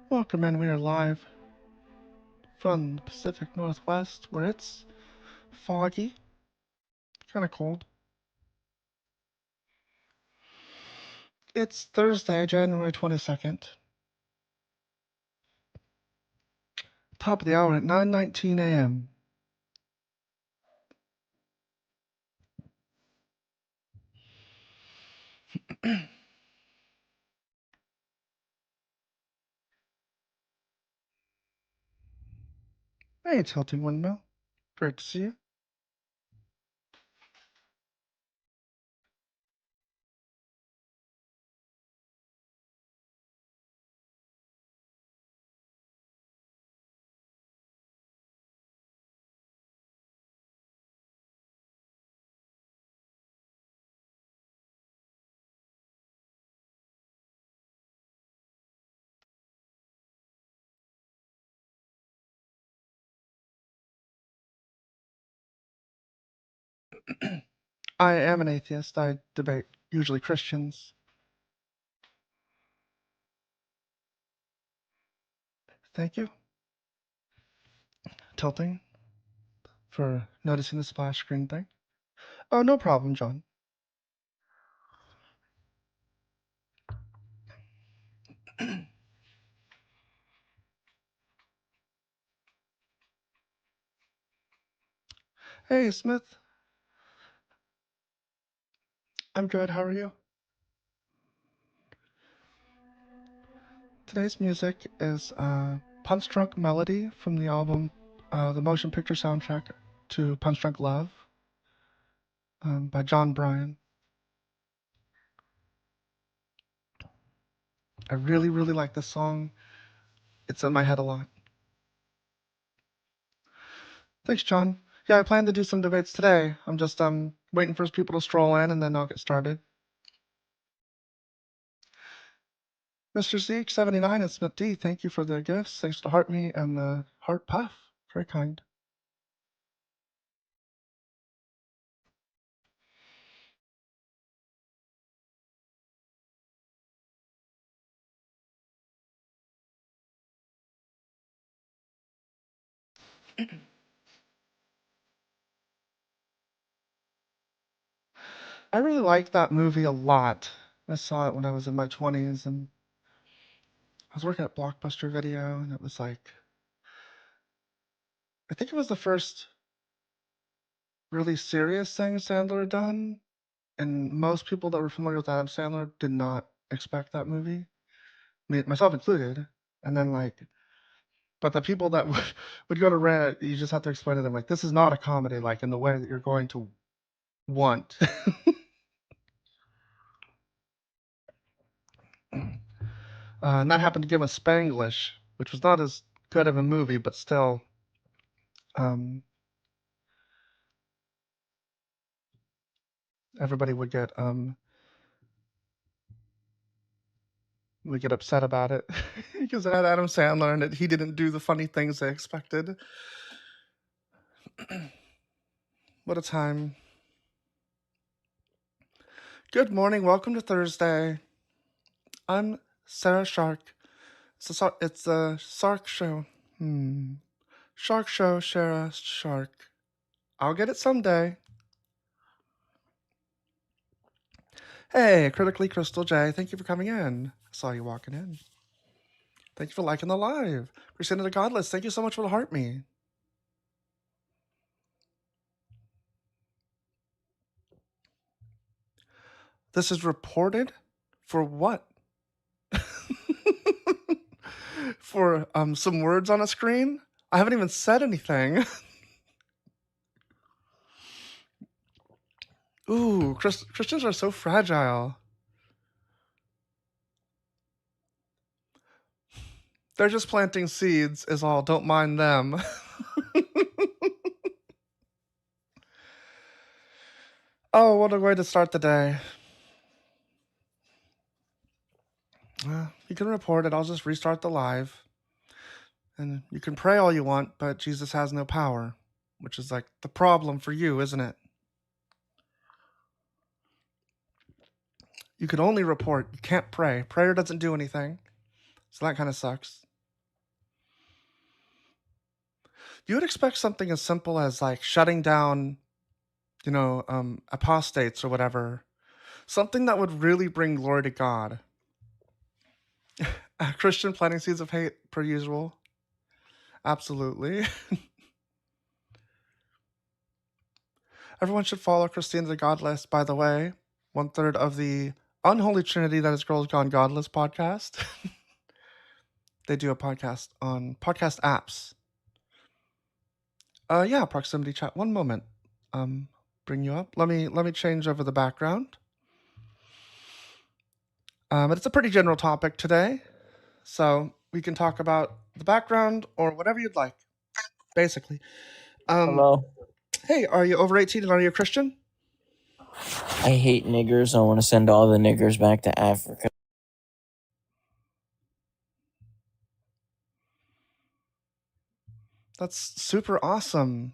Welcome in, we are live from the Pacific Northwest where it's foggy, kind of cold. It's Thursday, January 22nd. Top of the hour at 9:19 a.m. Hey, Tilting Windmill. Great to see you. I am an atheist. I debate usually Christians. Thank you, Tilting, for noticing the splash screen thing. Oh, no problem, John. Hey, Smith. I'm good. How are you? Today's music is Punch Drunk Melody from the album, the motion picture soundtrack to Punch Drunk Love, by John Bryan. I really, really like this song. It's in my head a lot. Thanks, John. Yeah, I plan to do some debates today. I'm just waiting for people to stroll in and then I'll get started. Mr. Zeke79 and Smith D, thank you for the gifts. Thanks to Heart Me and the Heart Puff. Very kind. I really liked that movie a lot. I saw it when I was in my 20s and I was working at Blockbuster Video and it was like, I think it was the first really serious thing Sandler had done. And most people that were familiar with Adam Sandler did not expect that movie, myself included. And then but the people that would go to rent it, you just have to explain to them like, this is not a comedy, like in the way that you're going to want. And that happened to give us Spanglish, which was not as good of a movie, but still, um, everybody would get upset about it because it had Adam Sandler and he didn't do the funny things they expected. What a time. Good morning. Welcome to Thursday. I'm Sarah Shark. It's a Sark show. Shark show, Sarah Shark. I'll get it someday. Hey, Critically Crystal J, thank you for coming in. I saw you walking in. Thank you for liking the live. Christina the Godless, thank you so much for the heart me. This is reported for what? For some words on a screen? I haven't even said anything. Ooh, Christians are so fragile. They're just planting seeds, is all. Don't mind them. Oh, what a way to start the day. You can report it. I'll just restart the live. And you can pray all you want, but Jesus has no power, which is like the problem for you, isn't it? You can only report. You can't pray. Prayer doesn't do anything. So that kind of sucks. You would expect something as simple as like shutting down, apostates or whatever. Something that would really bring glory to God. Christian planting seeds of hate, per usual. Absolutely. Everyone should follow Christine the Godless, by the way. 1/3 of the unholy trinity that is Girls Gone Godless podcast. They do a podcast on podcast apps. Yeah, proximity chat. One moment. Bring you up. Let me change over the background. But it's a pretty general topic today, so we can talk about the background or whatever you'd like, basically. Hello. Hey, are you over 18 and are you a Christian? I hate niggers. I want to send all the niggers back to Africa. That's super awesome.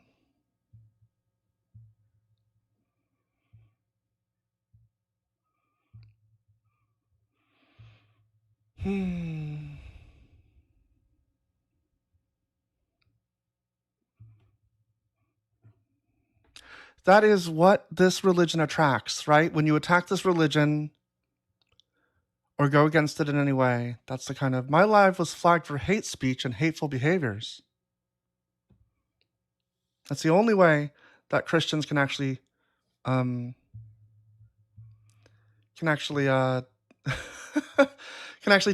That is what this religion attracts, right? When you attack this religion or go against it in any way, that's the kind of, my life was flagged for hate speech and hateful behaviors. That's the only way that Christians can actually, can actually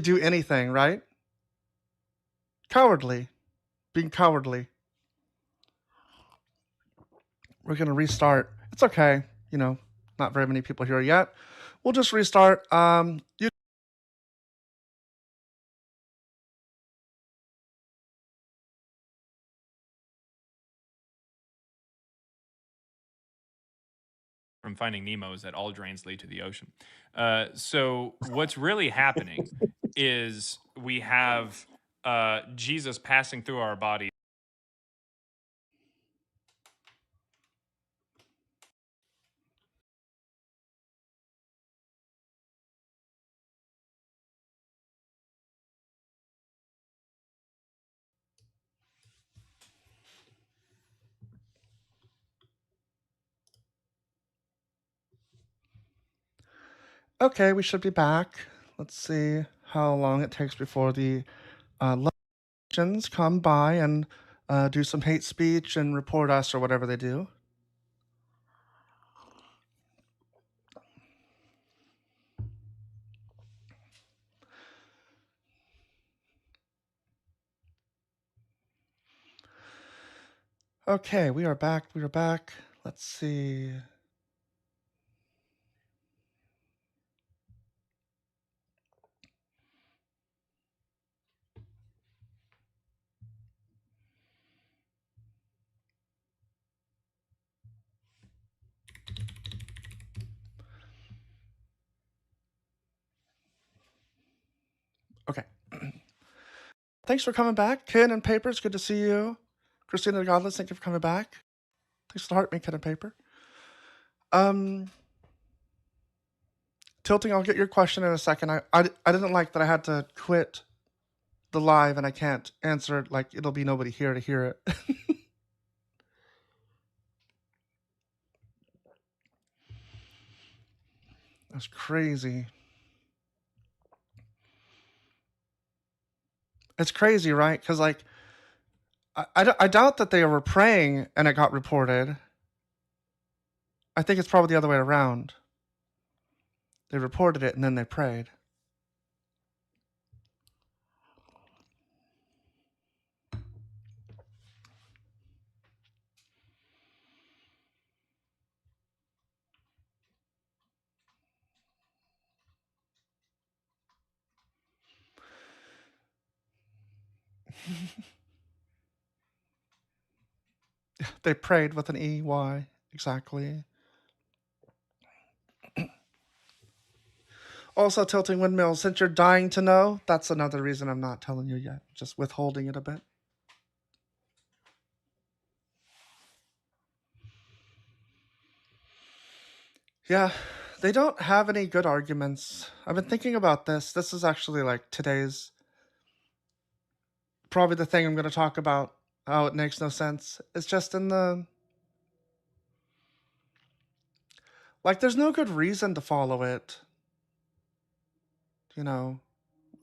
do anything, right? Cowardly. Being cowardly. We're going to restart. It's okay. Not very many people here yet. We'll just restart. You from Finding Nemo is that all drains lead to the ocean. So what's really happening is we have Jesus passing through our body. Okay, we should be back. Let's see how long it takes before the legends come by and do some hate speech and report us or whatever they do. Okay, we are back. Let's see. Okay. Thanks for coming back. Ken and Paper, it's good to see you. Christina the Godless, thank you for coming back. Thanks for the heart, me, Ken and Paper. Tilting, I'll get your question in a second. I didn't like that I had to quit the live and I can't answer it. Like, it'll be nobody here to hear it. That's crazy. It's crazy, right? Because, like, I doubt that they were praying and it got reported. I think it's probably the other way around. They reported it and then they prayed. They prayed with an EY, exactly. Also, tilting windmills, since you're dying to know, that's another reason I'm not telling you yet. Just withholding it a bit. Yeah, They don't have any good arguments. I've been thinking about this. This is actually like today's probably the thing I'm going to talk about. How it makes no sense. It's just in the like there's no good reason to follow it. You know,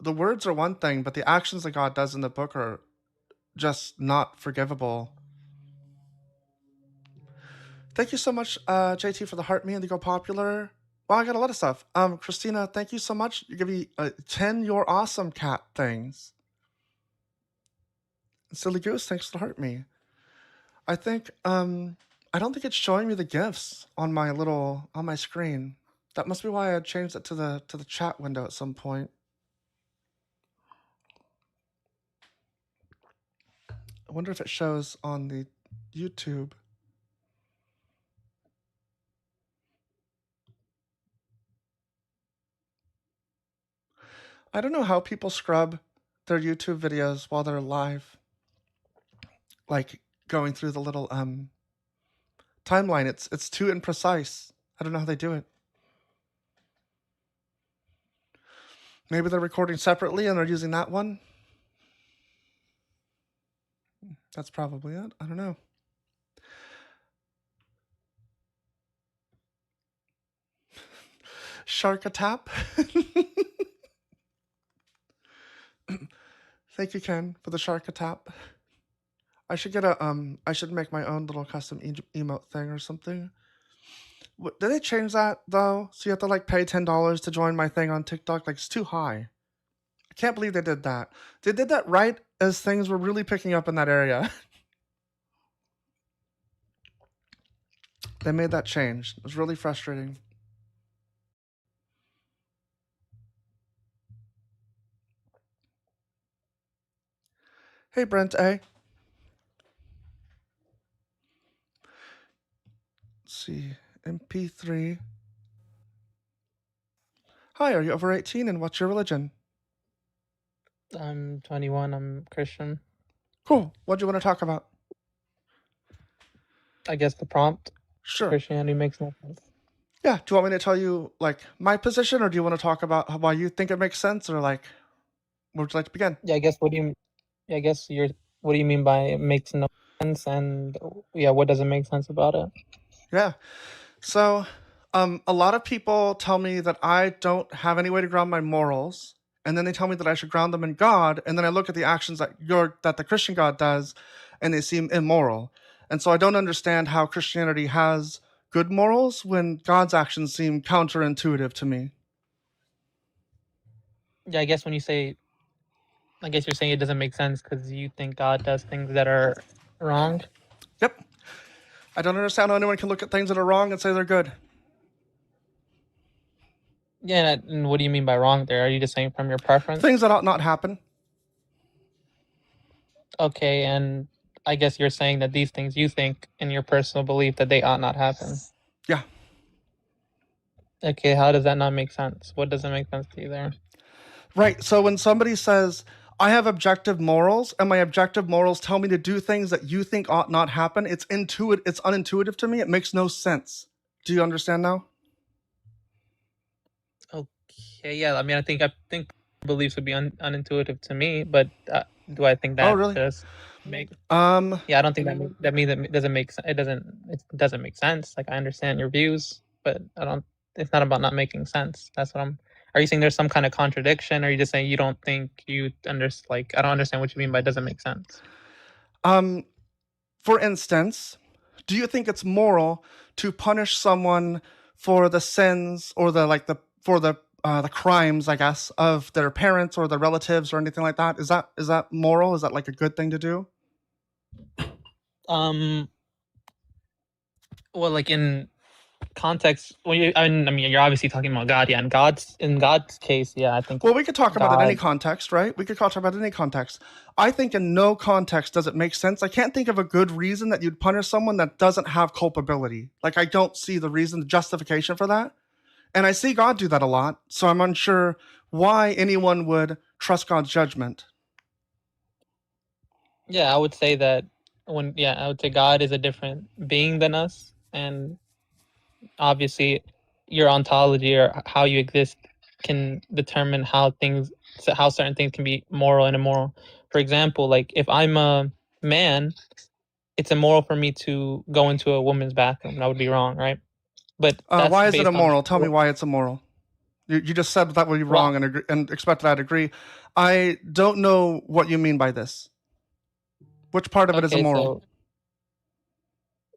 the words are one thing, but the actions that God does in the book are just not forgivable. Thank you so much, JT, for the heart me and the go popular. Wow, I got a lot of stuff. Christina, thank you so much. You give me 10 You're Awesome Cat things. Silly Goose, thanks for the heart me. I think I don't think it's showing me the gifts on my screen. That must be why I changed it to the chat window at some point. I wonder if it shows on the YouTube. I don't know how people scrub their YouTube videos while they're live. Like going through the little timeline. It's too imprecise. I don't know how they do it. Maybe they're recording separately and they're using that one. That's probably it. I don't know. Shark a tap. Thank you, Ken, for the shark a tap. I should get I should make my own little custom emote thing or something. Did they change that though? So you have to like pay $10 to join my thing on TikTok? Like it's too high. I can't believe they did that. They did that right as things were really picking up in that area. They made that change. It was really frustrating. Hey, Brent A. Let's see. MP3. Hi, are you over 18 and what's your religion? I'm 21. I'm Christian. Cool. What do you want to talk about? I guess the prompt. Sure. Christianity makes no sense. Yeah. Do you want me to tell you like my position, or do you want to talk about why you think it makes sense, or like where would you like to begin? Yeah, I guess what do you? Yeah, I guess you're. What do you mean by it makes no sense? And yeah, what doesn't make sense about it? Yeah. So, a lot of people tell me that I don't have any way to ground my morals, and then they tell me that I should ground them in God, and then I look at the actions that the Christian God does, and they seem immoral. And so I don't understand how Christianity has good morals when God's actions seem counterintuitive to me. Yeah, I guess when you say, I guess you're saying it doesn't make sense because you think God does things that are wrong. Yep. I don't understand how anyone can look at things that are wrong and say they're good. Yeah, and what do you mean by wrong there? Are you just saying from your preference? Things that ought not happen. Okay, and I guess you're saying that these things you think in your personal belief that they ought not happen. Yeah. Okay, how does that not make sense? What doesn't make sense to you there? Right. So when somebody says, I have objective morals, and my objective morals tell me to do things that you think ought not happen, it's unintuitive to me. It makes no sense. Do you understand now? Okay, yeah. I mean, I think beliefs would be unintuitive to me, but do I think that really? does make? Yeah, I don't think that doesn't make sense. It doesn't make sense. Like I understand your views, but I don't. It's not about not making sense. That's what I'm. Are you saying there's some kind of contradiction, or are you just saying you don't think you understand? Like I don't understand what you mean by it doesn't make sense. For instance, do you think it's moral to punish someone for the sins or the crimes, I guess, of their parents or their relatives or anything like that? Is that moral? Is that like a good thing to do? Well, like in context, I mean, you're obviously talking about God, yeah. In God's case, yeah, I think. Well, we could talk about it in any context, right? We could talk about it in any context. I think in no context does it make sense. I can't think of a good reason that you'd punish someone that doesn't have culpability. Like, I don't see the reason, the justification for that. And I see God do that a lot, so I'm unsure why anyone would trust God's judgment. Yeah, I would say that I would say God is a different being than us, and obviously your ontology or how you exist can determine how certain things can be moral and immoral. For example, like if I'm a man, it's immoral for me to go into a woman's bathroom. That would be wrong, right? But that's Why is it based on immoral? Tell me why it's immoral. You just said that would be wrong and expected I'd agree. I don't know what you mean by this. Which part of it is immoral?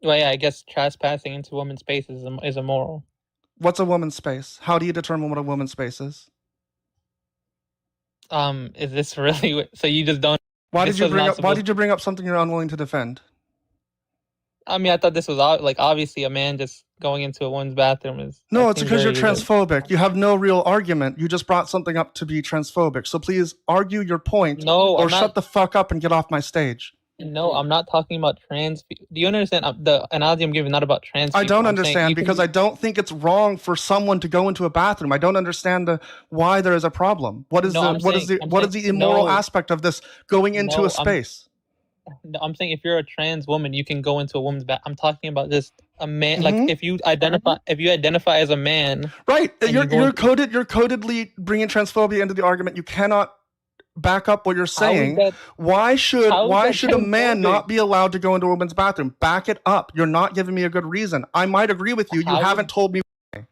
Well, yeah, I guess trespassing into women's space is immoral. What's a woman's space? How do you determine what a woman's space is? Is this really so? You just don't. Why did you bring up something you're unwilling to defend? I mean, I thought this was like obviously a man just going into a woman's bathroom is. No, it's because you're transphobic. You have no real argument. You just brought something up to be transphobic. So please argue your point, or shut the fuck up and get off my stage. No, I'm not talking about trans. Do you understand the analogy I'm giving? Not about trans. I don't understand because I don't think it's wrong for someone to go into a bathroom. I don't understand why there is a problem. What is the immoral aspect of this going into a space? I'm saying if you're a trans woman, you can go into a woman's bath. I'm talking about just a man. Like if you identify as a man, right? You're codedly bringing transphobia into the argument. You cannot back up what you're saying. Why should a man not be allowed to go into a woman's bathroom? Back it up. You're not giving me a good reason. I might agree with you. You haven't told me why.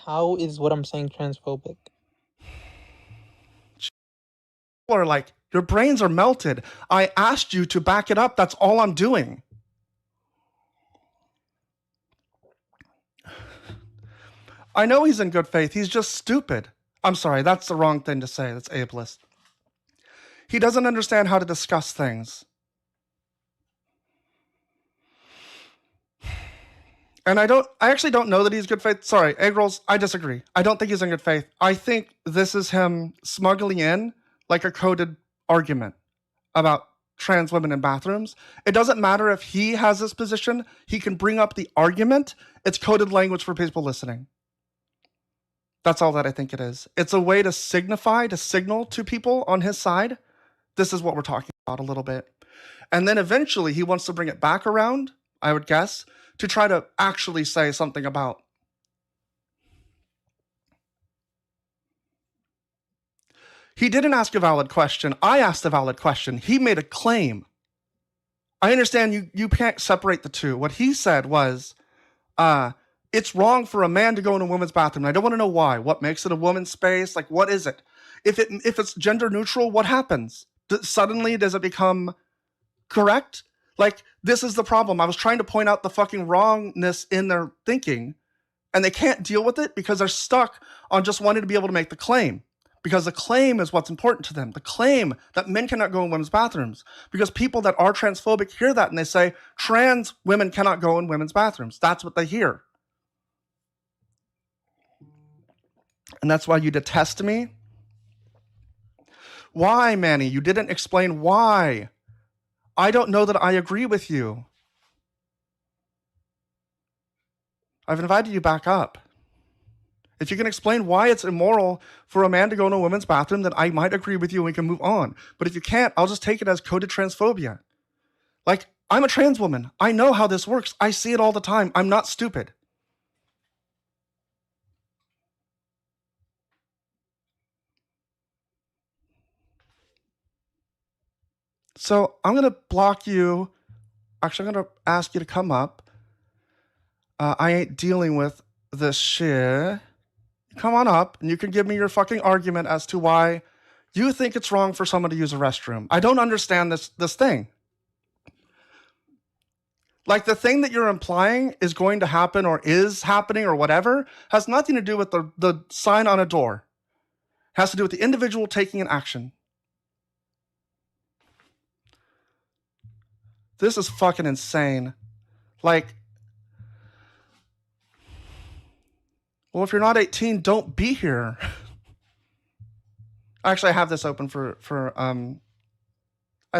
How is what I'm saying transphobic? People are like, your brains are melted. I asked you to back it up. That's all I'm doing. I know he's in good faith. He's just stupid. I'm sorry, that's the wrong thing to say. That's ableist. He doesn't understand how to discuss things. And I actually don't know that he's good faith. Sorry, egg rolls, I disagree. I don't think he's in good faith. I think this is him smuggling in like a coded argument about trans women in bathrooms. It doesn't matter if he has this position. He can bring up the argument. It's coded language for people listening. That's all that I think it is. It's a way to signal to people on his side, this is what we're talking about a little bit. And then eventually he wants to bring it back around, I would guess, to try to actually say something about. He didn't ask a valid question. I asked a valid question. He made a claim. I understand you can't separate the two. What he said was, it's wrong for a man to go in a woman's bathroom. I don't want to know why. What makes it a woman's space? Like, what is it? If it's gender neutral, what happens? Suddenly, does it become correct? Like, this is the problem. I was trying to point out the fucking wrongness in their thinking, and they can't deal with it because they're stuck on just wanting to be able to make the claim. Because the claim is what's important to them. The claim that men cannot go in women's bathrooms. Because people that are transphobic hear that and they say, trans women cannot go in women's bathrooms. That's what they hear. And that's why you detest me? Why, Manny? You didn't explain why. I don't know that I agree with you. I've invited you back up. If you can explain why it's immoral for a man to go in a woman's bathroom, then I might agree with you and we can move on. But if you can't, I'll just take it as coded transphobia. Like, I'm a trans woman. I know how this works. I see it all the time. I'm not stupid. So I'm going to block you. Actually, I'm going to ask you to come up. I ain't dealing with this shit. Come on up, and you can give me your fucking argument as to why you think it's wrong for someone to use a restroom. I don't understand this thing. Like, the thing that you're implying is going to happen or is happening or whatever has nothing to do with the sign on a door. It has to do with the individual taking an action. This is fucking insane. Like, well, if you're not 18, don't be here. Actually, I have this open for I don't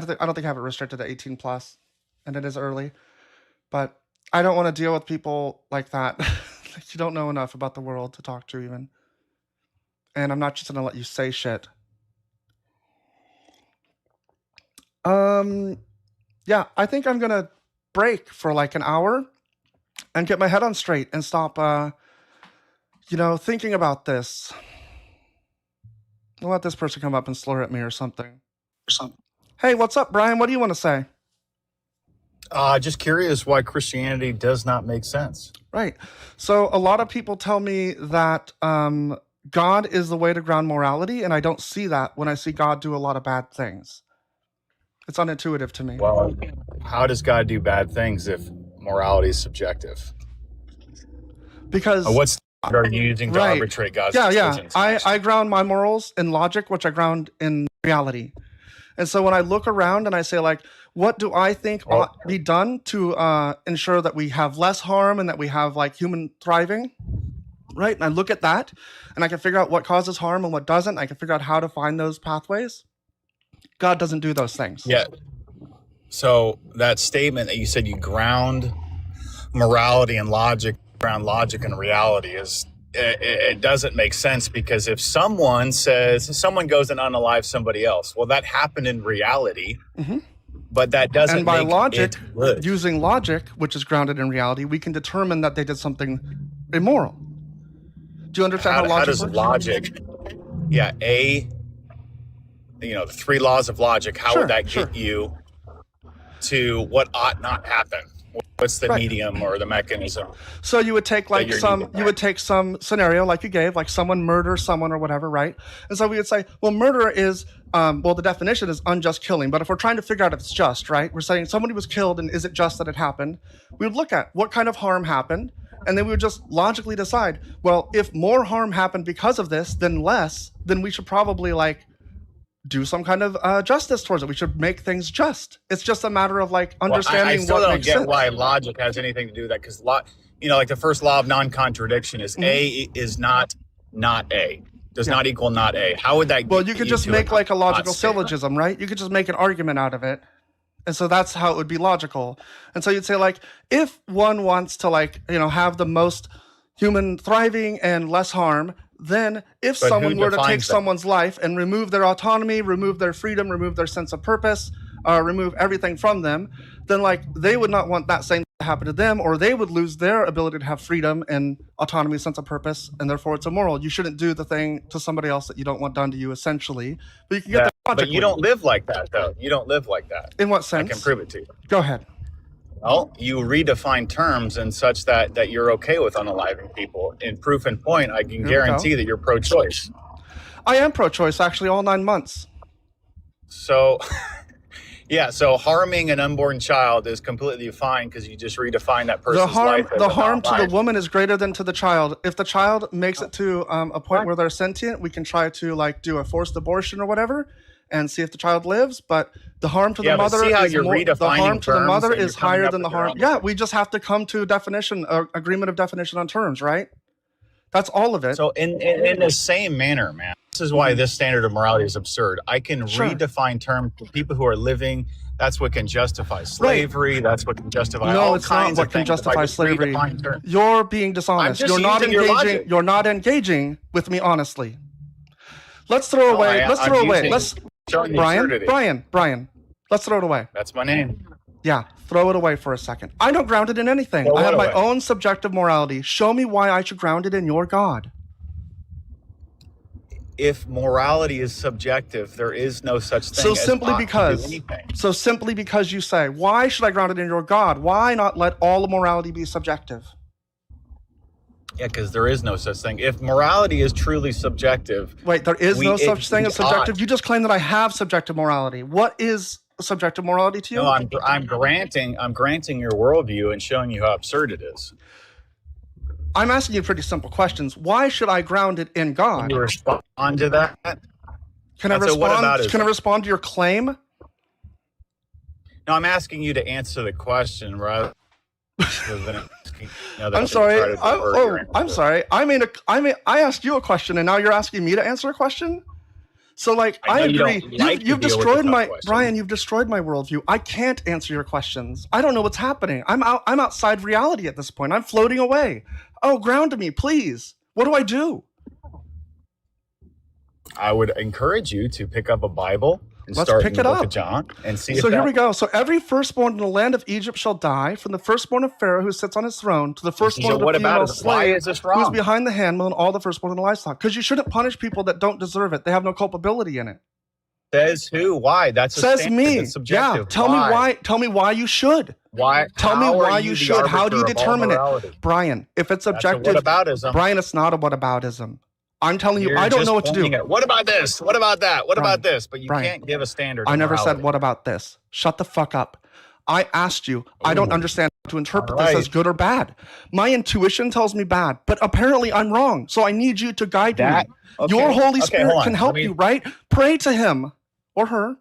think I have it restricted to 18 plus, and it is early. But I don't want to deal with people like that. Like, you don't know enough about the world to talk to even. And I'm not just gonna let you say shit. Yeah, I think I'm gonna break for like an hour. and get my head on straight and stop, thinking about this. I'll let this person come up and slur at me or something. Hey, what's up, Brian? What do you want to say? Just curious why Christianity does not make sense. Right. So a lot of people tell me that God is the way to ground morality, and I don't see that when I see God do a lot of bad things. It's unintuitive to me. Well, how does God do bad things if morality is subjective? Because What standard are you using to Right. arbitrate God's yeah, decisions? I ground my morals in logic, which I ground in reality. And so when I look around and I say, like, what do I think ought to be done to ensure that we have less harm and that we have like human thriving, right? And I look at that and I can figure out what causes harm and what doesn't. I can figure out how to find those pathways. God doesn't do those things. Yeah. So that statement that you said you ground morality and logic, ground logic and reality is it doesn't make sense, because if someone goes and unalives somebody else, well, that happened in reality, but that doesn't And by make logic, it good. using logic, which is grounded in reality, we can determine that they did something immoral. Do you understand how How logic does works? logic, the 3 laws of logic, how Sure, would that sure. get you to what ought not happen? What's the Right. medium or the mechanism? So you would take like you're some, needing you would take some scenario like you gave, like someone murders someone or whatever, right? And so we would say, well, murder is, the definition is unjust killing. But if we're trying to figure out if it's just, right? We're saying somebody was killed and is it just that it happened? We would look at what kind of harm happened. And then we would just logically decide, well, if more harm happened because of this than less, then we should probably like do some kind of justice towards it. We should make things just. It's just a matter of like understanding I still what don't makes get sense. why logic has anything to do with that, because like the first law of non-contradiction is A is not A. Does not equal not A. How would that Well, get you could you just to make like a not logical stand? syllogism, right? You could just make an argument out of it. And so that's how it would be logical. And so you'd say like, if one wants to like, have the most human thriving and less harm, then if But someone who were to take defines that? someone's life and remove their autonomy, remove their freedom, remove their sense of purpose, remove everything from them, then like they would not want that same to happen to them, or they would lose their ability to have freedom and autonomy, sense of purpose, and therefore it's immoral. You shouldn't do the thing to somebody else that you don't want done to you, essentially. But you can get Yeah, that but logically. you don't live like that, though. You don't live like that. In what I sense? can prove it to you. Go ahead. Well, you redefine terms in such that you're okay with unaliving people. In proof and point, I can we guarantee go. that you're pro-choice. I am pro-choice, actually, all 9 months. So, so harming an unborn child is completely fine because you just redefine that person's life as The a harm to the non-life. woman is greater than to the child. If the child makes it to a point where they're sentient, we can try to like do a forced abortion or whatever, and see if the child lives. But the harm to the Yeah, but mother see how is you're more. The redefining harm to the terms mother and is you're coming higher up than the with your harm. own Yeah, we just have to come to agreement of definition on terms, right? That's all of it. So in the same manner, man, this is why this standard of morality is absurd. I can Sure. redefine terms for people who are living. That's what can justify slavery. That's what can justify No, all it's not kinds what of can things if I justify just slavery. redefine terms. You're being dishonest. just You're not using your engaging. logic. You're not engaging with me honestly. Let's throw away. I'm Let's throw away. using- Let's showing the absurdity. Brian. Let's throw it away. That's my name. Yeah, throw it away for a second. I don't ground it in anything. Throw I have what my away? own subjective morality. Show me why I should ground it in your God. If morality is subjective, there is no such thing So as simply ought to do because, anything. you say, why should I ground it in your God? Why not let all of morality be subjective? Yeah, because there is no such thing. If morality is truly subjective, Wait, there is no such thing we as subjective. ought. You just claim that I have subjective morality. What is subjective morality to you? No, I'm granting your worldview and showing you how absurd it is. I'm asking you pretty simple questions. Why should I ground it in God? Can you respond to that? Can I So what about respond? it? Can I respond to your claim? No, I'm asking you to answer the question rather than asking. I'm sorry. I'm sorry. I asked you a question, and now you're asking me to answer a question. So, like, I I know you agree. don't like to You've deal with destroyed the tough my questions. Brian. You've destroyed my worldview. I can't answer your questions. I don't know what's happening. I'm outside reality at this point. I'm floating away. Oh, ground me, please. What do I do? I would encourage you to pick up a Bible and Let's start pick in the it book up. of John and see So if here that, we go. So every firstborn in the land of Egypt shall die, from the firstborn of Pharaoh who sits on his throne to the firstborn of the what about female it? Why slave is this who is wrong? behind the handmill, and all the firstborn in the livestock. Because you shouldn't punish people that don't deserve it. They have no culpability in it. Says who? Why? That's a Says standard. me. It's subjective. Yeah. Tell me why. Tell me why you should. Why? Tell me How are why you you the should. How do you arbiter of all determine it, morality? Brian? If it's That's a objective, whataboutism. Brian, it's not a whataboutism. I'm telling you, You're I don't just know what to do. pointing at, what about this? What about that? What Brian, about this? But you Brian, can't give a standard. I of never said, morality. what about this? Shut the fuck up. I asked you. I don't Ooh. understand how to interpret All this right. as good or bad. My intuition tells me bad, but apparently I'm wrong. So I need you to guide That me. okay. Your Holy Okay, Spirit hold on. can help Let me- you, right? Pray to him or her.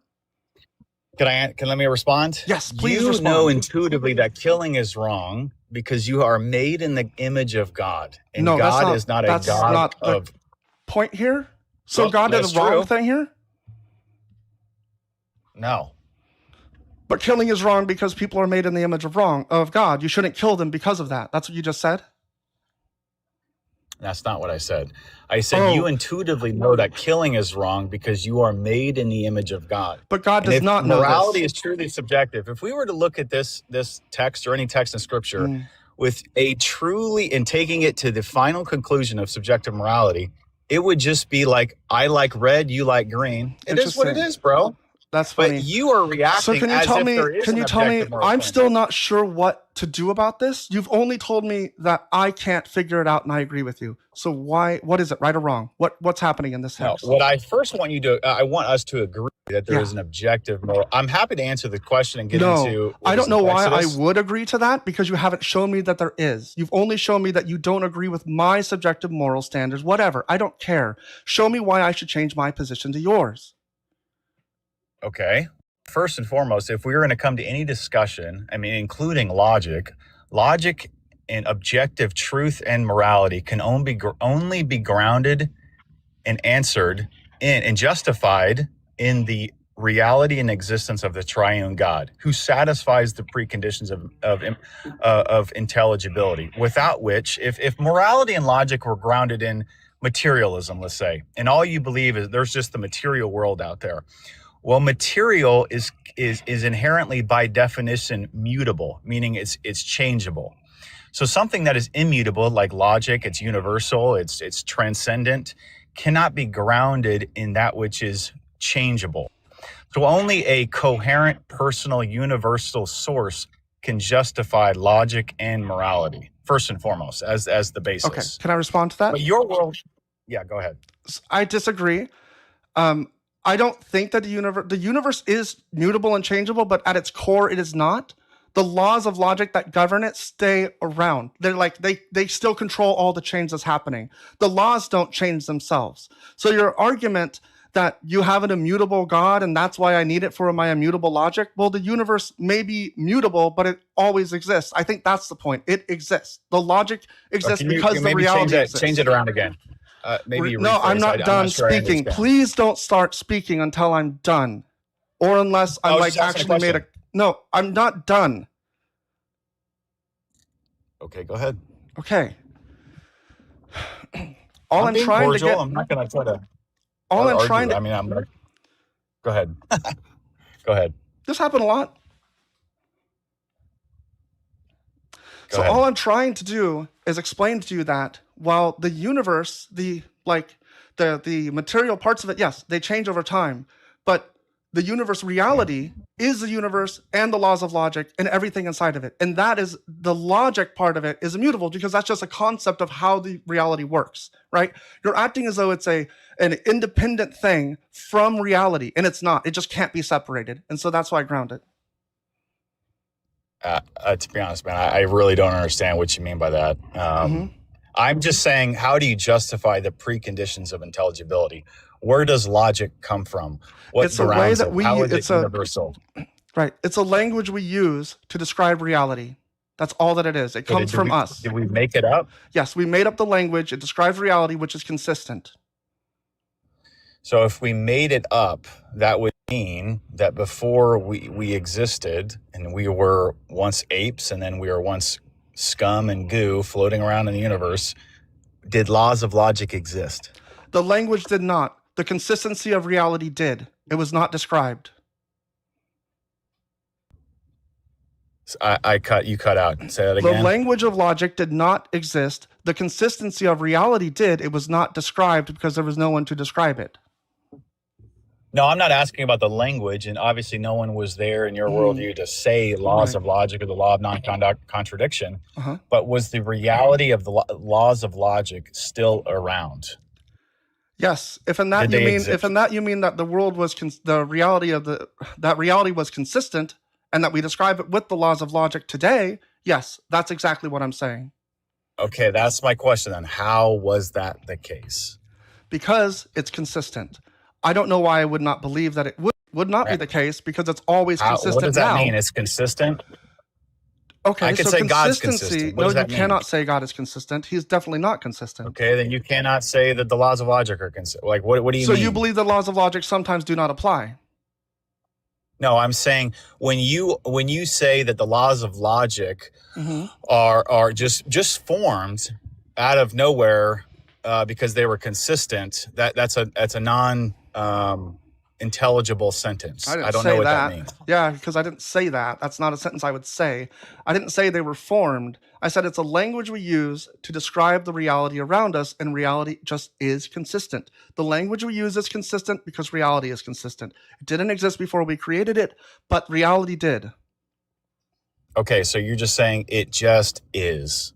Can let me respond? Yes, please You respond. know intuitively that killing is wrong because you are made in the image of God, and No, that's God not- is not a that's God not the- of. Point here. So Well, God did that's the wrong true. thing here? No, But killing is wrong because people are made in the image of God. You shouldn't kill them because of that. That's what you just said? that's not what I said. I said Oh. you intuitively know that killing is wrong because you are made in the image of God. But God And does if not know morality this. is truly subjective, if we were to look at this text or any text in Scripture Mm. with a truly and taking it to the final conclusion of subjective morality, it would just be like, I like red, you like green. It is what it Interesting. is, bro. That's But funny. you are reacting So can you as tell if me? there is Can an you tell me? objective moral I'm standard. still not sure what to do about this. You've only told me that I can't figure it out, and I agree with you. So why? What is it, right or wrong? What's happening in this No, text? what I first want you to, I want us to agree that there is Yeah. an objective moral. I'm happy to answer the question and get No, into. I don't know why I would. would agree to that, because you haven't shown me that there is. You've only shown me that you don't agree with my subjective moral standards. Whatever. I don't care. Show me why I should change my position to yours. Okay. First and foremost, if we were going to come to any discussion, I mean, including logic and objective truth and morality can only be grounded and answered in and justified in the reality and existence of the triune God, who satisfies the preconditions of intelligibility. Without which, if morality and logic were grounded in materialism, let's say, and all you believe is there's just the material world out there. Well, material is inherently by definition mutable, meaning it's changeable. So something that is immutable, like logic, it's universal, it's transcendent, cannot be grounded in that which is changeable. So only a coherent, personal, universal source can justify logic and morality, first and foremost, as the basis. Okay. Can I respond to that? But your world, yeah, go ahead. I disagree. I don't think that the universe is mutable and changeable, but at its core, it is not. The laws of logic that govern it stay around. They're like, they still control all the change that's happening. The laws don't change themselves. So your argument that you have an immutable God and that's why I need it for my immutable logic, well, the universe may be mutable, but it always exists. I think that's the point. It exists. The logic exists because the reality exists. Change it around again. Maybe you No, I'm rephrase. not done sure I speaking. understand. Please don't start speaking until I'm done, or unless I'm was like just asking a actually made a. No, I'm not done. Okay, go ahead. Okay. All I'm being trying cordial. to get. I'm not going to try to. All I'm argue. trying to. I mean, I'm. Go ahead. Go ahead. This happened a lot. Go So ahead. all I'm trying to do is explain to you that while the universe, the material parts of it, yes, they change over time, but the universe reality is the universe and the laws of logic and everything inside of it. And that is the logic part of it is immutable because that's just a concept of how the reality works, right? You're acting as though it's an independent thing from reality, and it's not. It just can't be separated. And so that's why I ground it. To be honest, man, I really don't understand what you mean by that. I'm just saying, how do you justify the preconditions of intelligibility? Where does logic come from? What It's a way grounds that it? we- How is it's it a- universal? Right. It's a language we use to describe reality. That's all that it is. It comes from us. Did we make it up? Yes, we made up the language. It describes reality, which is consistent. So if we made it up, that would mean that before we existed and we were once apes and then we were once scum and goo floating around in the universe, did laws of logic exist? The language did not. The consistency of reality did. It was not described. You cut out. Say that The again. language of logic did not exist. The consistency of reality did. It was not described because there was no one to describe it. No, I'm not asking about the language, and obviously no one was there in your worldview to say laws Right. of logic or the law of non-contradiction. Uh-huh. But was the reality of the laws of logic still around? Yes. If in that Did you they mean exist? if in that you mean that the world was the reality of that reality was consistent and that we describe it with the laws of logic today, yes, that's exactly what I'm saying. Okay, that's my question then. How was that the case? Because it's consistent. I don't know why I would not believe that it would not be the case, because it's always consistent What does that now. mean? It's consistent? Okay, I could so say God's consistency. consistent. What No, does you that mean? cannot say God is consistent. He's definitely not consistent. Okay, then you cannot say that the laws of logic are consistent. Like, what do you So mean? you believe the laws of logic sometimes do not apply? No, I'm saying when you say that the laws of logic Mm-hmm. are just formed out of nowhere because they were consistent, that's a non intelligible sentence. I didn't I don't say know what that. that means. Yeah, because I didn't say that. That's not a sentence I would say. I didn't say they were formed. I said it's a language we use to describe the reality around us, and reality just is consistent. The language we use is consistent because reality is consistent. It didn't exist before we created it, but reality did. Okay, so you're just saying it just is.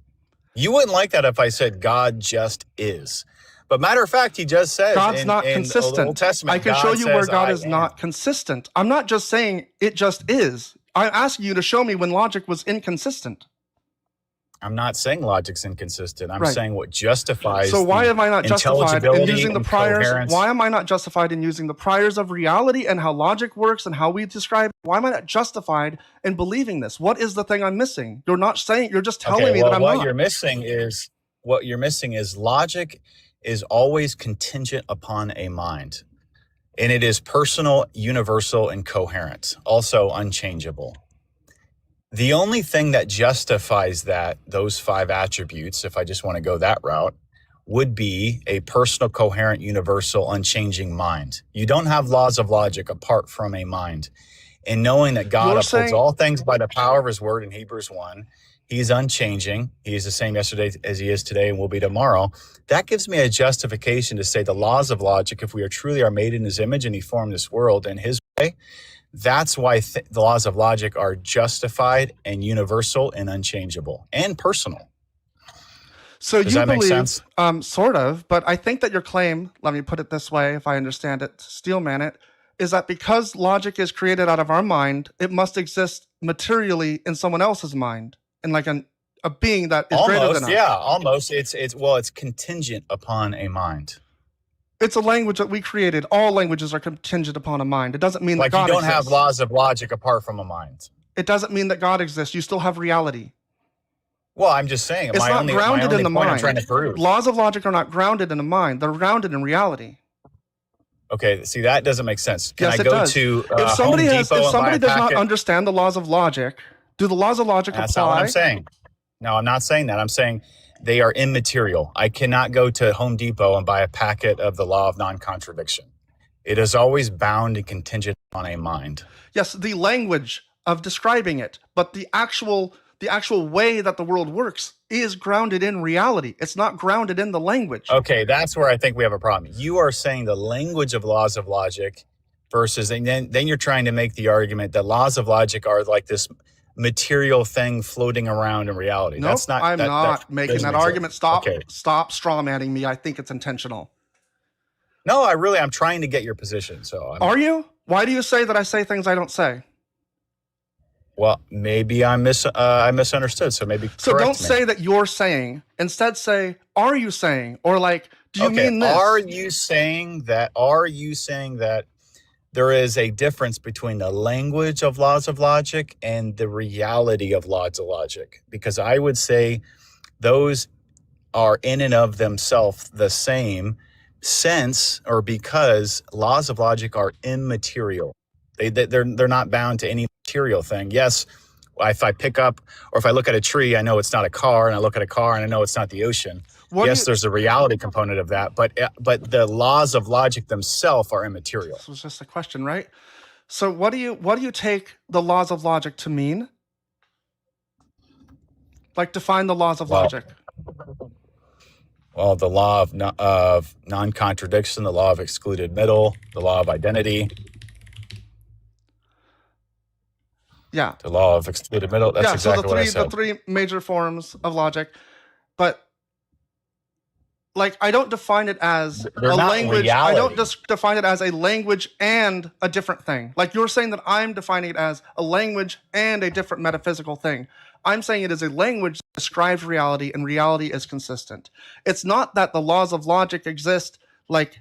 You wouldn't like that if I said God just is. But matter of fact, he just says God's in, not in consistent. the Old Testament, I can show you where says, God "I is am." not consistent. I'm not just saying it just is. I'm asking you to show me when logic was inconsistent. I'm not saying logic's inconsistent. I'm Right. saying what justifies. So why the am I not justified in intelligibility using the and priors? coherence. Why am I not justified in using the priors of reality and how logic works and how we describe it? Why am I not justified in believing this? What is the thing I'm missing? You're not saying, you're just telling me that I'm what not. you're missing is logic is always contingent upon a mind, and it is personal, universal, and coherent, also unchangeable. The only thing that justifies those 5 attributes, if I just want to go that route, would be a personal, coherent, universal, unchanging mind. You don't have laws of logic apart from a mind. And knowing that God You're upholds saying- all things by the power of his word in Hebrews 1, he's unchanging. He is the same yesterday as he is today and will be tomorrow. That gives me a justification to say the laws of logic, if we are truly are made in his image and he formed this world in his way, that's why the laws of logic are justified and universal and unchangeable and personal. So Does you that make believe, sense? sort of, but I think that your claim, let me put it this way, if I understand it, steelman it, is that because logic is created out of our mind, it must exist materially in someone else's mind, in like a being that is greater than us. Almost. It's contingent upon a mind. It's a language that we created. All languages are contingent upon a mind. It doesn't mean Like that God you don't have exists. laws of logic apart from a mind. It doesn't mean that God exists. You still have reality. Well, I'm just saying. It's my not only grounded in the point I'm mind. trying to prove. Laws of logic are not grounded in the mind. They're grounded in reality. Okay, see, that doesn't make sense. Can Yes, I it go does. to If somebody Home has, Depot if and buy somebody a does not packet? understand the laws of logic, do the laws of logic That's not what apply? I'm saying. No, I'm not saying that. I'm saying they are immaterial. I cannot go to Home Depot and buy a packet of the law of non-contradiction. It is always bound and contingent on a mind. Yes, the language of describing it, but the actual way that the world works is grounded in reality. It's not grounded in the language. Okay, that's where I think we have a problem. You are saying the language of laws of logic versus, and then you're trying to make the argument that laws of logic are like this material thing floating around in reality. Nope, That's not. I'm not making doesn't that exist. argument. Stop, Okay. stop strawmanning me. I think it's intentional. No, I'm trying to get your position. So, Are you? Why do you say that I say things I don't say? well, maybe I misunderstood. So maybe So correct don't me. say that you're saying. Instead, say, "Are you saying?" Or like, "Do you Okay, mean this?" Are you saying that there is a difference between the language of laws of logic and the reality of laws of logic? Because I would say those are in and of themselves the same sense, or because laws of logic are immaterial. They're not bound to any material thing. Yes, if I pick up or if I look at a tree, I know it's not a car, and I look at a car and I know it's not the ocean. Yes, there's a reality component of that, but the laws of logic themselves are immaterial. This was just a question, right? So what do you take the laws of logic to mean? Like, define the laws of logic. Well, the law of non-contradiction, the law of excluded middle, the law of identity. Yeah. The law of excluded middle. That's exactly what I said. The three major forms of logic, but like, I don't define it as They're a not language. reality. I don't just define it as a language and a different thing. Like, you're saying that I'm defining it as a language and a different metaphysical thing. I'm saying it is a language that describes reality, and reality is consistent. It's not that the laws of logic exist like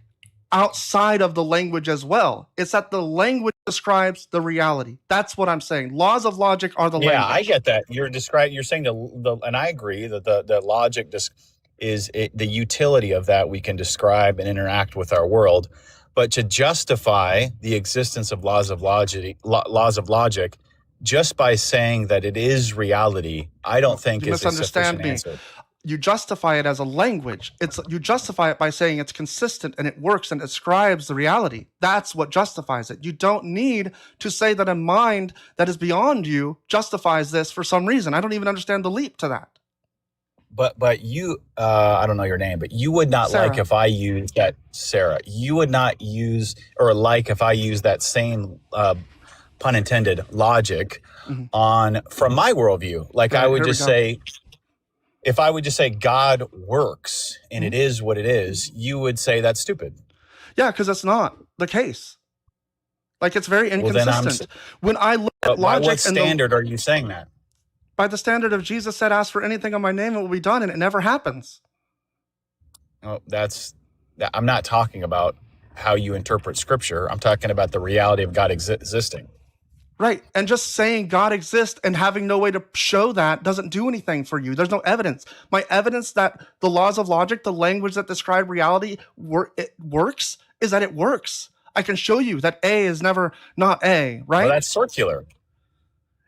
outside of the language as well. It's that the language describes the reality. That's what I'm saying. Laws of logic are the language. Yeah, I get that. You're saying and I agree that the logic is the utility of that we can describe and interact with our world. But to justify the existence of laws of logic just by saying that it is reality, I don't think is a sufficient answer. You justify it as a language. You justify it by saying it's consistent and it works and it describes the reality. That's what justifies it. You don't need to say that a mind that is beyond you justifies this for some reason. I don't even understand the leap to that. But you, I don't know your name, but you would not Sarah. like if I use that, Sarah. You would not use or like if I use that same pun intended logic from my worldview. Like, Right, I would here we just go. say, if I would just say God works and it is what it is, you would say that's stupid. Yeah, because that's not the case. Like, it's very Well, then inconsistent. When I look But at by logic what standard are you saying that? by the standard of Jesus said, ask for anything in my name, it will be done, and it never happens. Oh, I'm not talking about how you interpret scripture. I'm talking about the reality of God existing. Right. And just saying God exists and having no way to show that doesn't do anything for you. There's no evidence. My evidence that the laws of logic, the language that describe reality, it works, is that it works. I can show you that A is never not A, right? Well, that's circular.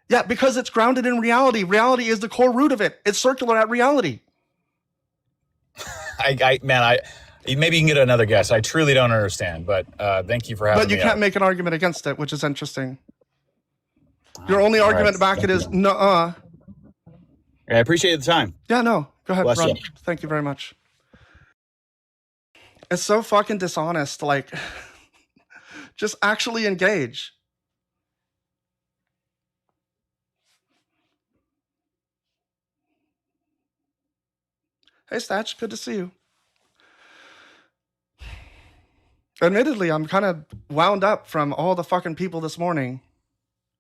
Yeah, because it's grounded in reality. Reality is the core root of it. It's circular at reality. Maybe you can get another guess. I truly don't understand, but thank you for having me. But you can't make an argument against it, which is interesting. Your only argument back it is, nuh-uh. I appreciate the time. Yeah, no. Go ahead, Bless Ron. you. Thank you very much. It's so fucking dishonest. Like, just actually engage. Hey, Statch, good to see you. Admittedly, I'm kind of wound up from all the fucking people this morning.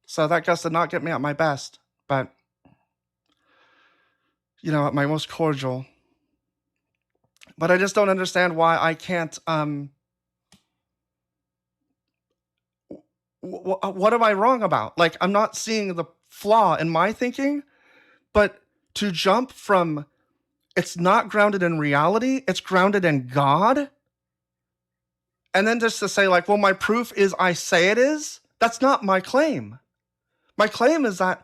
So that gust did not get me at my best. But, at my most cordial. But I just don't understand why I can't, what am I wrong about? Like, I'm not seeing the flaw in my thinking, but to jump from it's not grounded in reality, it's grounded in God. And then just to say, like, well, my proof is I say it is, that's not my claim. My claim is that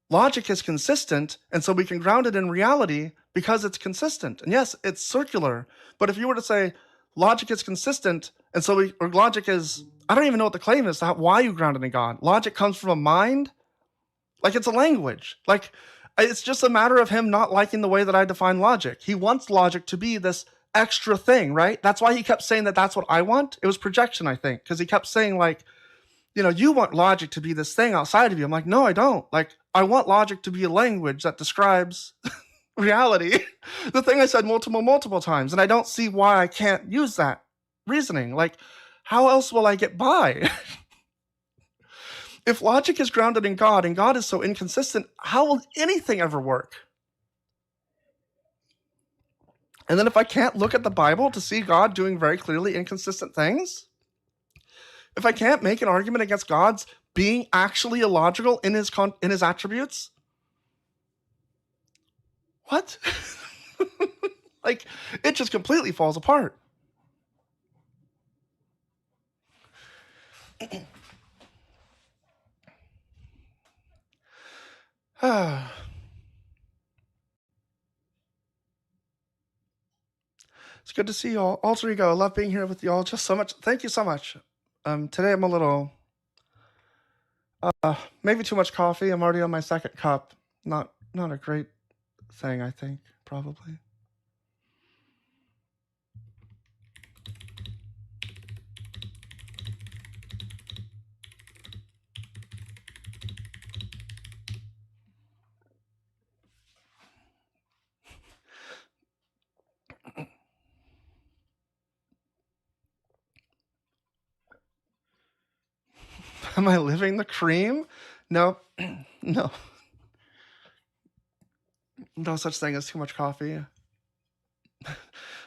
logic is consistent, and so we can ground it in reality because it's consistent. And yes, it's circular. But if you were to say logic is consistent, and so logic is, I don't even know what the claim is, why you ground it in God. Logic comes from a mind, like it's a language. Like, it's just a matter of him not liking the way that I define logic. He wants logic to be this extra thing, right? That's why he kept saying that that's what I want. It was projection, I think, because he kept saying, like, you want logic to be this thing outside of you. I'm like, no, I don't. Like, I want logic to be a language that describes reality. The thing I said multiple times, and I don't see why I can't use that reasoning. Like, how else will I get by? If logic is grounded in God and God is so inconsistent, how will anything ever work? And then if I can't look at the Bible to see God doing very clearly inconsistent things, if I can't make an argument against God's being actually illogical in his attributes, what? Like, it just completely falls apart. It's good to see y'all. Alter Ego, I love being here with y'all just so much. Thank you so much. Today I'm a little, maybe too much coffee. I'm already on my second cup. Not a great thing, I think, probably. Am I living the cream? No, no. No such thing as too much coffee.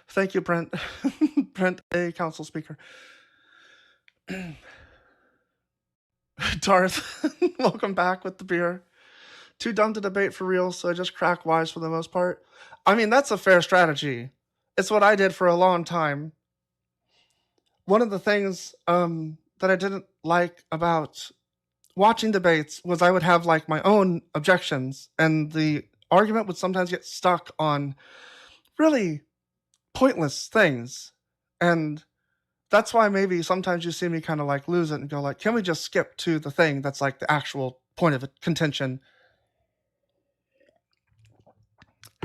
Thank you, Brent. Brent, a council speaker. Darth, welcome back with the beer. Too dumb to debate for real, so I just crack wise for the most part. I mean, that's a fair strategy. It's what I did for a long time. One of the things that I didn't like about watching debates was I would have like my own objections, and the argument would sometimes get stuck on really pointless things. And that's why maybe sometimes you see me kind of like lose it and go like, can we just skip to the thing that's like the actual point of contention?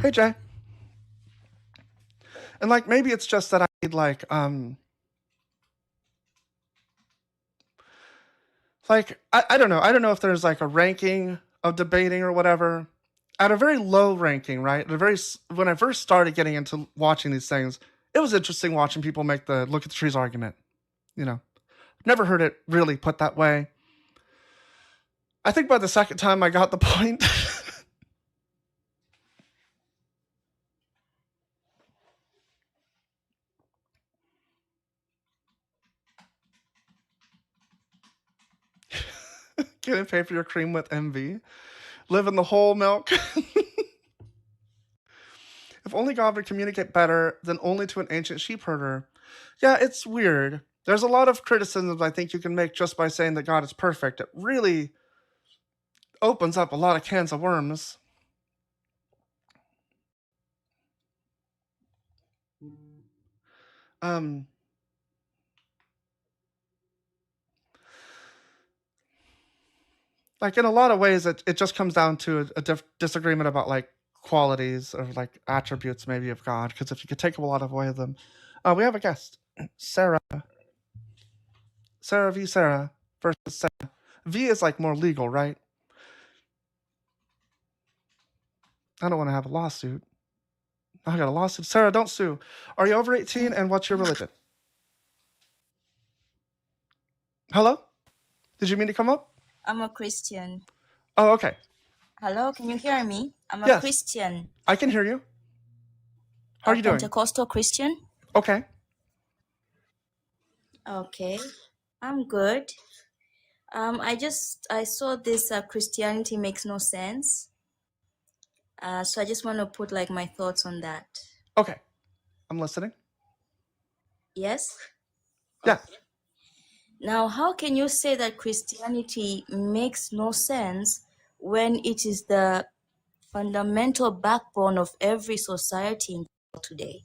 Hey, Jay. And like, maybe it's just that I need like I don't know. I don't know if there's like a ranking of debating or whatever. At a very low ranking, right? When I first started getting into watching these things, it was interesting watching people make the look at the trees argument. You know, never heard it really put that way. I think by the second time I got the point. Getting paid for your cream with envy. Live in the whole milk. If only God would communicate better than only to an ancient sheep herder. Yeah, it's weird. There's a lot of criticisms I think you can make just by saying that God is perfect. It really opens up a lot of cans of worms. Like in a lot of ways, it just comes down to a disagreement about like qualities or like attributes maybe of God. Because if you could take a lot away of them, we have a guest, Sarah. Sarah v. Sarah versus Sarah. V is like more legal, right? I don't want to have a lawsuit. I got a lawsuit. Sarah, don't sue. Are you over 18 and what's your religion? Hello? Did you mean to come up? I'm a Christian. Oh, okay. Hello, can you hear me? I'm a Yes. Christian. I can hear you. How are you doing? Pentecostal Christian. Okay. Okay, I'm good. I saw this Christianity makes no sense. So I just want to put like my thoughts on that. Okay. I'm listening. Yes? Yeah. Now, how can you say that Christianity makes no sense when it is the fundamental backbone of every society in the world today?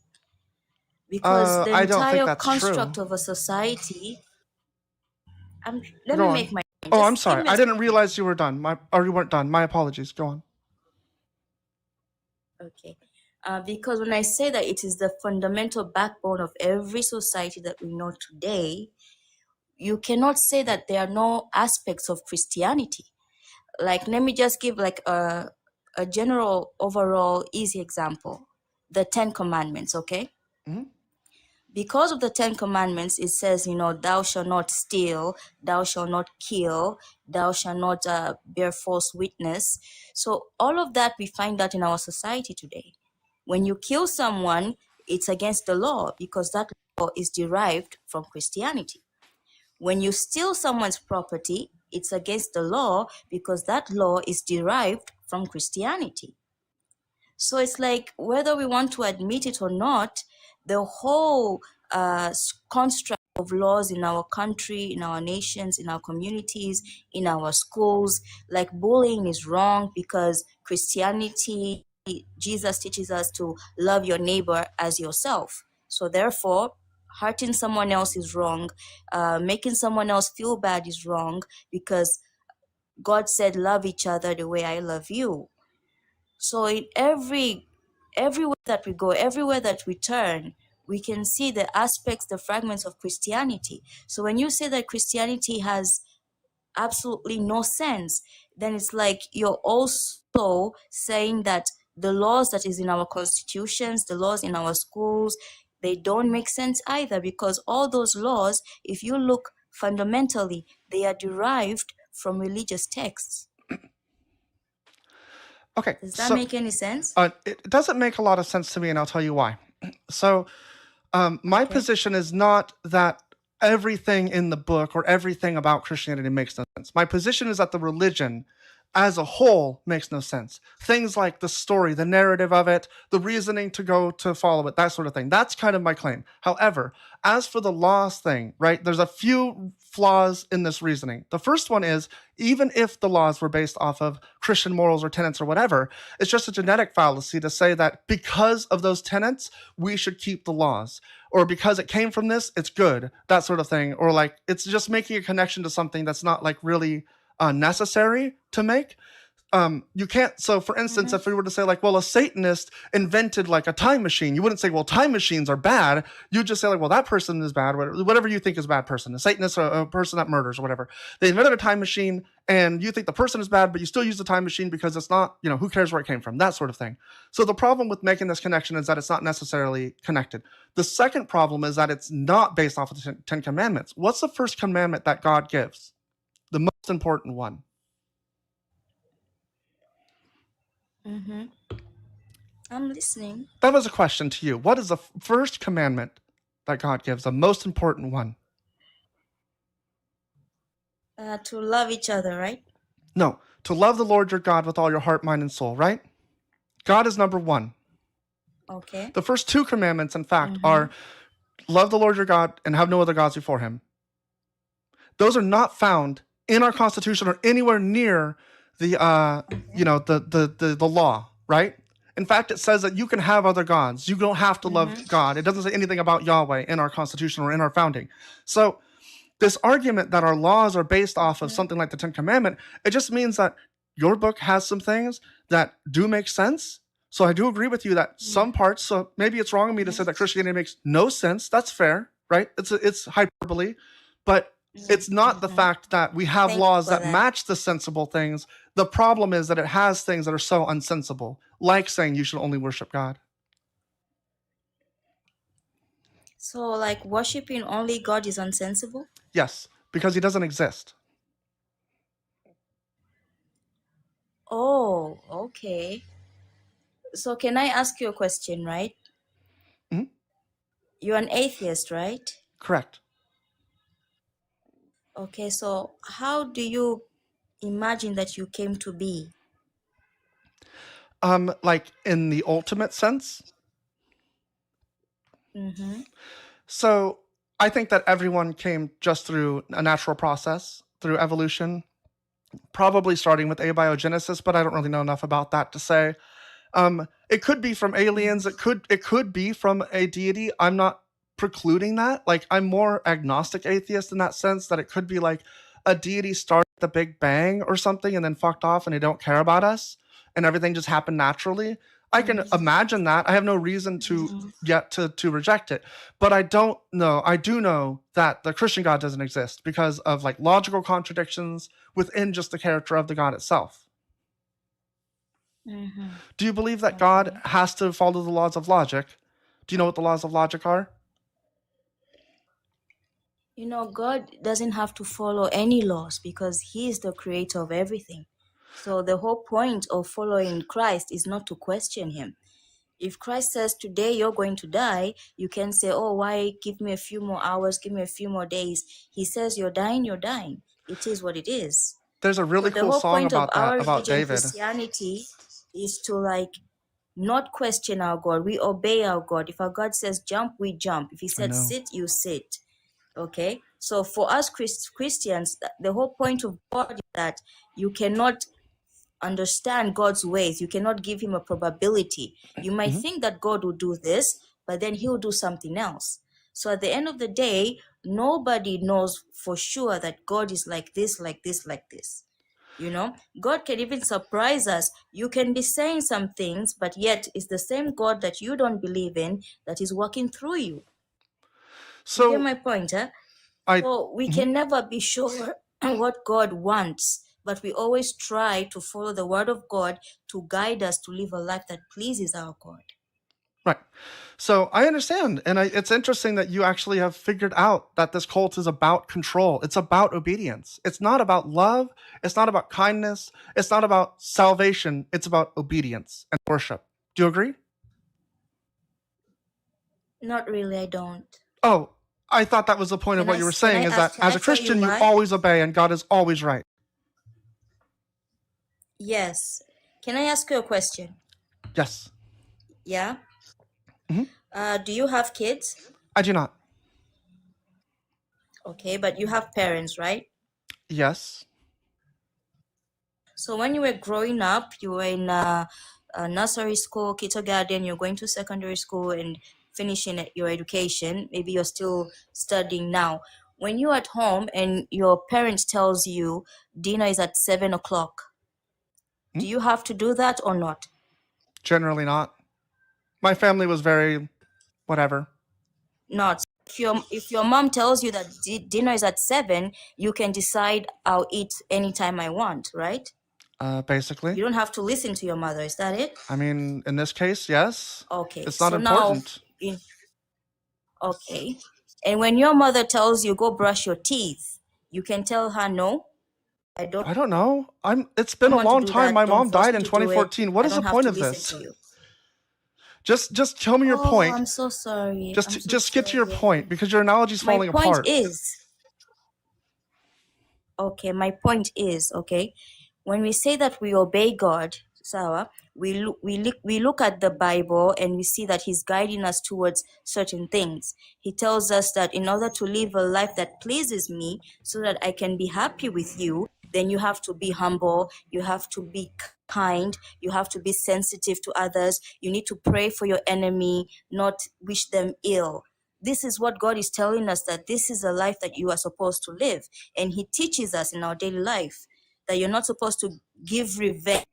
Because the I don't think entire that's construct true. of a society. Let Go me on. make my. Oh, I'm just give sorry. me a I didn't realize you were done. Or you weren't done. My apologies. Go on. Okay. Because when I say that it is the fundamental backbone of every society that we know today, you cannot say that there are no aspects of Christianity. Like, let me just give like a general, overall, easy example. The 10 Commandments, okay? Mhm. Because of the 10 Commandments, it says, thou shalt not steal, thou shalt not kill, thou shalt not bear false witness. So all of that, we find that in our society today. When you kill someone, it's against the law because that law is derived from Christianity. When you steal someone's property, it's against the law because that law is derived from Christianity. So it's like, whether we want to admit it or not, the whole construct of laws in our country, in our nations, in our communities, in our schools, like bullying is wrong because Christianity, Jesus teaches us to love your neighbor as yourself. So therefore, hurting someone else is wrong. Making someone else feel bad is wrong, because God said, love each other the way I love you. So in everywhere that we go, everywhere that we turn, we can see the aspects, the fragments of Christianity. So when you say that Christianity has absolutely no sense, then it's like you're also saying that the laws that is in our constitutions, the laws in our schools, they don't make sense either, because all those laws, if you look fundamentally, they are derived from religious texts. Okay, Does that so make any sense? it doesn't make a lot of sense to me, and I'll tell you why. So my Okay. position is not that everything in the book or everything about Christianity makes no sense. My position is that the religion as a whole makes no sense. Things like the story, the narrative of it, the reasoning to go to follow it, that sort of thing. That's kind of my claim. However, as for the laws thing, right, there's a few flaws in this reasoning. The first one is, even if the laws were based off of Christian morals or tenets or whatever, it's just a genetic fallacy to say that because of those tenets, we should keep the laws. Or because it came from this, it's good, that sort of thing. Or like, it's just making a connection to something that's not like really necessary to make. You can't. So for instance, if we were to say like, well, a Satanist invented like a time machine, you wouldn't say, well, time machines are bad. You'd just say like, well, that person is bad, whatever you think is a bad person, a Satanist or a person that murders or whatever. They invented a time machine and you think the person is bad, but you still use the time machine because it's not, who cares where it came from, that sort of thing. So the problem with making this connection is that it's not necessarily connected. The second problem is that it's not based off of the Ten Commandments. What's the first commandment that God gives? The most important one. Mm-hmm. I'm listening. That was a question to you. What is the first commandment that God gives, the most important one? To love each other, right? No, to love the Lord your God with all your heart, mind, and soul, right? God is number one. Okay. The first two commandments, in fact, are love the Lord your God and have no other gods before him. Those are not found in our Constitution or anywhere near the the law, right? In fact, it says that you can have other gods. You don't have to love God. It doesn't say anything about Yahweh in our Constitution or in our founding. So this argument that our laws are based off of something like the Ten Commandment, it just means that your book has some things that do make sense. So I do agree with you that some parts, so maybe it's wrong of me to say that Christianity makes no sense. That's fair, right? It's hyperbole, but it's not the fact that we have Thank you laws for that that. match the sensible things. The problem is that it has things that are so unsensible, like saying you should only worship God. So, like, worshiping only God is unsensible? Yes, because he doesn't exist. Oh, okay. So, can I ask you a question, right? Mhm. You're an atheist, right? Correct. Okay, so how do you imagine that you came to be? Like in the ultimate sense. Mm-hmm. So I think that everyone came just through a natural process, through evolution, probably starting with abiogenesis, but I don't really know enough about that to say. It could be from aliens. It could be from a deity. I'm not precluding that. Like, I'm more agnostic atheist in that sense, that it could be like a deity started the Big Bang or something and then fucked off and they don't care about us and everything just happened naturally. I can imagine that. I have no reason to to reject it. But I don't know. I do know that the Christian God doesn't exist because of like logical contradictions within just the character of the God itself. Mm-hmm. Do you believe that God has to follow the laws of logic? Do you know what the laws of logic are? You know, God doesn't have to follow any laws because He is the creator of everything. So the whole point of following Christ is not to question Him. If Christ says today you're going to die, you can say, oh, why give me a few more hours, give me a few more days. He says you're dying, you're dying. It is what it is. There's a really So the cool whole song point of about our that, about religion, David. Christianity, is to like not question our God. We obey our God. If our God says jump, we jump. If He said know. sit, you sit. Okay? So for us Christians, the whole point of God is that you cannot understand God's ways. You cannot give Him a probability. You might think that God will do this, but then he'll do something else. So at the end of the day, nobody knows for sure that God is like this, like this, like this. You know, God can even surprise us. You can be saying some things, but yet it's the same God that you don't believe in that is working through you. You get So my point, huh? I So we Mhm. can never be sure what God wants, but we always try to follow the word of God to guide us to live a life that pleases our God. Right. So I understand. And it's interesting that you actually have figured out that this cult is about control. It's about obedience. It's not about love. It's not about kindness. It's not about salvation. It's about obedience and worship. Do you agree? Not really, I don't. Oh, I thought that was the point of what you were saying, is that Can as I a tell you Christian, you why? always obey and God is always right. Yes. Can I ask you a question? Yes. Yeah. Mhm. Do you have kids? I do not. Okay, but you have parents, right? Yes. So when you were growing up, you were in a nursery school, kindergarten, you're going to secondary school and finishing your education. Maybe you're still studying now. When you're at home and your parent tells you dinner is at 7 o'clock, do you have to do that or not? Generally not. My family was very whatever. Not. If your mom tells you that dinner is at 7, you can decide I'll eat anytime I want, right? Basically. You don't have to listen to your mother. Is that it? I mean, in this case, yes. Okay. It's not So now, important. okay. And when your mother tells you go brush your teeth, you can tell her no. I I don't know. It's been a want to long do time. that. My Don't mom force died me in to do it. 2014. What I is the don't have point to of listen this? to you. Just tell me your Oh, point. I'm so sorry. I'm so Just get to your sorry. point, because your analogy's My falling point apart. is, okay, my point is, okay, when we say that we obey God, Sawa, we look at the Bible and we see that He's guiding us towards certain things. He tells us that in order to live a life that pleases me, so that I can be happy with you, then you have to be humble, you have to be kind, you have to be sensitive to others, you need to pray for your enemy, not wish them ill. This is what God is telling us, that this is a life that you are supposed to live. And He teaches us in our daily life that you're not supposed to give revenge,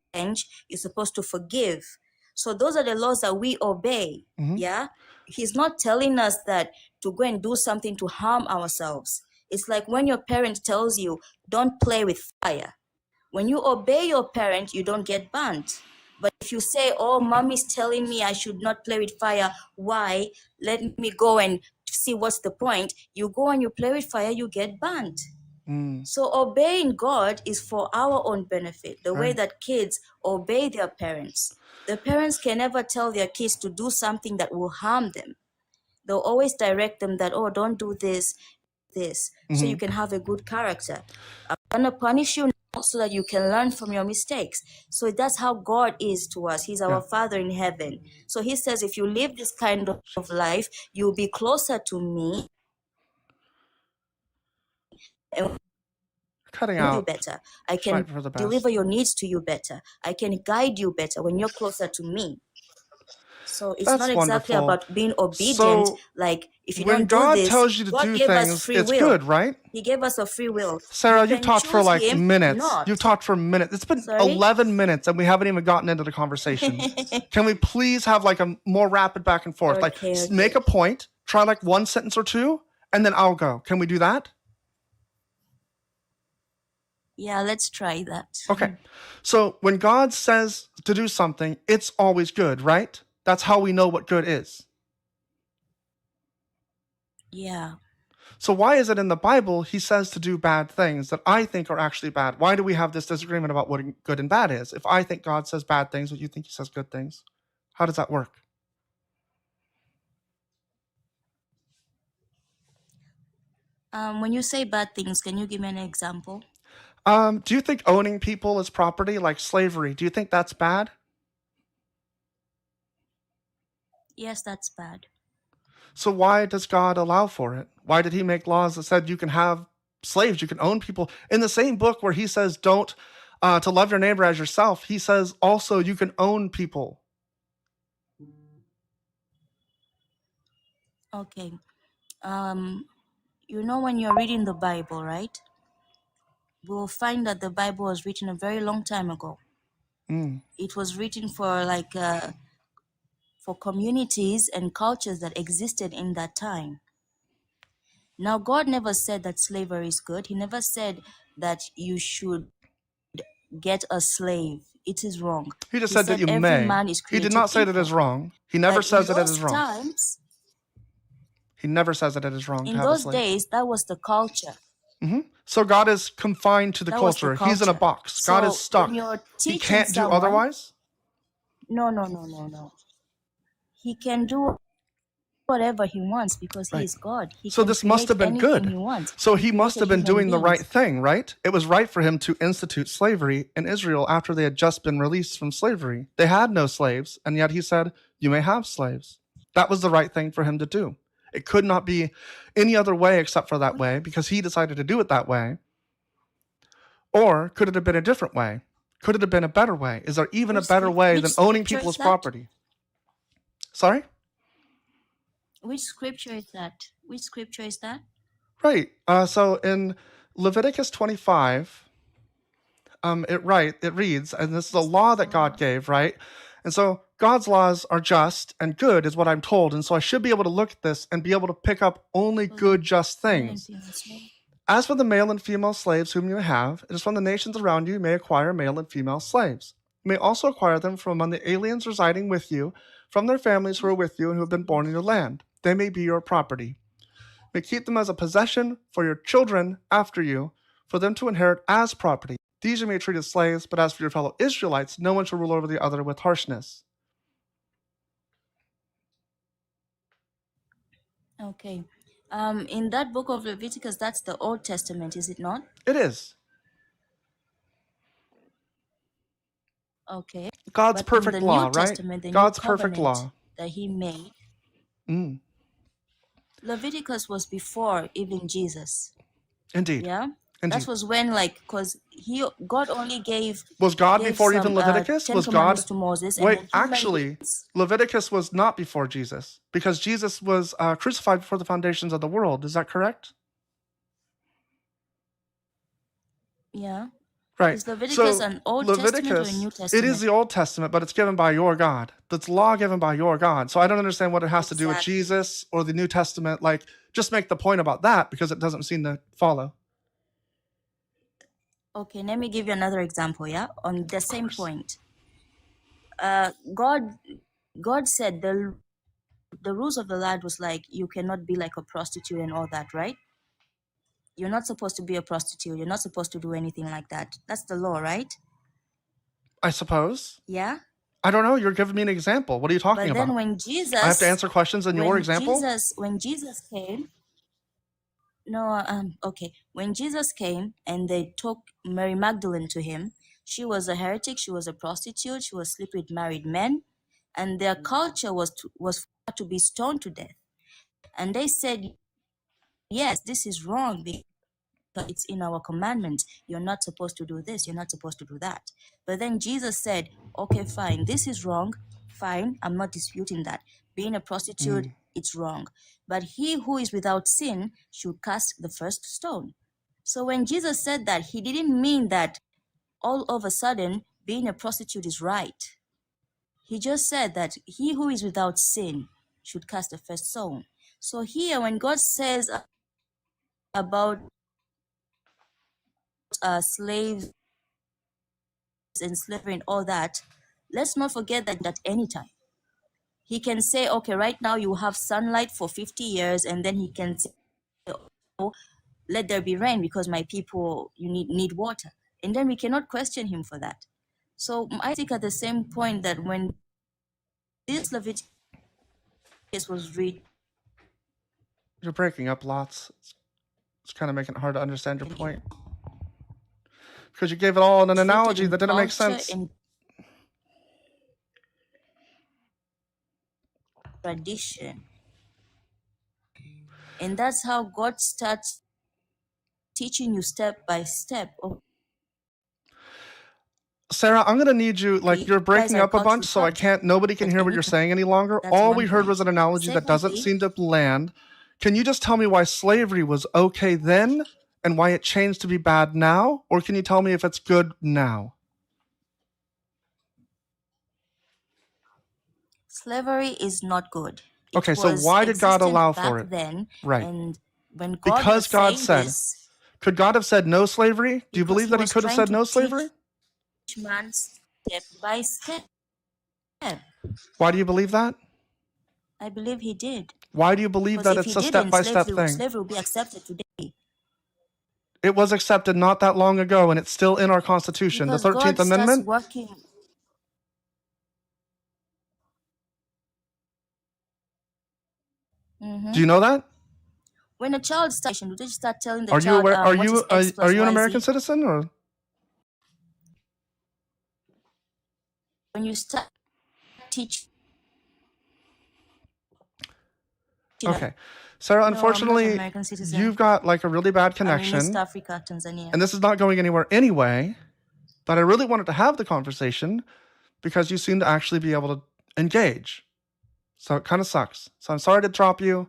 you're supposed to forgive. So those are the laws that we obey. Yeah. He's not telling us that to go and do something to harm ourselves. It's like when your parent tells you, don't play with fire. When you obey your parent, you don't get burnt. But if you say, oh, mommy's telling me I should not play with fire, why? Let me go and see what's the point. You go and you play with fire, you get burnt. So obeying God is for our own benefit, the way Right. that kids obey their parents. The parents can never tell their kids to do something that will harm them. They'll always direct them that, oh, don't do this, so you can have a good character. I'm gonna punish you now so that you can learn from your mistakes. So that's how God is to us. He's our Yeah. Father in heaven. So He says, if you live this kind of life, you'll be closer to me and Cutting know you out. better. I Just can fight for the best. deliver your needs to you better. I can guide you better when you're closer to me. So it's That's not exactly wonderful. about being obedient. So Like if you when don't do God this, tells you to God do gave us things, free it's will. good, right? He gave us a free will. Sarah, You you've can talked for choose like Him, minutes. not. You've talked for minutes. It's been Sorry? 11 minutes and we haven't even gotten into the conversation. Can we please have like a more rapid back and forth? Like Okay, make okay. a point, try like one sentence or two, and then I'll go. Can we do that? Yeah, let's try that. Okay. So when God says to do something, it's always good, right? That's how we know what good is. Yeah. So why is it in the Bible He says to do bad things that I think are actually bad? Why do we have this disagreement about what good and bad is? If I think God says bad things, but you think He says good things, how does that work? When you say bad things, can you give me an example? Do you think owning people as property, like slavery, do you think that's bad? Yes, that's bad. So why does God allow for it? Why did He make laws that said you can have slaves, you can own people? In the same book where He says don't to love your neighbor as yourself, He says also you can own people. Okay. You know, when you're reading the Bible, right? We'll find that the Bible was written a very long time ago. Mm. It was written for for communities and cultures that existed in that time. Now, God never said that slavery is good. He never said that you should get a slave. It is wrong. He just He said that said you every may. man is He did created not say that it is equal. wrong. He never But in says that it those is wrong. times, He never says that it is wrong to in have a those slave. days, that was the culture. So God is confined to the That was the culture. He's in a culture. box. God is So stuck. when you're He teaching can't do someone, otherwise. no. He can do whatever he wants because he Right. is God. He So can this must create have been anything good. he wants. So He he must created have been human doing the right beings. thing, right? It was right for him to institute slavery in Israel after they had just been released from slavery. They had no slaves, and yet he said, "You may have slaves." That was the right thing for him to do. It could not be any other way except for that way because he decided to do it that way. Or could it have been a different way? Could it have been a better way? Is there even a better way than owning Scripture people's is that? property? Sorry? Which scripture is that? Which scripture is that? Right. So in Leviticus 25, it reads, and this is a law that God gave, right? And so God's laws are just and good is what I'm told. And so I should be able to look at this and be able to pick up only good, just things. As for the male and female slaves whom you have, it is from the nations around you may acquire male and female slaves. You may also acquire them from among the aliens residing with you, from their families who are with you and who have been born in your land. They may be your property. You may keep them as a possession for your children after you, for them to inherit as property. These you may treat as slaves, but as for your fellow Israelites, no one shall rule over the other with harshness. Okay. In that book of Leviticus, that's the Old Testament, is it not? It is. Okay. God's But in perfect the law, New right? Testament, the God's new perfect covenant law. that he made, Mm, Leviticus was before even Jesus. indeed. Yeah? Indeed. That was when, like, because God only gave Was God gave before even some Leviticus? 10 Was commandments God... to Moses, and Wait, then human actually, beings. Leviticus was not before Jesus, because Jesus was crucified before the foundations of the world. Is that correct? Yeah. Right. Is Leviticus So an Old Testament or a New Leviticus, it is Testament? the Old Testament, but it's given by your God. That's law given by your God. So I don't understand what it has to do with Exactly. Jesus or the New Testament. Like, just make the point about that because it doesn't seem to follow. Okay, let me give you another example, yeah? On the same course. point. God said the rules of the land was like you cannot be like a prostitute and all that, right? You're not supposed to be a prostitute. You're not supposed to do anything like that. That's the law, right? I suppose. Yeah. I don't know. You're giving me an example. What are you talking But then about? when I have to Jesus, answer questions in your example? when Jesus came, no, okay, when Jesus came and they took Mary Magdalene to him, she was a heretic. She was a prostitute. She was sleeping with married men, and their culture was to be stoned to death. And they said, yes, this is wrong because it's in our commandments. You're not supposed to do this. You're not supposed to do that. But then Jesus said, okay, fine. This is wrong. Fine. I'm not disputing that. Being a prostitute, it's wrong. But he who is without sin should cast the first stone. So when Jesus said that, he didn't mean that all of a sudden being a prostitute is right. He just said that he who is without sin should cast the first stone. So here, when God says about slaves and slavery and all that, let's not forget that at any time. He can say, okay, right now you have sunlight for 50 years, and then he can say, oh, let there be rain because my people you need water. And then we cannot question him for that. So I think at the same point that when this Leviticus was read, You're breaking up lots. It's kind of making it hard to understand your point. Because you gave it all in an analogy that didn't make sense. And tradition. And that's how God starts teaching you step by step. Sarah, I'm gonna need you. Like, you're You guys breaking are up a cultural bunch, so I subject, can't. Nobody can but hear I what need you're to. saying any longer. That's All one we heard was point. an analogy that doesn't Secondly, seem to land. Can you just tell me why slavery was okay then and why it changed to be bad now? Or can you tell me if it's good now? slavery is not good. It Okay, so was why did God existent allow back for it? then, Right. and when God Because was God saying said. this, Could God have said no slavery? Do you because believe he that he was could have trying said to no teach slavery? man step by step. Why do you believe that? I believe he did. Why do you believe Because that if he it's a didn't, step-by-step thing? slavery would be accepted today. It was accepted not that long ago, and it's still in our Constitution. The Because 13th God starts Amendment. working. Do you know that? When a child starts, do they start telling the Are you child aware? Are what you is X plus are you an Y, American Z? citizen or? When you start teaching. Okay, Sarah. No, I'm not an Unfortunately, American citizen. you've got like a really bad I'm in East connection, Africa, Tanzania. and this is not going anywhere anyway. But I really wanted to have the conversation because you seem to actually be able to engage. So it kind of sucks. So I'm sorry to drop you,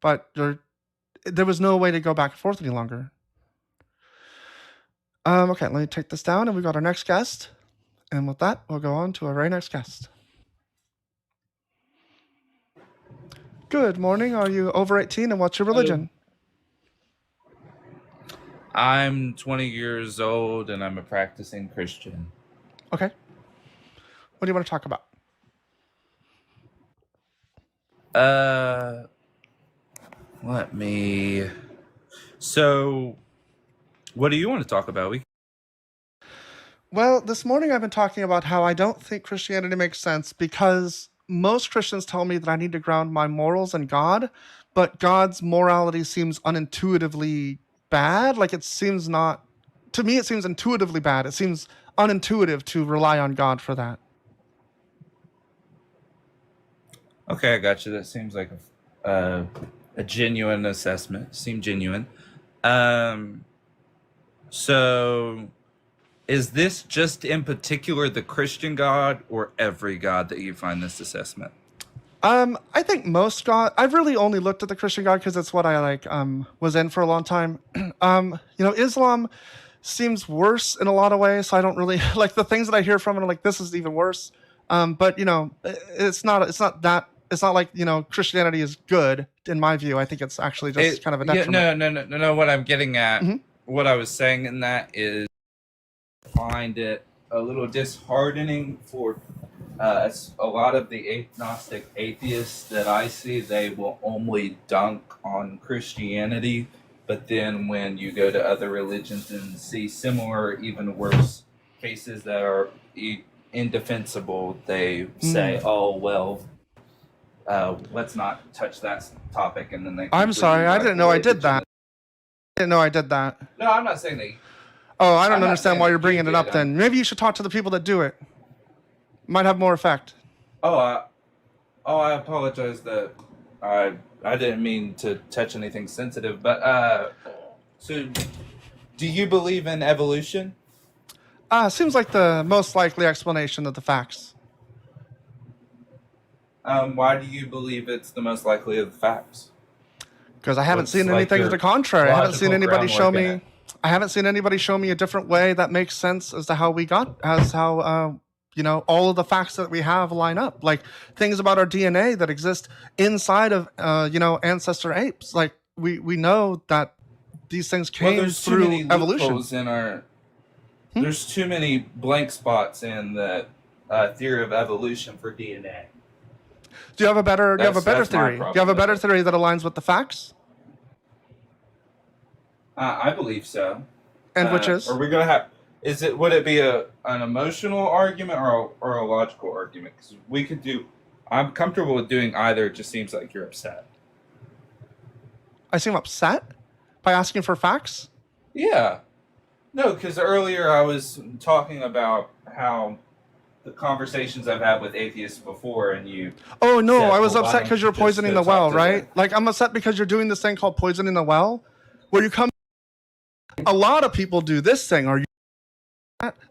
but there was no way to go back and forth any longer. Okay, let me take this down, and we got our next guest. And with that, we'll go on to our very next guest. Good morning. Are you over 18, and what's your religion? I'm 20 years old and I'm a practicing Christian. Okay. What do you want to talk about? Let me. So, what do you want to talk about? Well, this morning I've been talking about how I don't think Christianity makes sense because most Christians tell me that I need to ground my morals in God, but God's morality seems unintuitively bad. Like, it seems not, to me, it seems intuitively bad. It seems unintuitive to rely on God for that. Okay, I got you. That seems like a genuine assessment. Seemed genuine. So, is this just in particular the Christian God or every God that you find this assessment? I think most God. I've really only looked at the Christian God because it's what I was in for a long time. Islam seems worse in a lot of ways. So I don't really like the things that I hear from it. I'm like, this is even worse. But it's not like Christianity is good in my view. I think it's actually just kind of a detriment. No. What I'm getting at, Mhm. what I was saying in that is, find it a little disheartening for a lot of the agnostic atheists that I see. They will only dunk on Christianity, but then when you go to other religions and see similar, even worse cases that are indefensible, they say, "Oh well, let's not touch that topic," and then they. I'm sorry, I didn't know I did that. No, I'm not saying that. Oh, I don't I'm not understand saying why that you're bringing you it up did, then. Maybe you should talk to the people that do it. Might have more effect. I apologize that I didn't mean to touch anything sensitive, but so do you believe in evolution? Seems like the most likely explanation of the facts. Why do you believe it's the most likely of the facts? Because I haven't What's seen like anything to your the contrary. I haven't seen logical anybody show groundwork in me. it? I haven't seen anybody show me a different way that makes sense as to how all of the facts that we have line up. Like things about our DNA that exist inside of ancestor apes. Like we know that these things came there's too through many evolution. loopholes in our. There's too many blank spots in the theory of evolution for DNA. Do you have a better That's my theory? Do problem you have a with better it. theory that aligns with the facts? I believe so. And which is? Are we gonna have? Would it be an emotional argument or a logical argument? Because we could do. I'm comfortable with doing either. It just seems like you're upset. I seem upset by asking for facts. Yeah. No, because earlier I was talking about how the conversations I've had with atheists before, and you. Oh no, said, I was well, why upset don't because you you're just poisoning go the well, talk to right? Like I'm upset because you're doing this thing called poisoning the well, where you come. A lot of people do this thing. Are you?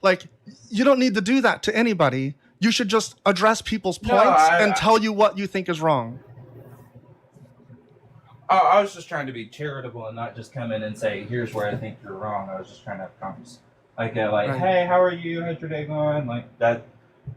Like, you don't need to do that to anybody. You should just address people's No, points and tell you what you think is wrong. I was just trying to be charitable and not just come in and say, "Here's where I think you're wrong." I was just trying to have conversation, like, Right. "Hey, how are you? How's your day going?" Like that.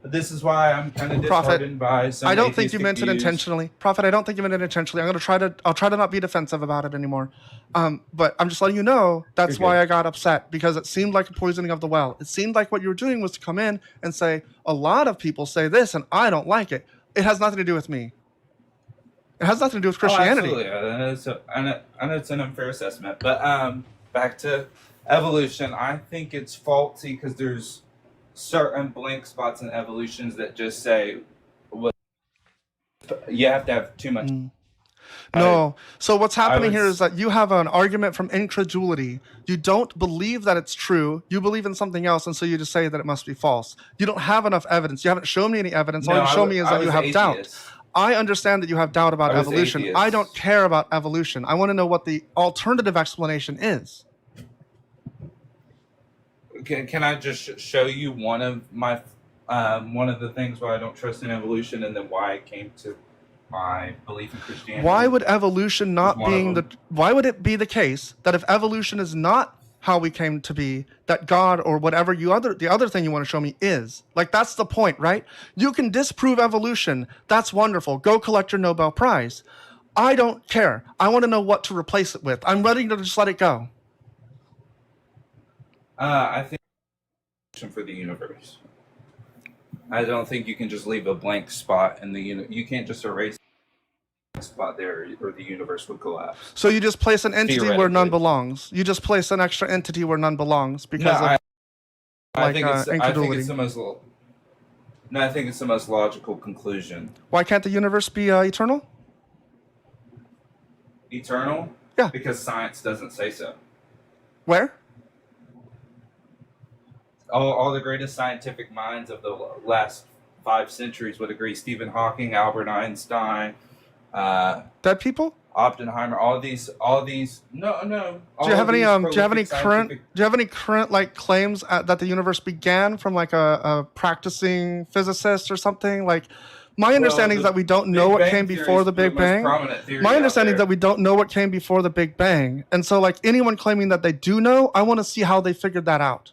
But this is why I'm kind of Prophet, disheartened by some I don't think you atheistic meant it views. intentionally. Prophet, I don't think you meant it intentionally. I'll try to not be defensive about it anymore. But I'm just letting you know that's You're why good. I got upset, because it seemed like a poisoning of the well. It seemed like what you were doing was to come in and say, a lot of people say this and I don't like it. It has nothing to do with me. It has nothing to do with Oh, Christianity. absolutely. I know it's an unfair assessment, but back to evolution. I think it's faulty because there's certain blank spots in evolutions that just say, well, you have to have too much. Mm. No. So what's happening here would is that you have an argument from incredulity. You don't believe that it's true. You believe in something else, and so you just say that it must be false. You don't have enough evidence. You haven't shown me any evidence. All No, you've shown me is I that you was have doubt. atheist. I understand that you have doubt about I was evolution. atheist. I don't care about evolution. I want to know what the alternative explanation is. Can I just show you one of my one of the things why I don't trust in evolution, and then why I came to my belief in Christianity? Why would evolution not one of being the them. why would it be the case that if evolution is not how we came to be, that God or whatever the other thing you want to show me is? Like, that's the point, right? You can disprove evolution. That's wonderful. Go collect your Nobel Prize. I don't care. I want to know what to replace it with. I'm ready to just let it go. I think for the universe. I don't think you can just leave a blank spot in the you can't just erase a spot there, or the universe would collapse. So you just place an entity where none Theoretically. belongs. You just place an extra entity where none belongs No, because of I think it's incredulity. the most. No, I think it's the most logical conclusion. Why can't the universe be eternal? Eternal? Yeah. Because science doesn't say so. Where? All the greatest scientific minds of the last 5 centuries would agree. Stephen Hawking, Albert Einstein, Dead people? Oppenheimer, all these. No. Do you have any current like claims that the universe began from like a practicing physicist or something? Like, my understanding is that we don't know what came before the Big Bang. My understanding is that we don't know what came before the Big Bang. And so like anyone claiming that they do know, I want to see how they figured that out.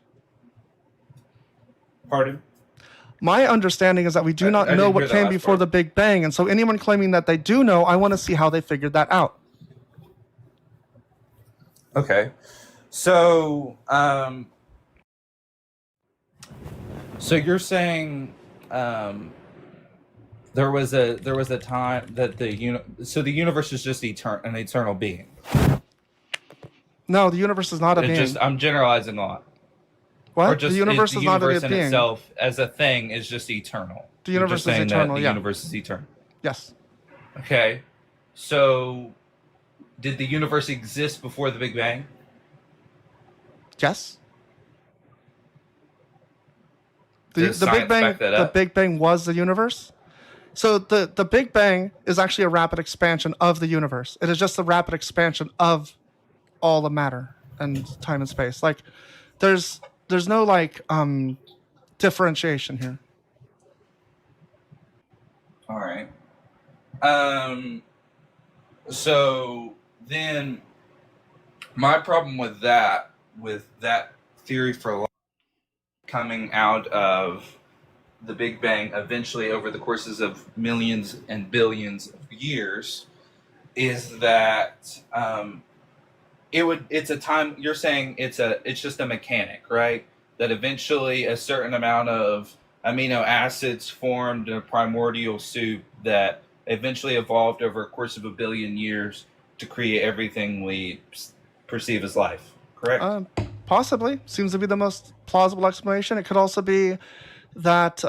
Pardon? My understanding is that we do not I know didn't what hear that came last before part. the Big Bang. And so anyone claiming that they do know, I want to see how they figured that out. Okay. So, so you're saying there was a time that the universe is just an eternal being. No, the universe is not a being. I'm generalizing a lot. What? Or just The universe the is not a universe in being. itself as a thing is just eternal. The You're universe just is saying eternal, that the yeah. universe is eternal. Yes. Okay. So, did the universe exist before the Big Bang? Yes. Does The Big science Bang. back that The up? Big Bang was the universe. So the Big Bang is actually a rapid expansion of the universe. It is just a rapid expansion of all the matter and time and space. Like, there's no like differentiation here. All right. So then, my problem with that theory for life coming out of the Big Bang eventually over the courses of millions and billions of years is that it's a time. You're saying it's just a mechanic, right? That eventually a certain amount of amino acids formed in a primordial soup that eventually evolved over a course of 1 billion years to create everything we perceive as life. Correct? Possibly. Seems to be the most plausible explanation. It could also be that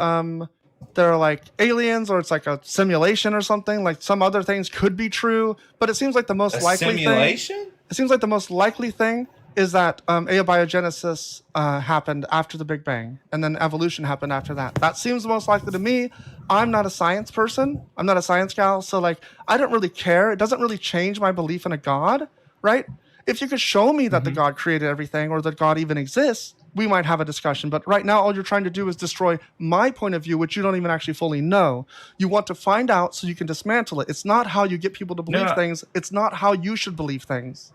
there are like aliens, or it's like a simulation or something. Like, some other things could be true, but it seems like the most a likely simulation? thing. It seems like the most likely thing is that abiogenesis happened after the Big Bang, and then evolution happened after that. That seems the most likely to me. I'm not a science person. I'm not a science gal, so like, I don't really care. It doesn't really change my belief in a God, right? If you could show me that the God created everything, or that God even exists, we might have a discussion. But right now, all you're trying to do is destroy my point of view, which you don't even actually fully know. You want to find out so you can dismantle it. It's not how you get people to believe No, things. It's not how you should believe things.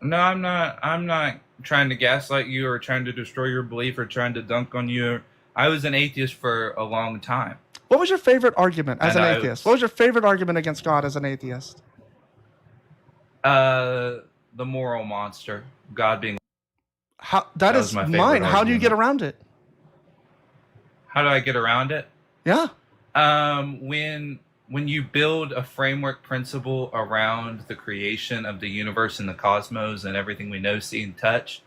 no, I'm not. I'm not trying to gaslight you or trying to destroy your belief or trying to dunk on you. I was an atheist for a long time. What was your favorite argument as And an I atheist? What was your favorite argument against God as an atheist? The moral monster, God being. How that That is was my favorite mine. How do you get argument. around it? How do I get around it? Yeah. When you build a framework principle around the creation of the universe and the cosmos and everything we know, see, and touch,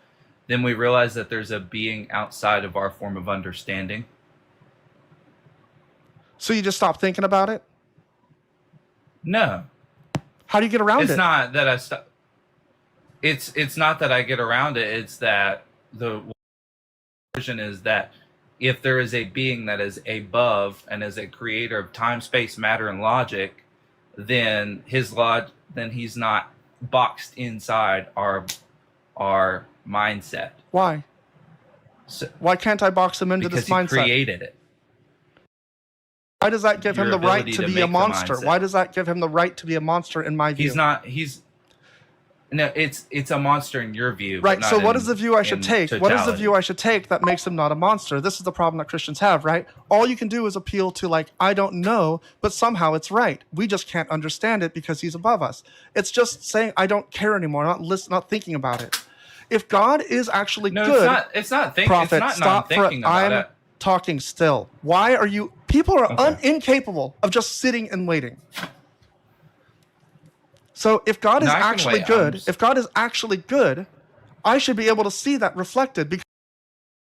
then we realize that there's a being outside of our form of understanding. So you just stop thinking about it? No, How do you get around it's it? not that I stop. It's not that I get around it. It's that the version is that if there is a being that is above and is a creator of time, space, matter, and logic, then then he's not boxed inside our mindset. Why? So, Why can't I box him into because this he mindset? created it. Why does that give him Your the right ability to to be a make the monster? mindset. Why does that give him the right to be a monster in my view? He's not. No. It's a monster in your view. but Right. not So what in- is the view I should in take? What is the totality. view I should take that makes him not a monster? This is the problem that Christians have, right? All you can do is appeal to like, I don't know, but somehow it's right. We just can't understand it because he's above us. It's just saying I don't care anymore, not thinking about it. If God is actually No, good, it's not thinking. prophet, It's not stop for thinking about I'm it. talking still. Why are you people are Okay. incapable of just sitting and waiting. So if God is No, I can actually wait. good, if God is actually good, I should be able to see that reflected because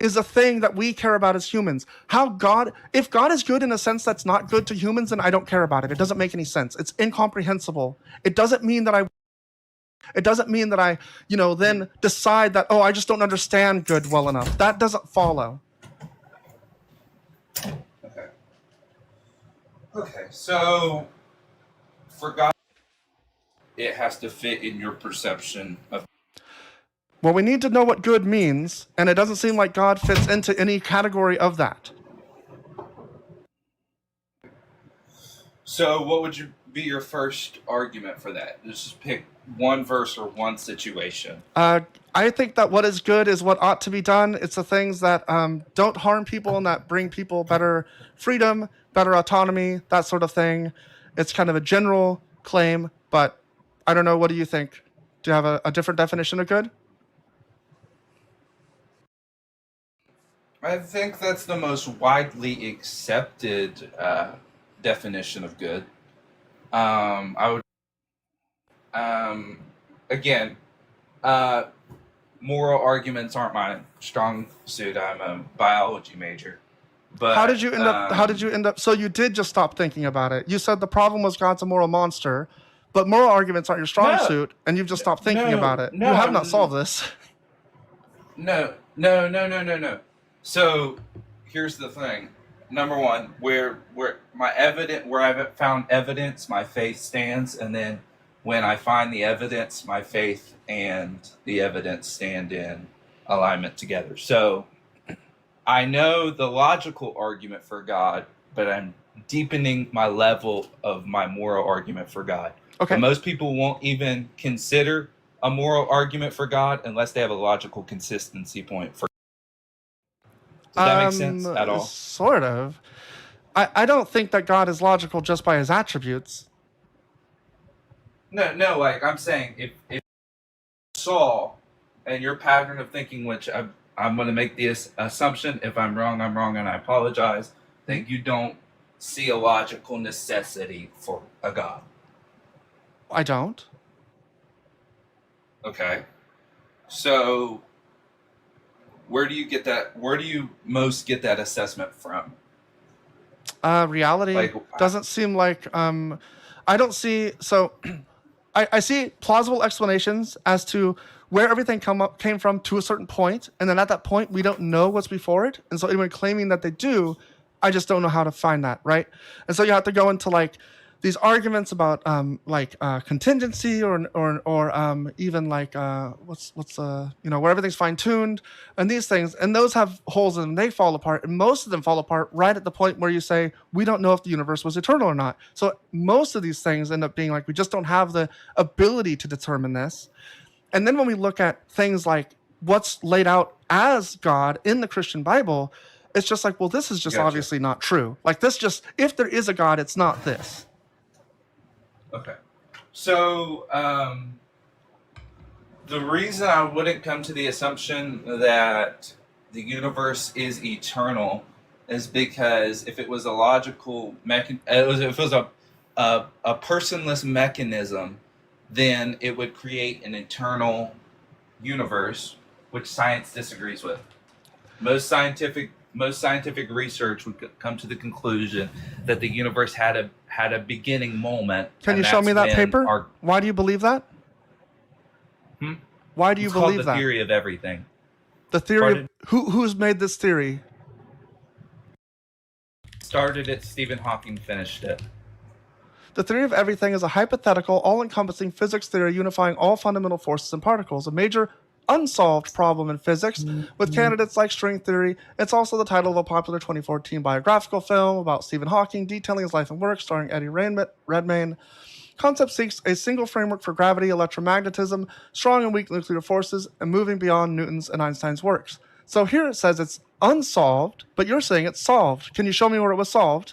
is a thing that we care about as humans. If God is good in a sense that's not good to humans, then I don't care about it. It doesn't make any sense. It's incomprehensible. It doesn't mean that I, then decide that, oh, I just don't understand good well enough. That doesn't follow. Okay, so for God, it has to fit in your perception of. Well, we need to know what good means, and it doesn't seem like God fits into any category of that. So, what would be your first argument for that? Just pick one verse or one situation. I think that what is good is what ought to be done. It's the things that don't harm people and that bring people better freedom, better autonomy, that sort of thing. It's kind of a general claim, but I don't know. What do you think? Do you have a different definition of good? I think that's the most widely accepted definition of good. I would, again, moral arguments aren't my strong suit. I'm a biology major. But How did you end up? So you did just stop thinking about it. You said the problem was God's a moral monster, but moral arguments aren't your strong No. suit, and you've just stopped thinking No, about it. no, You have not I'm- solved this. No. So here's the thing. Number one, where I've found evidence, my faith stands, and then when I find the evidence, my faith and the evidence stand in alignment together. So I know the logical argument for God, but I'm deepening my level of my moral argument for God. Okay. But most people won't even consider a moral argument for God unless they have a logical consistency point for. Does that make sense at all? Sort of. I don't think that God is logical just by his attributes. No. Like I'm saying, if saw and your pattern of thinking, which I'm going to make the assumption, if I'm wrong, and I apologize. That you don't see a logical necessity for a God. I don't. Okay. So where do you get that? Where do you most get that assessment from? Reality Like- doesn't seem like I don't see so I see plausible explanations as to where everything came from to a certain point, and then at that point we don't know what's before it, and so anyone claiming that they do, I just don't know how to find that, right? And so you have to go into like these arguments about contingency or even what's where everything's fine tuned and these things, and those have holes in them. They fall apart, and most of them fall apart right at the point where you say we don't know if the universe was eternal or not. So most of these things end up being like we just don't have the ability to determine this. And then when we look at things like what's laid out as God in the Christian Bible, it's just like, well, this is just Gotcha. obviously not true. Like this just, if there is a God, it's not this. Okay. So, the reason I wouldn't come to the assumption that the universe is eternal is because if it was a logical if it was a personless mechanism, then it would create an eternal universe, which science disagrees with. Most scientific research would come to the conclusion that the universe had a beginning moment. Can you show me that paper? Why do you believe that? Why do you believe that? that? The theory of everything. The theory of who's made this theory? Started it, Stephen Hawking finished it. The theory of everything is a hypothetical, all-encompassing physics theory unifying all fundamental forces and particles. A major unsolved problem in physics with candidates like string theory. It's also the title of a popular 2014 biographical film about Stephen Hawking detailing his life and work, starring Eddie Redmayne. Concept seeks a single framework for gravity, electromagnetism, strong and weak nuclear forces, and moving beyond Newton's and Einstein's works. So here it says it's unsolved, but you're saying it's solved. Can you show me where it was solved?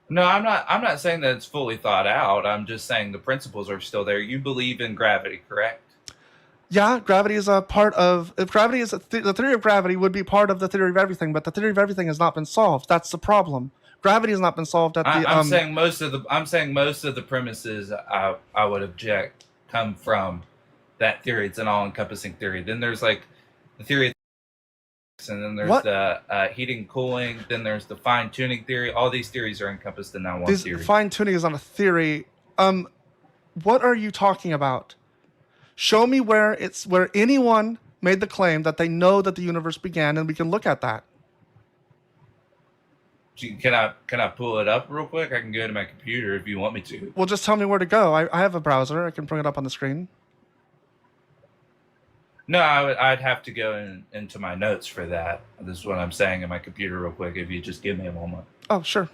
No, I'm not saying that it's fully thought out. I'm just saying the principles are still there. You believe in gravity, correct? Yeah, gravity is a part of. If gravity is the theory of gravity would be part of the theory of everything, but the theory of everything has not been solved. That's the problem. Gravity has not been solved at the. I'm saying most of the premises I would object come from that theory. It's an all-encompassing theory. Then there's like the theory of and then there's the heating, cooling. Then there's the fine-tuning theory. All these theories are encompassed in that one theory. Fine-tuning is not a theory. What are you talking about? Show me where anyone made the claim that they know that the universe began, and we can look at that. Can I pull it up real quick? I can go to my computer if you want me to. Well, just tell me where to go. I have a browser. I can bring it up on the screen. No, I'd have to go into my notes for that. This is what I'm saying in my computer real quick. If you just give me a moment. Oh, sure.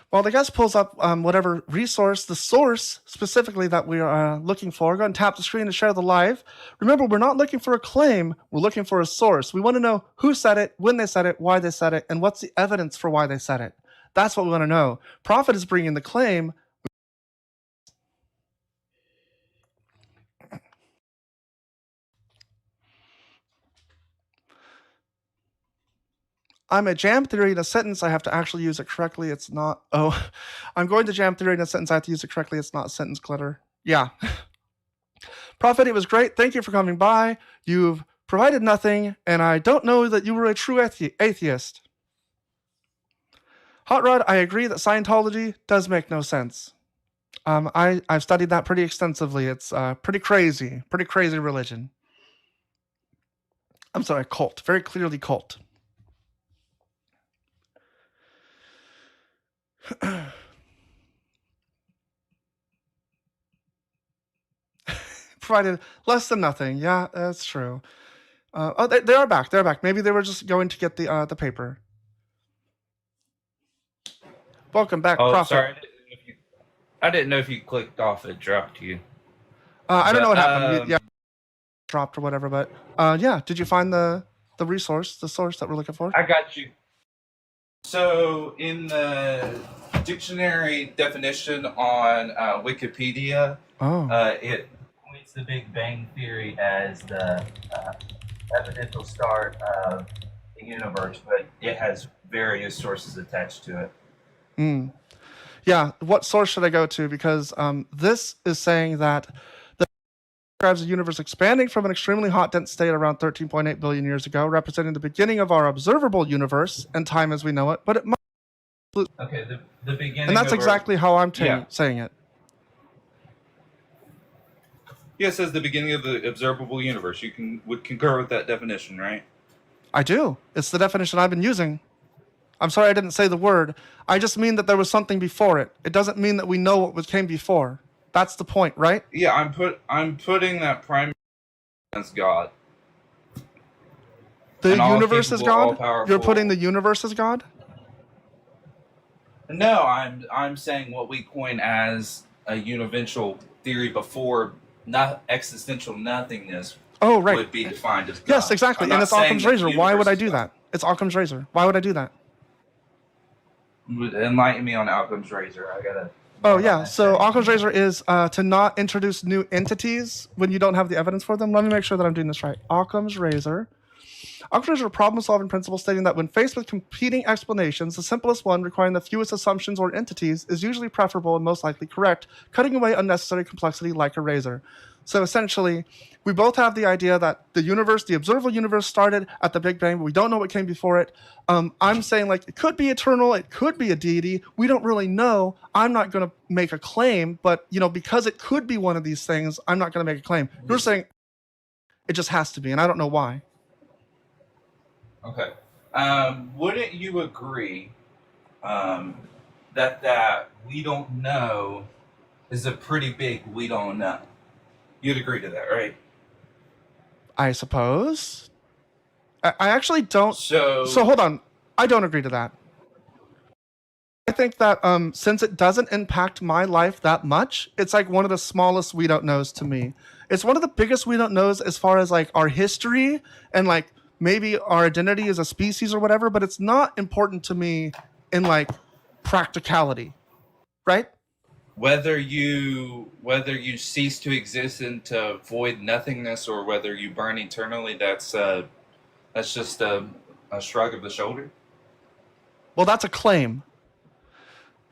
While the guest pulls up whatever resource, the source specifically that we are looking for, go ahead and tap the screen to share the live. Remember, we're not looking for a claim. We're looking for a source. We want to know who said it, when they said it, why they said it, and what's the evidence for why they said it. That's what we want to know. Prophet is bringing the claim. I'm a jam theory in a sentence. I have to actually use it correctly. It's not. Oh, I'm going to jam theory in a sentence. I have to use it correctly. It's not sentence clutter. Yeah. Prophet, it was great. Thank you for coming by. You've provided nothing, and I don't know that you were a true atheist. Hot Rod, I agree that Scientology does make no sense. I've studied that pretty extensively. It's pretty crazy religion. I'm sorry, cult. Very clearly cult. Provided less than nothing. Yeah, that's true. Oh, they are back. They're back. Maybe they were just going to get the paper. Welcome back, Prophet. Sorry. I didn't know if you clicked off. It dropped you. I don't know what happened. Yeah, dropped or whatever. But yeah, did you find the source that we're looking for? I got you. So in the dictionary definition on Wikipedia, it points the Big Bang Theory as the evidential start of the universe, but it has various sources attached to it. Yeah, what source should I go to? Because this is saying that the describes the universe expanding from an extremely hot, dense state around 13.8 billion years ago, representing the beginning of our observable universe and time as we know it. But it might. Okay, the beginning. And that's exactly how I'm saying it. Yeah, it says the beginning of the observable universe. You would concur with that definition, right? I do. It's the definition I've been using. I'm sorry I didn't say the word. I just mean that there was something before it. It doesn't mean that we know what came before. That's the point, right? Yeah, I'm putting that primary as God. The And all universe is capable, all God? powerful. You're putting the universe as God? No, I'm saying what we coin as a universal theory before not existential nothingness Oh, right. would be defined as God. Yes, exactly. I'm And not it's saying Occam's that the razor. Why would universe I is do God. that? It's Occam's razor. Why would I do that? Enlighten me on Occam's razor. I gotta. Oh, yeah. So Occam's razor is to not introduce new entities when you don't have the evidence for them. Let me make sure that I'm doing this right. Occam's razor. Occam's razor is a problem-solving principle stating that when faced with competing explanations, the simplest one, requiring the fewest assumptions or entities, is usually preferable and most likely correct, cutting away unnecessary complexity like a razor. So essentially, we both have the idea that the universe, the observable universe, started at the Big Bang, but we don't know what came before it. I'm saying, like, it could be eternal, it could be a deity. We don't really know. I'm not going to make a claim, but, you know, because it could be one of these things, I'm not going to make a claim. You're saying it just has to be, and I don't know why. Okay. Wouldn't you agree that we don't know is a pretty big we don't know? You'd agree to that, right? I suppose. I actually don't. So hold on. I don't agree to that. I think that since it doesn't impact my life that much, it's like one of the smallest we don't knows to me. It's one of the biggest we don't knows as far as like our history and like maybe our identity as a species or whatever, but it's not important to me in like practicality, right? whether you cease to exist into void nothingness or whether you burn eternally, that's just a shrug of the shoulder. Well, that's a claim,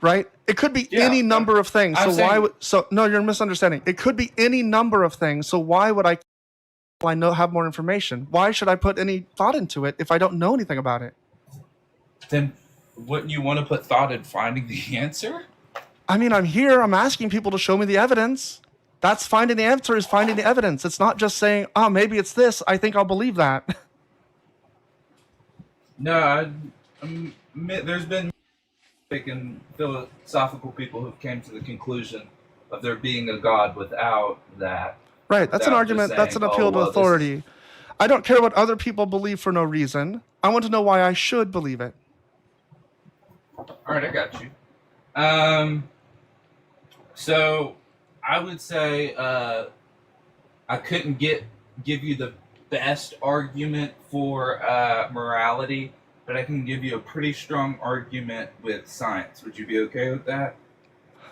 right? It could be Yeah, any number of things. I'm So why saying- would no? You're misunderstanding. It could be any number of things. So why would I have more information? Why should I put any thought into it if I don't know anything about it? Then wouldn't you want to put thought in finding the answer? I mean, I'm here. I'm asking people to show me the evidence. That's finding the answer is finding the evidence. It's not just saying, oh, maybe it's this. I think I'll believe that. No, there's been and philosophical people who came to the conclusion of there being a God without that. Right. That's an Without argument. just That's an saying, appeal oh, to well, this authority. I don't care what other people believe for no reason. I want to know why I should believe it. All right, I got you. So I would say I couldn't give you the best argument for morality, but I can give you a pretty strong argument with science. Would you be okay with that?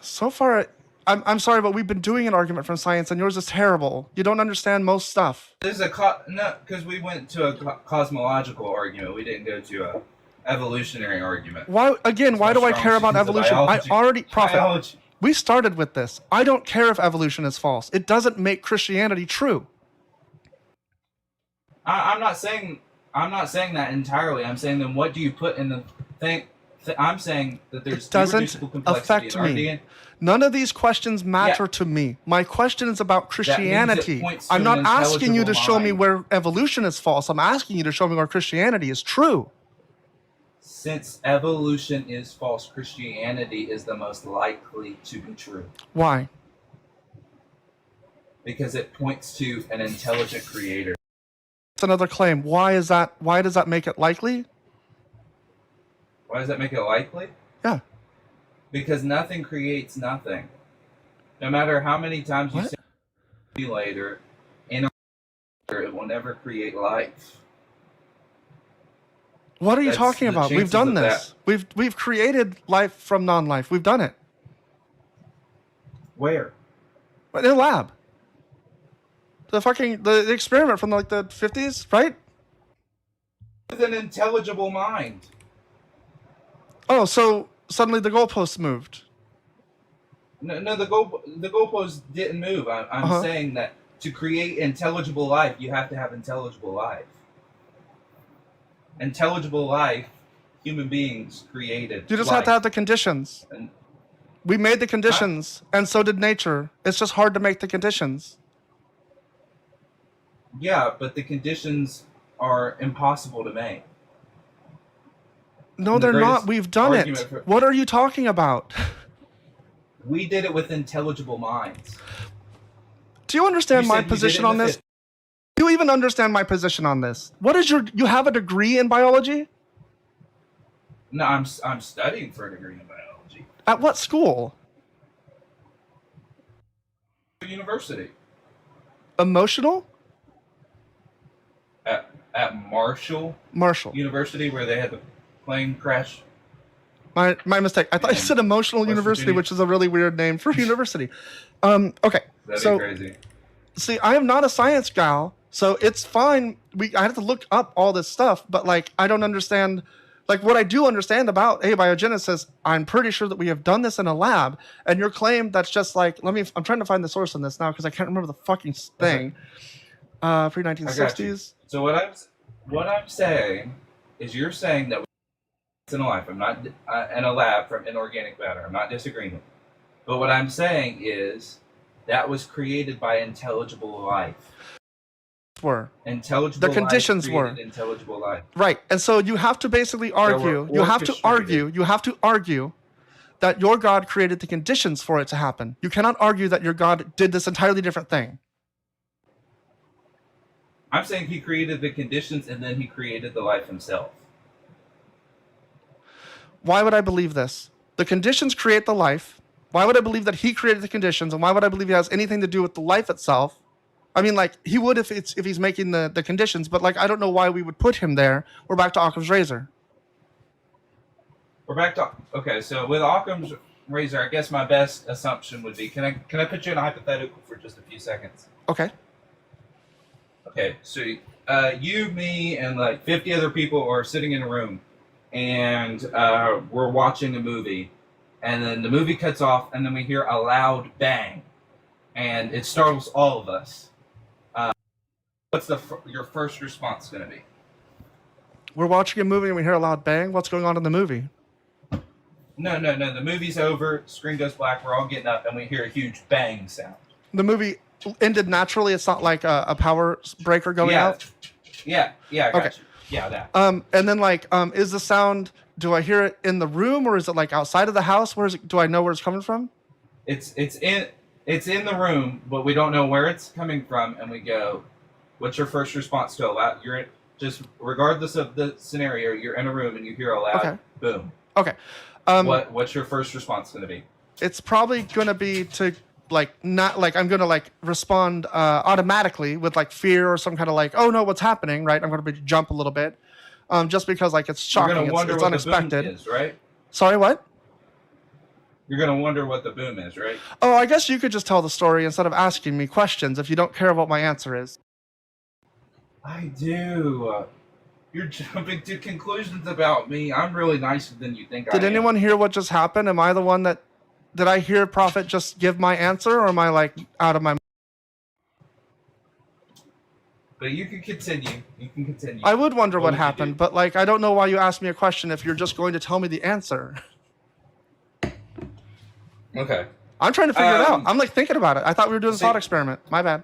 So far, I'm sorry, but we've been doing an argument from science, and yours is terrible. You don't understand most stuff. This is no, because we went to a cosmological argument. We didn't go to a evolutionary argument. Why again? Why do I care about evolution? Biology. We started with this. I don't care if evolution is false. It doesn't make Christianity true. I'm not saying that entirely. I'm saying then what do you put in the thing? I'm saying that there's It doesn't irreducible complexity affect in our me. DNA. None of these questions matter to me. My question is about Christianity. points to I'm not an asking you to intelligible show me mind. where evolution is false. I'm asking you to show me where Christianity is true. Since evolution is false, Christianity is the most likely to be true Why? because it points to an intelligent creator. It's another claim. Why is that? Why does that make it likely? Why does that make it likely? Yeah. Because nothing creates nothing. No matter how many times you What? say simulator, in it will never create life. What are you That's talking the about? We've chances done of this. We've created life from non-life. We've done it Where? in a lab. The experiment from like the 50s, right? With an intelligible mind. Oh, so suddenly the goalposts moved. No, the goalpost didn't move. I'm Uh-huh. saying that to create intelligible life, you have to have intelligible life. Intelligible life, human beings created. You just life. have to have the conditions. And We made the conditions, and so did nature. It's just hard to make the conditions. yeah, but the conditions are impossible to make. No, And the they're not. greatest We've done argument it. for What are you talking about? we did it with intelligible minds. Do you You understand my said you did it position in on the this? fifth. Do you even understand my position on this? What is you have a degree in biology? No, I'm studying for a degree in biology. At what school? University Emotional? at Marshall Marshall. University, where they had the plane crash. My mistake. I thought you in said Emotional West University, Virginia. which is a really weird name for a university. Okay. That'd So be crazy. see, I am not a science gal, so it's fine. I have to look up all this stuff, but like I don't understand. Like what I do understand about abiogenesis, I'm pretty sure that we have done this in a lab. And your claim that's just like, I'm trying to find the source on this now because I can't remember the fucking thing. Pre I got you. 1960s. So what I'm saying is, you're saying that it's in a life. I'm not in a lab from inorganic matter. I'm not disagreeing with you. But what I'm saying is that was created by intelligible life. Were Intelligible The conditions life were. created intelligible life. right, and so you have to basically argue. You have to argue that your God created the conditions for it to happen. You cannot argue that your God did this entirely different thing. I'm saying he created the conditions and then he created the life himself. Why would I believe this? The conditions create the life. Why would I believe that he created the conditions, and why would I believe he has anything to do with the life itself? I mean, like he would if he's making the conditions, but like I don't know why we would put him there. We're back to Occam's razor. We're back to okay. So with Occam's razor, I guess my best assumption would be: can I put you in a hypothetical for just a few seconds? Okay. Okay, so you, me, and like 50 other people are sitting in a room, and we're watching a movie, and then the movie cuts off, and then we hear a loud bang, and it startles all of us. What's your first response going to be? We're watching a movie and we hear a loud bang. What's going on in the movie? No. The movie's over, screen goes black, we're all getting up, and we hear a huge bang sound. The movie ended naturally. It's not like a power breaker going out. Yeah, I got Okay. you. Yeah, that. And then like, is the sound? Do I hear it in the room or is it like outside of the house? Where is it? Do I know where it's coming from? It's in the room, but we don't know where it's coming from, and we go, what's your first response to a loud? Just regardless of the scenario, you're in a room and you hear a loud boom. Okay. What's your first response going to be? It's probably gonna be to like not like I'm gonna like respond automatically with like fear or some kind of like, oh no, what's happening, right? I'm gonna jump a little bit, just because like it's You're shocking, going to wonder it's what unexpected. the boom is, right? Sorry, what? You're going to wonder what the boom is, right? Oh, I guess you could just tell the story instead of asking me questions if you don't care what my answer is. I do. You're jumping to conclusions about me. I'm really nicer than you think I am. Did anyone hear what just happened? Am I the one that? Did I hear Prophet just give my answer, or am I like out of my? But you can continue. You can continue. I would wonder What what would you happened, do? but like I don't know why you asked me a question if you're just going to tell me the answer. Okay. I'm trying to figure it out. Um, I'm like thinking about it. I thought we were doing a see- thought experiment. My bad.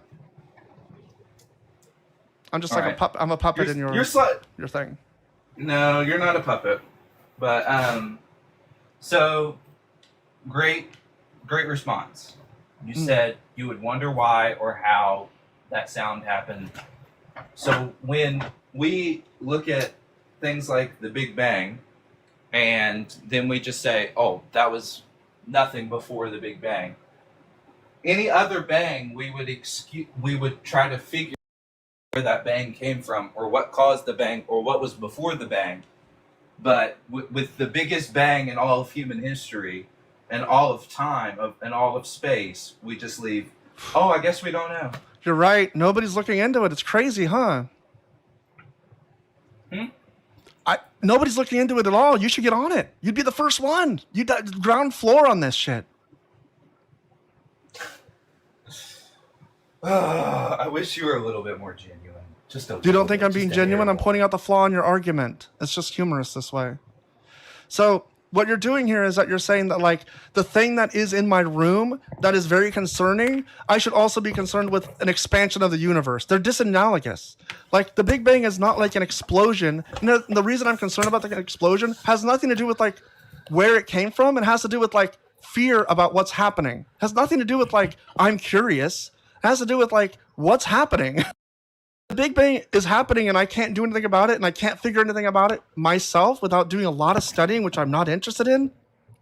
I'm just All like right. I'm a puppet You're, in your you're sli- your thing. No, you're not a puppet. But so great response. You said you would wonder why or how that sound happened. So when we look at things like the Big Bang, and then we just say, "Oh, that was nothing before the Big Bang." Any other bang, we would try to figure where that bang came from, or what caused the bang, or what was before the bang. But with the biggest bang in all of human history, and all of time, and all of space, we just leave. Oh, I guess we don't know. You're right. Nobody's looking into it. It's crazy, huh? Nobody's looking into it at all. You should get on it. You'd be the first one. You'd ground floor on this shit. I wish you were a little bit more genuine. Just a You don't think I'm being genuine? I'm pointing out the flaw in your argument. It's just humorous this way. So What you're doing here is that you're saying that like the thing that is in my room that is very concerning, I should also be concerned with an expansion of the universe. They're disanalogous. Like the Big Bang is not like an explosion. No, the reason I'm concerned about the explosion has nothing to do with like where it came from. It has to do with like fear about what's happening. It has nothing to do with like I'm curious. It has to do with like what's happening. The Big Bang is happening and I can't do anything about it and I can't figure anything about it myself without doing a lot of studying, which I'm not interested in.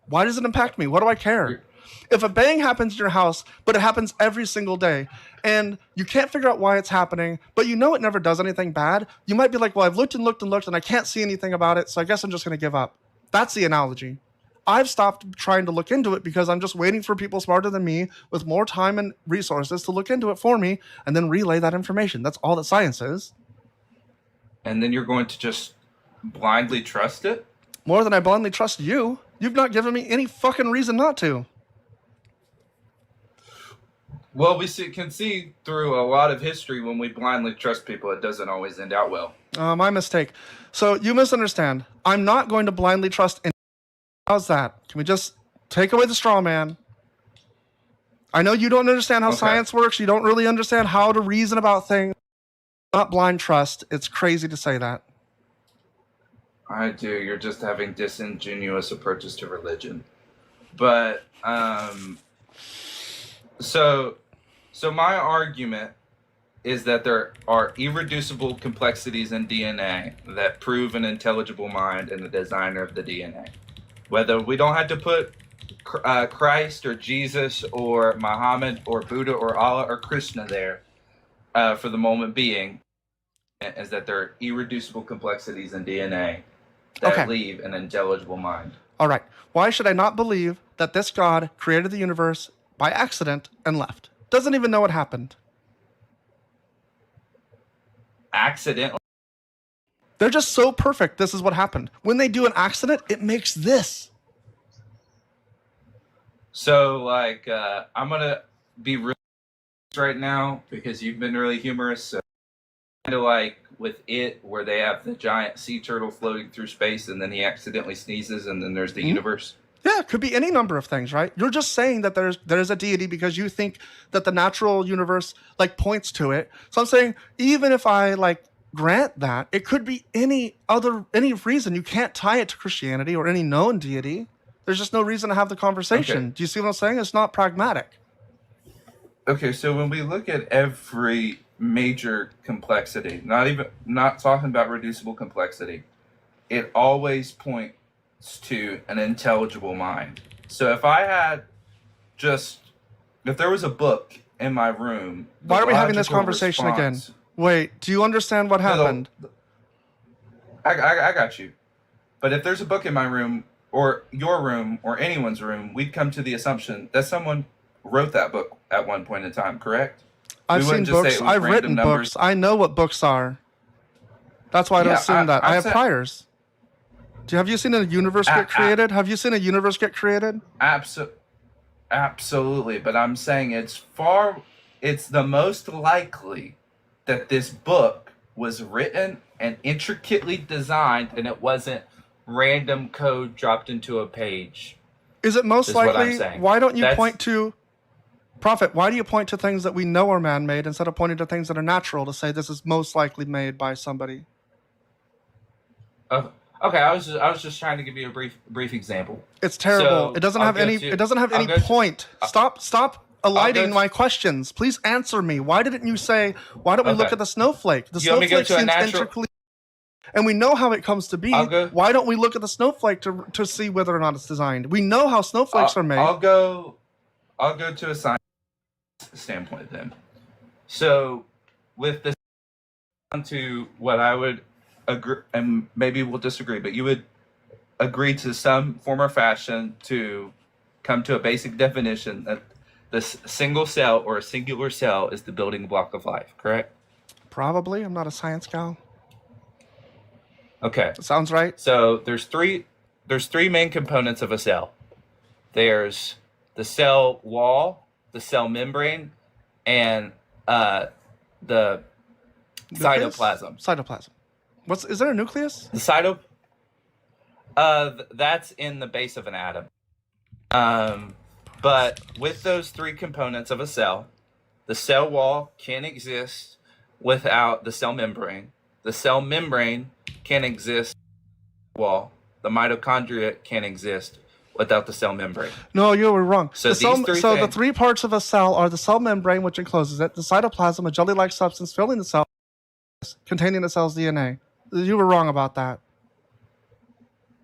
Why does it impact me? What do I care? If a bang happens in your house, but it happens every single day, and you can't figure out why it's happening, but you know it never does anything bad, you might be like, well, I've looked and looked and looked and I can't see anything about it, so I guess I'm just going to give up. That's the analogy. I've stopped trying to look into it because I'm just waiting for people smarter than me with more time and resources to look into it for me and then relay that information. That's all that science is. And then you're going to just blindly trust it? More than I blindly trust you. You've not given me any fucking reason not to. Well, can see through a lot of history when we blindly trust people, it doesn't always end out well. My mistake. So you misunderstand. I'm not going to blindly trust anyone. How's that? Can we just take away the straw man? I know you don't understand how science works. You don't really understand how to reason about things. Not blind trust. It's crazy to say that. I do. You're just having disingenuous approaches to religion. But, so my argument is that there are irreducible complexities in DNA that prove an intelligible mind and the designer of the DNA. Whether we don't have to put Christ or Jesus or Muhammad or Buddha or Allah or Krishna there for the moment being, is that there are irreducible complexities in DNA that leave an intelligible mind. All right. Why should I not believe that this God created the universe by accident and left? Doesn't even know what happened. Accidentally? They're just so perfect. This is what happened. When they do an accident, it makes this. So, like, I'm going to be really right now because you've been really humorous. So, kind of like with It, where they have the giant sea turtle floating through space and then he accidentally sneezes and then there's the universe. Yeah, it could be any number of things, right? You're just saying that there's a deity because you think that the natural universe like points to it. So I'm saying even if I like grant that, it could be any reason. You can't tie it to Christianity or any known deity. There's just no reason to have the conversation. Do you see what I'm saying? It's not pragmatic. Okay, so when we look at every major complexity, not talking about reducible complexity, it always points to an intelligible mind. So if there was a book in my room, why are we having this conversation again? Wait, do you understand what happened? I got you. But if there's a book in my room or your room or anyone's room, we'd come to the assumption that someone wrote that book at one point in time, correct? I've seen books. I've written books. I know what books are. That's why I don't assume that. I have priors. Have you seen a universe get created? Have you seen a universe get created? Absolutely. But I'm saying it's the most likely that this book was written and intricately designed and it wasn't random code dropped into a page. Is it most likely? Why don't you point to Prophet? Why do you point to things that we know are man-made instead of pointing to things that are natural to say this is most likely made by somebody? Okay, I was just trying to give you a brief example. It's terrible. So it doesn't have any point. Stop alighting my questions. Please answer me. Why didn't you say? Why don't we look at the snowflake? The snowflake seems intricately, and we know how it comes to be. Why don't we look at the snowflake to see whether or not it's designed? We know how snowflakes are made. I'll go to a science standpoint then. So with this to what I would agree, and maybe we'll disagree, but you would agree to some form or fashion to come to a basic definition that this single cell or a singular cell is the building block of life, correct? Probably. I'm not a science gal. Okay. Sounds right. So there's three main components of a cell. There's the cell wall, the cell membrane, and the cytoplasm. Cytoplasm. Is there a nucleus? The That's in the base of an atom. But with those three components of a cell, the cell wall can't exist without the cell membrane. The cell membrane can't exist wall. The mitochondria can't exist without the cell membrane. No, you were wrong. So The cell, these three so the things. three parts of a cell are the cell membrane, which encloses it, the cytoplasm, a jelly-like substance filling the cell, containing the cell's DNA. You were wrong about that.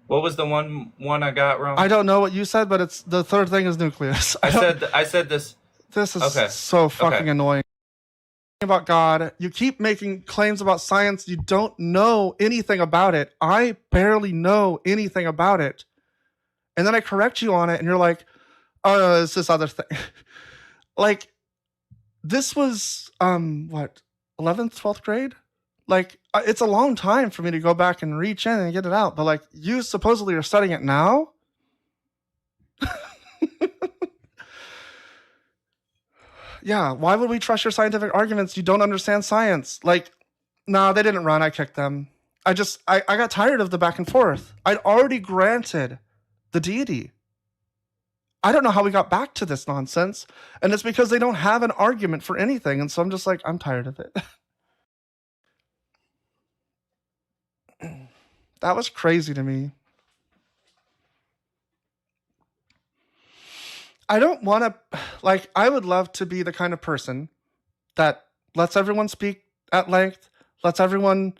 What was the one I got wrong? I don't know what you said, but it's the third thing is nucleus. I said this. This is Okay. so fucking Okay. annoying. About God, you keep making claims about science. You don't know anything about it. I barely know anything about it. And then I correct you on it, and you're like, oh, no, it's this other thing. Like, this was, what, 11th, 12th grade? Like, it's a long time for me to go back and reach in and get it out. But, like, you supposedly are studying it now? Yeah, why would we trust your scientific arguments? You don't understand science. Like, no, they didn't run. I kicked them. I got tired of the back and forth. I'd already granted the deity. I don't know how we got back to this nonsense. And it's because they don't have an argument for anything. And so I'm just like, I'm tired of it. That was crazy to me. I don't want to, like, I would love to be the kind of person that lets everyone speak at length, lets everyone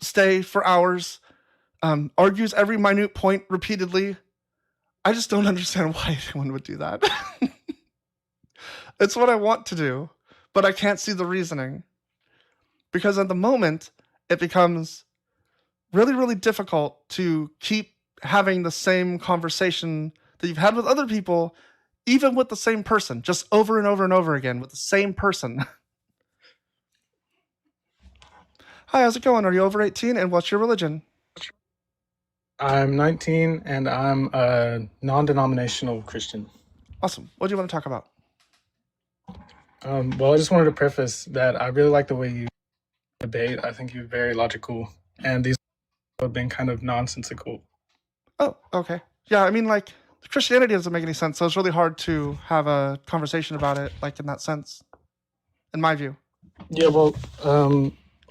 stay for hours, argues every minute point repeatedly. I just don't understand why anyone would do that. It's what I want to do, but I can't see the reasoning. Because at the moment, it becomes really, really difficult to keep having the same conversation that you've had with other people, even with the same person, just over and over and over again with the same person. Hi, how's it going? Are you over 18? And what's your religion? I'm 19 and I'm a non-denominational Christian. Awesome. What do you want to talk about? Well, I just wanted to preface that I really like the way you debate. I think you're very logical, and these have been kind of nonsensical. Oh, okay. Yeah, I mean, like, Christianity doesn't make any sense, so it's really hard to have a conversation about it, like, in that sense, in my view. Yeah, well,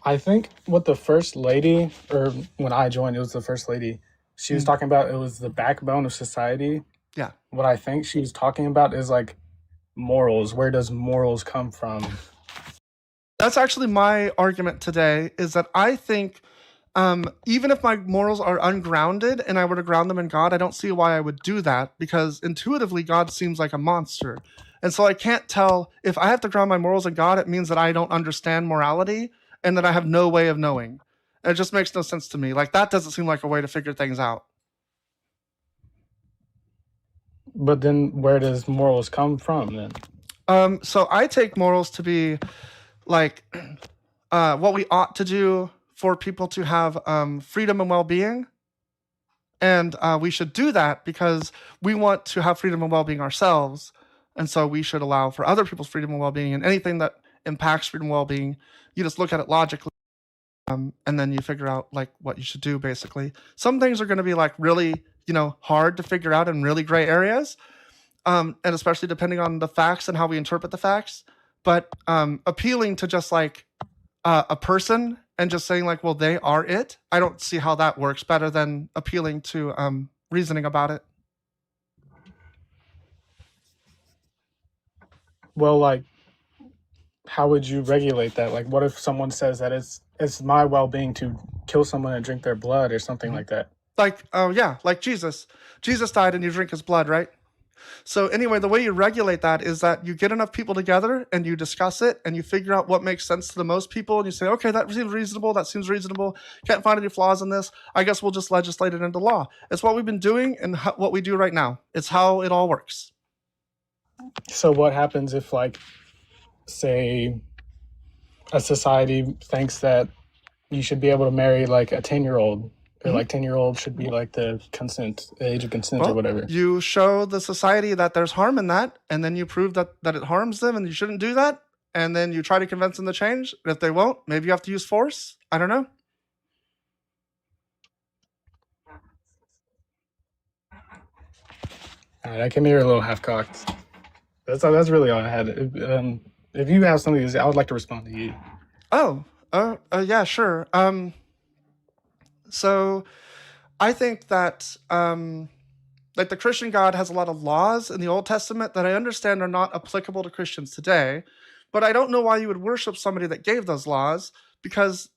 I think what the first lady, or when I joined, it was the first lady, she was talking about, it was the backbone of society. Yeah. What I think she was talking about is, like, morals. Where does morals come from? That's actually my argument today, is that I think even if my morals are ungrounded and I were to ground them in God, I don't see why I would do that, because intuitively God seems like a monster. And so I can't tell, if I have to ground my morals in God, it means that I don't understand morality and that I have no way of knowing. And it just makes no sense to me. Like, that doesn't seem like a way to figure things out. But then where does morals come from then? So I take morals to be like what we ought to do for people to have freedom and well-being. And we should do that because we want to have freedom and well-being ourselves. And so we should allow for other people's freedom and well-being, and anything that impacts freedom and well-being, you just look at it logically. And then you figure out like what you should do, basically. Some things are going to be like really, hard to figure out in really gray areas. And especially depending on the facts and how we interpret the facts. But appealing to just like a person and just saying like, well, they are it, I don't see how that works better than appealing to reasoning about it. Well, like, how would you regulate that? Like, what if someone says that it's my well-being to kill someone and drink their blood or something like that? Like, yeah, like Jesus. Jesus died and you drink his blood, right? So anyway, the way you regulate that is that you get enough people together and you discuss it and you figure out what makes sense to the most people. And you say, okay, that seems reasonable. That seems reasonable. Can't find any flaws in this. I guess we'll just legislate it into law. It's what we've been doing and what we do right now. It's how it all works. So what happens if, like, say a society thinks that you should be able to marry like a 10-year-old, or like 10-year-old should be like the age of consent or whatever? You show the society that there's harm in that, and then you prove that it harms them and you shouldn't do that, and then you try to convince them to change. If they won't, maybe you have to use force. I don't know. All right, I came here a little half cocked. That's really all I had. If you have something to say, I would like to respond to you. Oh, yeah, sure. So I think that like the Christian God has a lot of laws in the Old Testament that I understand are not applicable to Christians today, but I don't know why you would worship somebody that gave those laws, because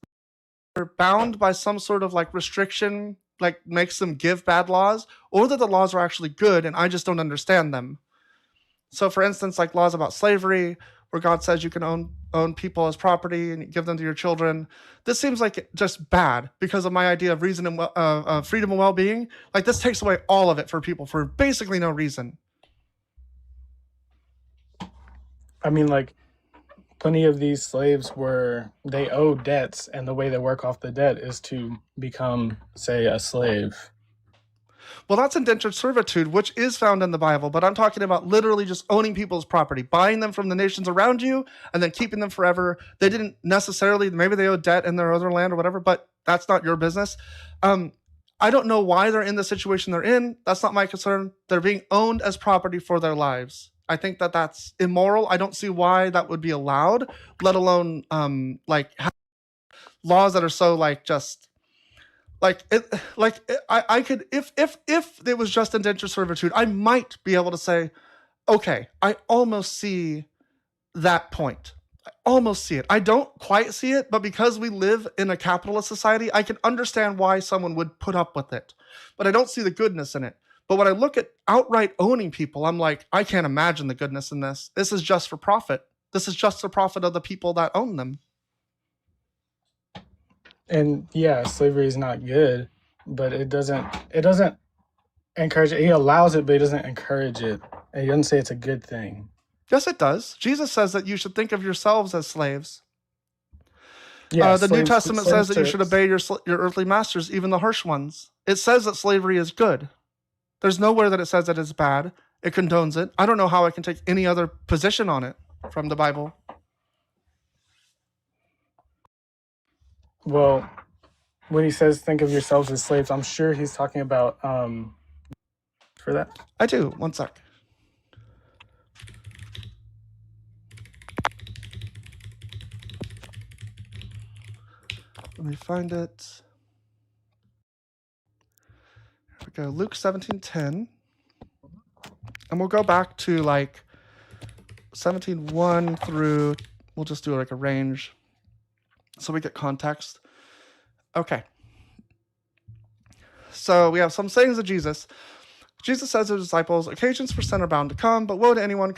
they're bound by some sort of like restriction, like makes them give bad laws, or that the laws are actually good and I just don't understand them. So for instance, like laws about slavery, where God says you can own people as property and give them to your children. This seems like just bad because of my idea of reason and freedom and well-being. Like this takes away all of it for people for basically no reason. I mean, like, plenty of these slaves they owe debts, and the way they work off the debt is to become, say, a slave. Well, that's indentured servitude, which is found in the Bible, but I'm talking about literally just owning people's property, buying them from the nations around you, and then keeping them forever. They didn't necessarily, maybe they owe debt in their other land or whatever, but that's not your business. I don't know why they're in the situation they're in. That's not my concern. They're being owned as property for their lives. I think that that's immoral. I don't see why that would be allowed, let alone laws that are so like just I could, if it was just indentured servitude, I might be able to say, okay, I almost see that point. I almost see it. I don't quite see it, but because we live in a capitalist society, I can understand why someone would put up with it. But I don't see the goodness in it. But when I look at outright owning people, I'm like, I can't imagine the goodness in this. This is just for profit. This is just the profit of the people that own them. And yeah, slavery is not good, but it doesn't encourage it. He allows it, but he doesn't encourage it. And he doesn't say it's a good thing. Yes, it does. Jesus says that you should think of yourselves as slaves. Yeah, the New Testament says that you slaves should obey your earthly masters, even the harsh ones. It says that slavery is good. There's nowhere that it says that it's bad. It condones it. I don't know how I can take any other position on it from the Bible. Well, when he says think of yourselves as slaves, I'm sure he's talking about for that. I do. One sec. Let me find it. Here we go. Luke 17:10. And we'll go back to like 17:1 through, we'll just do like a range so we get context. Okay. So we have some sayings of Jesus. Jesus says to his disciples, occasions for sin are bound to come, but woe to anyone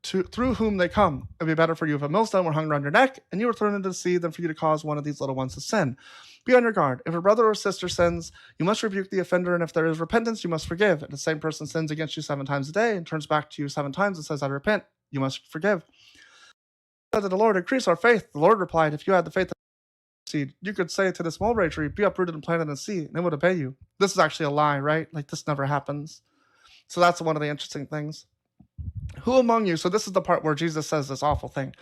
through whom they come. It would be better for you if a millstone were hung around your neck and you were thrown into the sea than for you to cause one of these little ones to sin. Be on your guard. If a brother or sister sins, you must rebuke the offender, and if there is repentance, you must forgive. If the same person sins against you 7 times a day and turns back to you 7 times and says, I repent, you must forgive. Said to the Lord, increase our faith. The Lord replied, if you had the faith of a seed, you could say to this mulberry tree, be uprooted and planted in the sea, and it would obey you. This is actually a lie, right? Like this never happens. So that's one of the interesting things. Who among you, so this is the part where Jesus says this awful thing.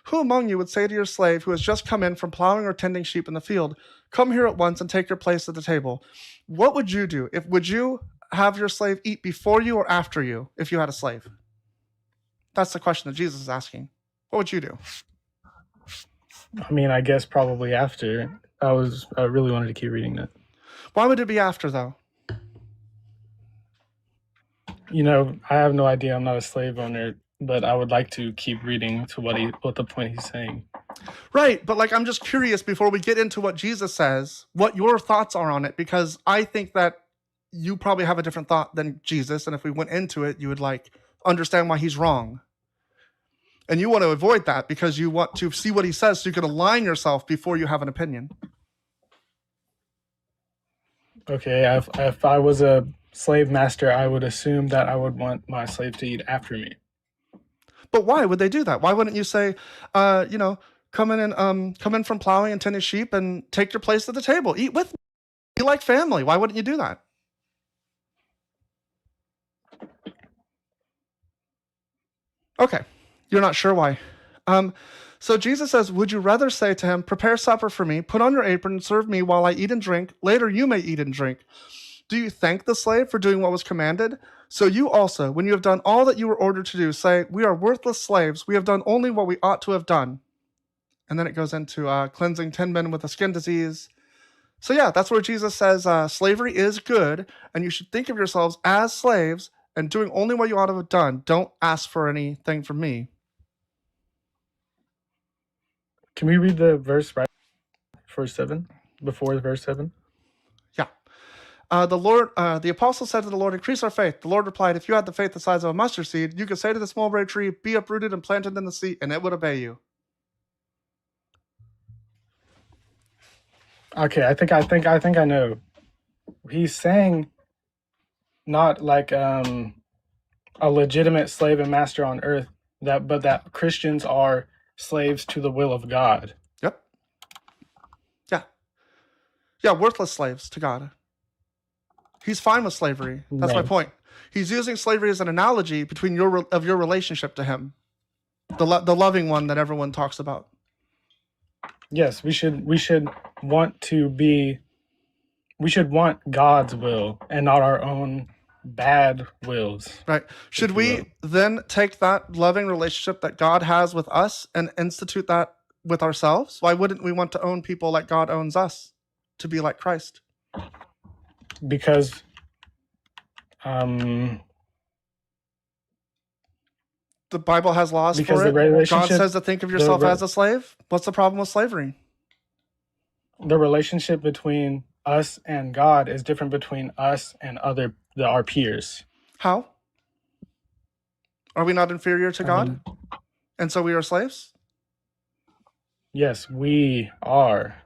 Who among you would say to your slave who has just come in from plowing or tending sheep in the field, come here at once and take your place at the table? What would you do? Would you have your slave eat before you or after you if you had a slave? That's the question that Jesus is asking. What would you do? I mean, I guess probably after. I really wanted to keep reading that. Why would it be after, though? You know, I have no idea. I'm not a slave owner, but I would like to keep reading to what the point he's saying. Right, but like I'm just curious before we get into what Jesus says, what your thoughts are on it, because I think that you probably have a different thought than Jesus, and if we went into it, you would like understand why he's wrong. And you want to avoid that because you want to see what he says so you can align yourself before you have an opinion. Okay, if I was a slave master, I would assume that I would want my slave to eat after me. But why would they do that? Why wouldn't you say, come in from plowing and tending sheep and take your place at the table, eat with me, be like family? Why wouldn't you do that? Okay, you're not sure why. So Jesus says, would you rather say to him, prepare supper for me, put on your apron and serve me while I eat and drink. Later you may eat and drink. Do you thank the slave for doing what was commanded? So you also, when you have done all that you were ordered to do, say, we are worthless slaves. We have done only what we ought to have done. And then it goes into cleansing 10 men with a skin disease. So yeah, that's where Jesus says slavery is good, and you should think of yourselves as slaves and doing only what you ought to have done. Don't ask for anything from me. Can we read the verse right? Verse 7? Before verse 7? Yeah. The apostle said to the Lord, increase our faith. The Lord replied, if you had the faith the size of a mustard seed, you could say to the mulberry tree, be uprooted and planted in the sea, and it would obey you. Okay, I think I know. He's saying not like a legitimate slave and master on earth, but that Christians are slaves to the will of God. Yep. Yeah. Yeah, worthless slaves to God. He's fine with slavery. That's my No. point. He's using slavery as an analogy between your relationship to him, the loving one that everyone talks about. Yes, we should want God's will and not our own bad wills. Right. Should if you will. we then take that loving relationship that God has with us and institute that with ourselves? Why wouldn't we want to own people like God owns us, to be like Christ? Because The Bible has laws because for the it. God relationship says to think of yourself re- as a slave. What's the problem with slavery? the relationship between us and God is different between us and our peers. How? Are we not inferior to I God? mean, And so we are slaves? yes, we are.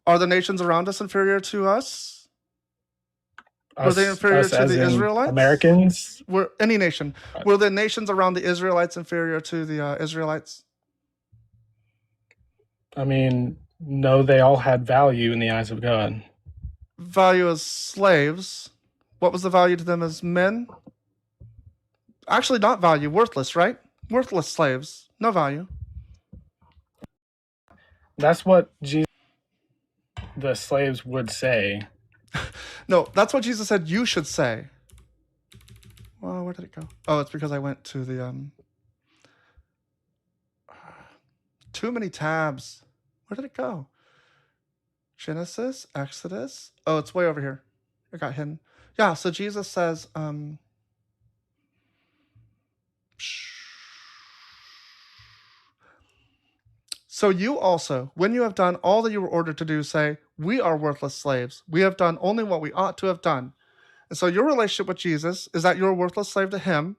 Are the nations around us inferior to us? Were they inferior Us to as the in Israelites? Americans? Were any nation? Were the nations around the Israelites inferior to the Israelites? I mean, no, they all had value in the eyes of God. Value as slaves. What was the value to them as men? Actually, not value. Worthless, right? Worthless slaves. No value. That's what the slaves would say. No, that's what Jesus said you should say. Well, where did it go? Oh, it's because I went to the too many tabs. Where did it go? Genesis, Exodus. Oh, it's way over here. It got hidden. Yeah, so Jesus says, so you also, when you have done all that you were ordered to do, say, we are worthless slaves. We have done only what we ought to have done. And so your relationship with Jesus is that you're a worthless slave to him.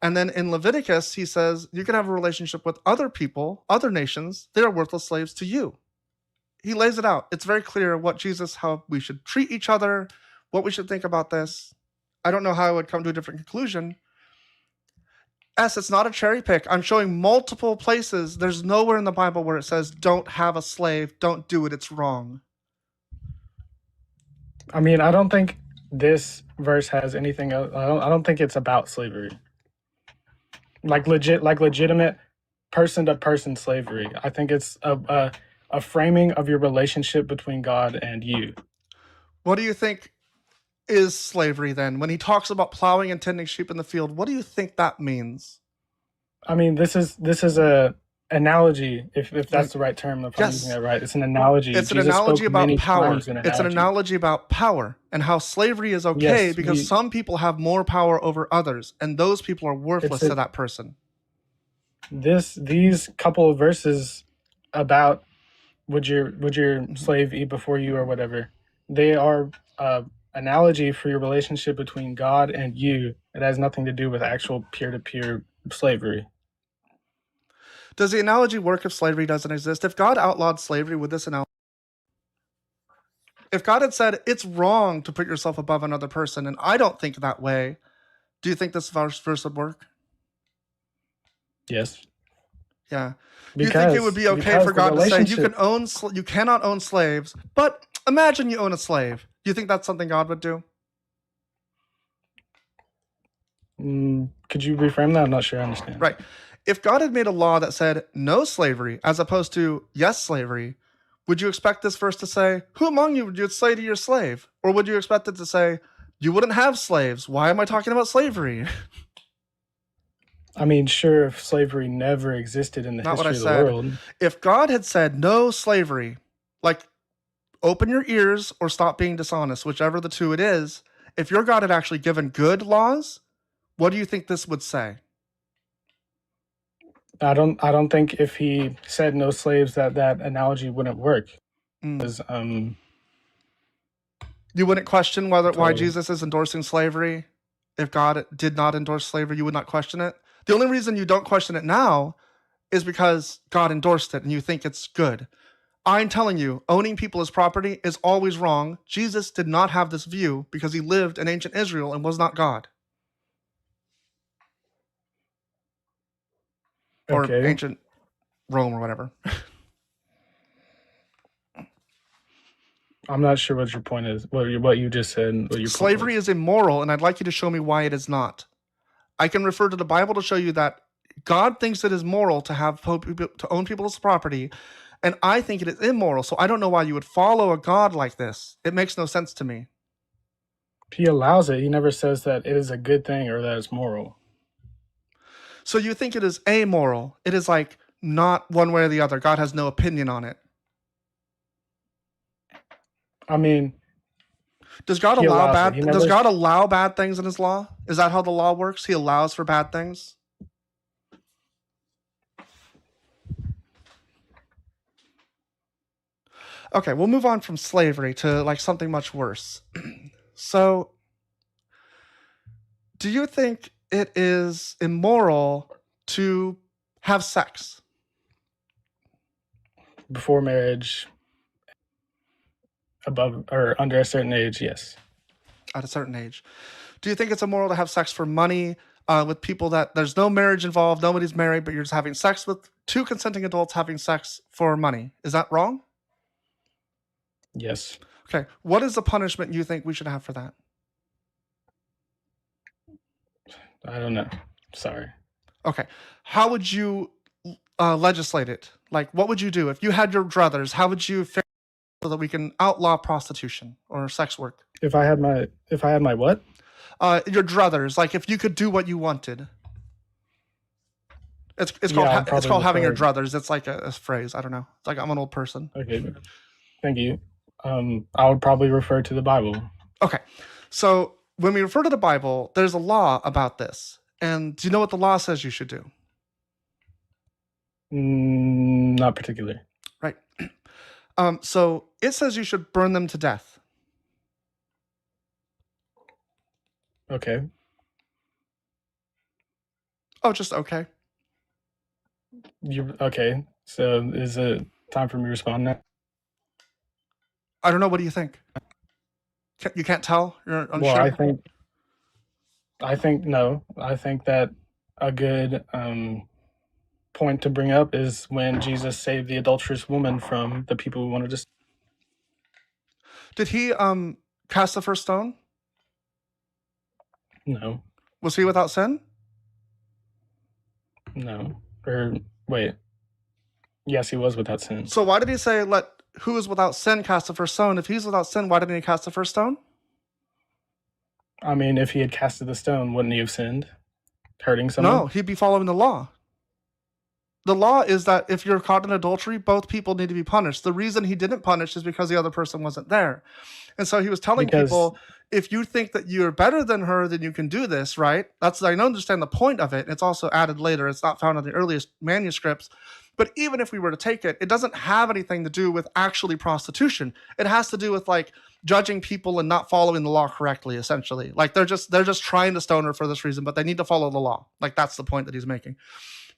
And then in Leviticus, he says you can have a relationship with other people, other nations. They are worthless slaves to you. He lays it out. It's very clear how we should treat each other, what we should think about this. I don't know how I would come to a different conclusion. It's not a cherry pick. I'm showing multiple places. There's nowhere in the Bible where it says, don't have a slave, don't do it, it's wrong. I mean, I don't think this verse has anything else. I don't think it's about slavery. Like legitimate person-to-person slavery. I think it's a framing of your relationship between God and you. What do you think is slavery then? When he talks about plowing and tending sheep in the field, what do you think that means? I mean, this is a analogy, if that's the right term, if I'm Yes. using it right. It's an analogy. It's an Jesus analogy spoke about many power. times in It's an analogy about power and how slavery is okay Yes, because some people have more power over others, and those people are worthless It's to a- that person. These couple of verses about would your slave eat before you or whatever, they are analogy for your relationship between God and you. It has nothing to do with actual peer-to-peer slavery. Does the analogy work if slavery doesn't exist? If God outlawed slavery, would this analogy? If God had said it's wrong to put yourself above another person, and I don't think that way, do you think this verse would work? Yes. Yeah. Because, you think it would be okay because for the God to say relationship- you cannot own slaves, but imagine you own a slave. Do you think that's something God would do? Could you reframe that? I'm not sure I understand. Right. If God had made a law that said no slavery as opposed to yes slavery, would you expect this verse to say, who among you would you say to your slave? Or would you expect it to say, You wouldn't have slaves. Why am I talking about slavery? I mean, sure, if slavery never existed in the Not what I history of the said. world, If God had said no slavery, like open your ears or stop being dishonest, whichever the two it is, if your God had actually given good laws, what do you think this would say? I don't think if he said no slaves that analogy wouldn't work. Mm. 'Cause, You wouldn't question why Totally. Jesus is endorsing slavery. If God did not endorse slavery, you would not question it. The only reason you don't question it now is because God endorsed it and you think it's good. I'm telling you, owning people as property is always wrong. Jesus did not have this view because he lived in ancient Israel and was not God. Or okay. ancient Rome or whatever. I'm not sure what your point is. What you just said. What your Slavery point was. is immoral, and I'd like you to show me why it is not. I can refer to the Bible to show you that God thinks it is moral to have to own people's property, and I think it is immoral. So I don't know why you would follow a God like this. It makes no sense to me. He allows it. He never says that it is a good thing or that it's moral. So you think it is amoral? It is like not one way or the other. God has no opinion on it. I mean, Does God He allow allows it. bad? He Does never- God allow bad things in His law? Is that how the law works? He allows for bad things. Okay, we'll move on from slavery to like something much worse. So, do you think it is immoral to have sex? before marriage, above or under a certain age, yes. At a certain age. Do you think it's immoral to have sex for money with people that there's no marriage involved, nobody's married, but you're just having sex with two consenting adults having sex for money? Is that wrong? Yes. Okay. What is the punishment you think we should have for that? I don't know. Sorry. Okay. How would you legislate it? Like, what would you do if you had your druthers? How would you fix it so that we can outlaw prostitution or sex work? If I had my what? Your druthers, like if you could do what you wanted. It's called Yeah, I'd it's probably called having your refer- druthers. It's like a phrase. I don't know. It's like I'm an old person. Okay. Thank you. I would probably refer to the Bible. Okay. So when we refer to the Bible, there's a law about this. And do you know what the law says you should do? Not particular. Right. So it says you should burn them to death. Okay. Oh, just okay. Okay. So is it time for me to respond now? I don't know. What do you think? You can't tell? You're unsure? Well, I think no. I think that a good point to bring up is when Jesus saved the adulterous woman from the people who wanted to. Did he cast the first stone? No, Was he without sin? no. Or wait. Yes, he was without sin. So why did he say let who is without sin cast the first stone? If he's without sin, why didn't he cast the first stone? I mean, if he had casted the stone, wouldn't he have sinned? Hurting someone? No, he'd be following the law. The law is that if you're caught in adultery, both people need to be punished. The reason he didn't punish is because the other person wasn't there. And so he was telling Because- people, if you think that you're better than her, then you can do this, right? I don't understand the point of it. It's also added later. It's not found in the earliest manuscripts. But even if we were to take it, it doesn't have anything to do with actually prostitution. It has to do with like judging people and not following the law correctly, essentially. Like they're just trying to stone her for this reason, but they need to follow the law. Like that's the point that he's making.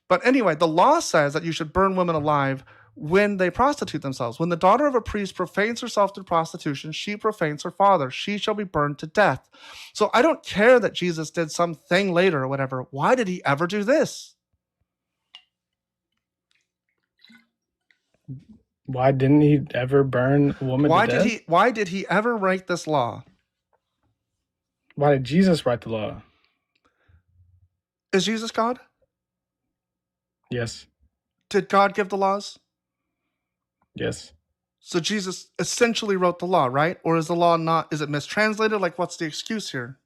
But anyway, the law says that you should burn women alive when they prostitute themselves. When the daughter of a priest profanes herself through prostitution, she profanes her father. She shall be burned to death. So I don't care that Jesus did something later or whatever. Why did he ever do this? Why didn't he ever burn a woman to death? Why did he ever write this law? Why did Jesus write the law? Is Jesus God? Yes. Did God give the laws? Yes. So Jesus essentially wrote the law, right? Or is the law not, is it mistranslated? Like, what's the excuse here?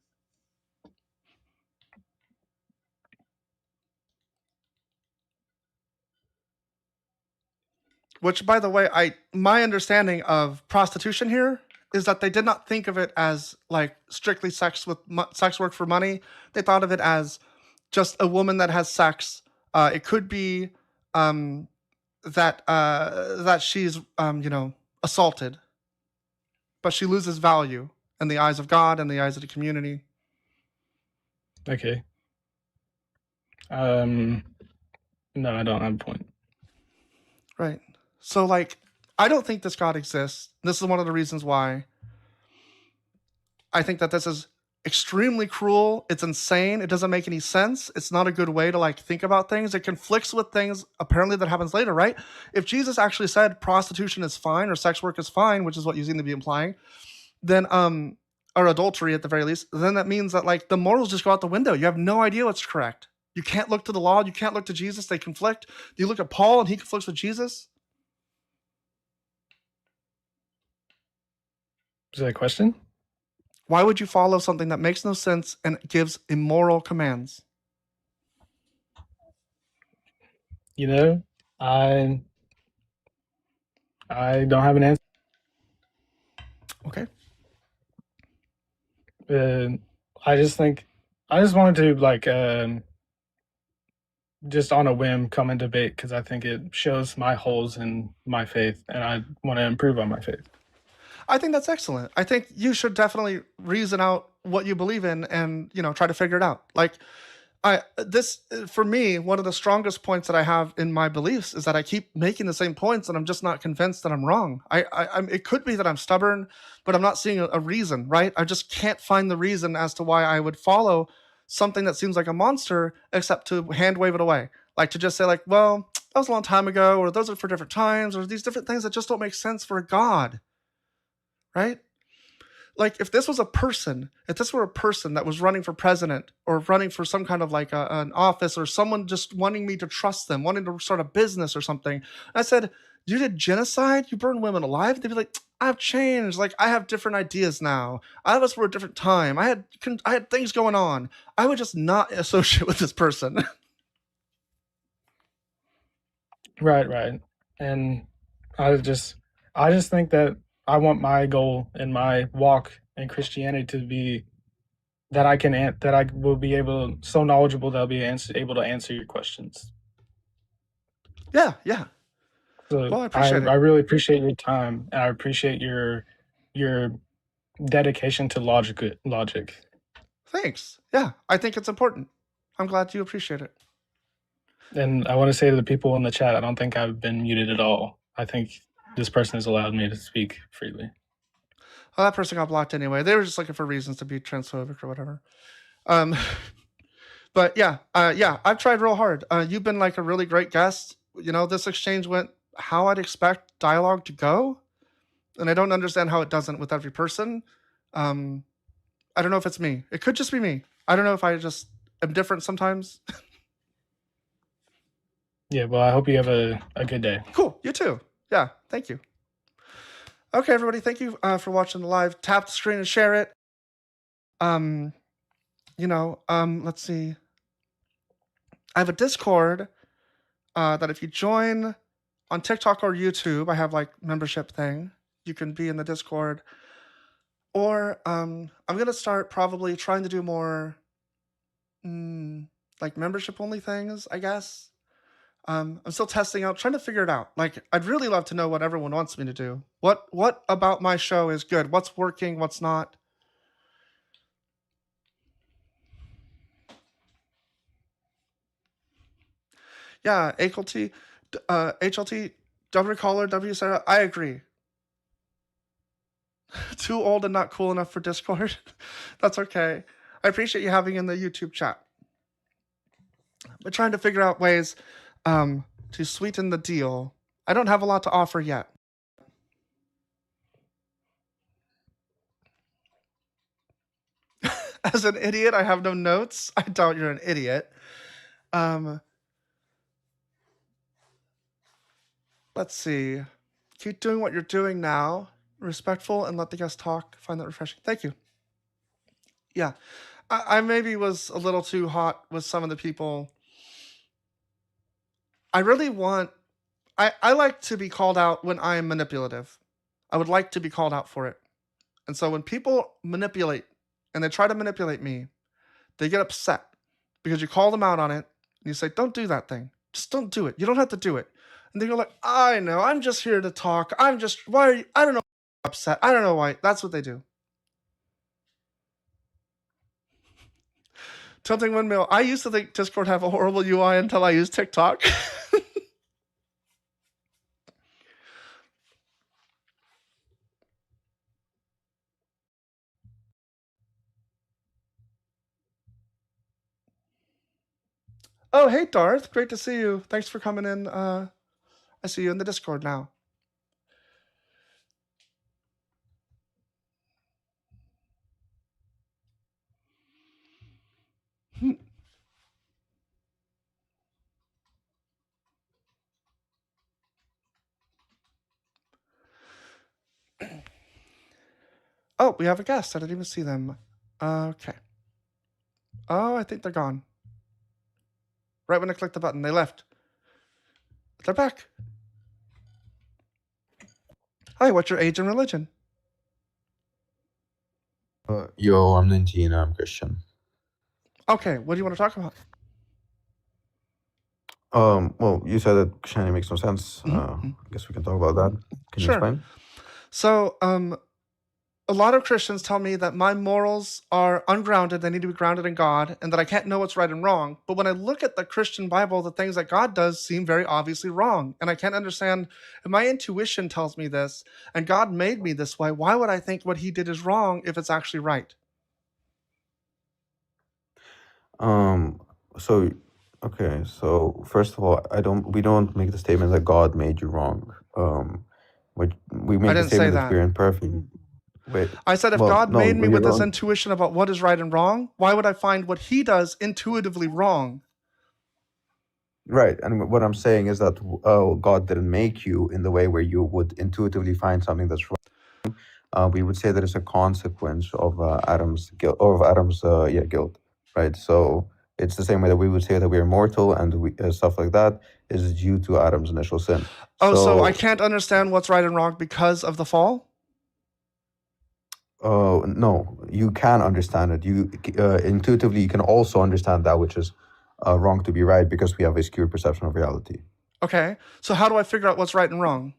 Which, by the way, my understanding of prostitution here is that they did not think of it as like strictly sex work for money. They thought of it as just a woman that has sex. It could be that she's assaulted, but she loses value in the eyes of God and the eyes of the community. Okay. No, I don't have a point. Right. So, like, I don't think this God exists. This is one of the reasons why I think that this is extremely cruel. It's insane. It doesn't make any sense. It's not a good way to like think about things. It conflicts with things apparently that happens later, right? If Jesus actually said prostitution is fine or sex work is fine, which is what you seem to be implying, then or adultery at the very least, then that means that like the morals just go out the window. You have no idea what's correct. You can't look to the law. You can't look to Jesus. They conflict. You look at Paul and he conflicts with Jesus. Is that a question? Why would you follow something that makes no sense and gives immoral commands? You know, I don't have an answer. Okay. I just wanted to like just on a whim come and debate because I think it shows my holes in my faith and I want to improve on my faith. I think that's excellent. I think you should definitely reason out what you believe in and, try to figure it out. Like, for me, one of the strongest points that I have in my beliefs is that I keep making the same points and I'm just not convinced that I'm wrong. It could be that I'm stubborn, but I'm not seeing a reason, right? I just can't find the reason as to why I would follow something that seems like a monster except to hand wave it away. Like to just say like, well, that was a long time ago, or those are for different times, or these different things that just don't make sense for a God. Right? Like if this were a person that was running for president or running for some kind of like an office or someone just wanting me to trust them, wanting to start a business or something, I said, you did genocide? You burned women alive? They'd be like, I've changed. Like I have different ideas now. I was for a different time. I had things going on. I would just not associate with this person. Right. And I just think that I want my goal in my walk in Christianity to be that I will be so knowledgeable that I'll be able to answer your questions. Yeah. So Well, I appreciate it. I really appreciate your time and I appreciate your dedication to logic. Thanks. Yeah, I think it's important. I'm glad you appreciate it. And I want to say to the people in the chat, I don't think I've been muted at all. I think this person has allowed me to speak freely. Well, that person got blocked anyway. They were just looking for reasons to be transphobic or whatever. But yeah, I've tried real hard. You've been like a really great guest. This exchange went how I'd expect dialogue to go. And I don't understand how it doesn't with every person. I don't know if it's me. It could just be me. I don't know if I just am different sometimes. Yeah, well, I hope you have a good day. Cool. You too. Yeah, thank you. Okay, everybody, thank you for watching the live. Tap the screen and share it. Let's see. I have a Discord that if you join on TikTok or YouTube, I have like membership thing. You can be in the Discord. Or I'm gonna start probably trying to do more like membership only things, I guess. I'm still testing out, trying to figure it out. Like, I'd really love to know what everyone wants me to do. What about my show is good? What's working? What's not? Yeah, HLT, W caller, W Sarah. I agree. Too old and not cool enough for Discord. That's okay. I appreciate you having in the YouTube chat. We're trying to figure out ways to sweeten the deal. I don't have a lot to offer yet. As an idiot, I have no notes. I doubt you're an idiot. Let's see. Keep doing what you're doing now. Respectful and let the guests talk. Find that refreshing. Thank you. Yeah. I maybe was a little too hot with some of the people. I really want... I like to be called out when I am manipulative. I would like to be called out for it. And so when people manipulate, and they try to manipulate me, they get upset because you call them out on it, and you say, don't do that thing. Just don't do it. You don't have to do it. And they go like, I know, I'm just here to talk. Why are you, I don't know, upset. I don't know why. That's what they do. Tilting Windmill. I used to think Discord had a horrible UI until I used TikTok. Oh, hey, Darth. Great to see you. Thanks for coming in. I see you in the Discord now. Oh, we have a guest. I didn't even see them. Okay. Oh, I think they're gone. Right when I clicked the button, they left. They're back. Hi, what's your age and religion? Yo, I'm 19. I'm Christian. Okay, what do you want to talk about? Well, you said that Christianity makes no sense. Mhm. I guess we can talk about that. Can you Sure. explain? So, a lot of Christians tell me that my morals are ungrounded, they need to be grounded in God, and that I can't know what's right and wrong. But when I look at the Christian Bible, the things that God does seem very obviously wrong. And I can't understand, if my intuition tells me this, and God made me this way, why would I think what he did is wrong if it's actually right? So, okay. So first of all, we don't make the statement that God made you wrong. We make the didn't say statement that that. we're imperfect. Wait. I said if Well, God no, made me you're with this wrong. intuition about what is right and wrong, why would I find what he does intuitively wrong? Right. And what I'm saying is that God didn't make you in the way where you would intuitively find something that's wrong. We would say that it's a consequence of Adam's guilt, guilt, right? So it's the same way that we would say that we're mortal and stuff like that is due to Adam's initial sin. Oh, so I can't understand what's right and wrong because of the fall? No, you can understand it. You intuitively you can also understand that which is wrong to be right because we have a skewed perception of reality. Okay, so how do I figure out what's right and wrong?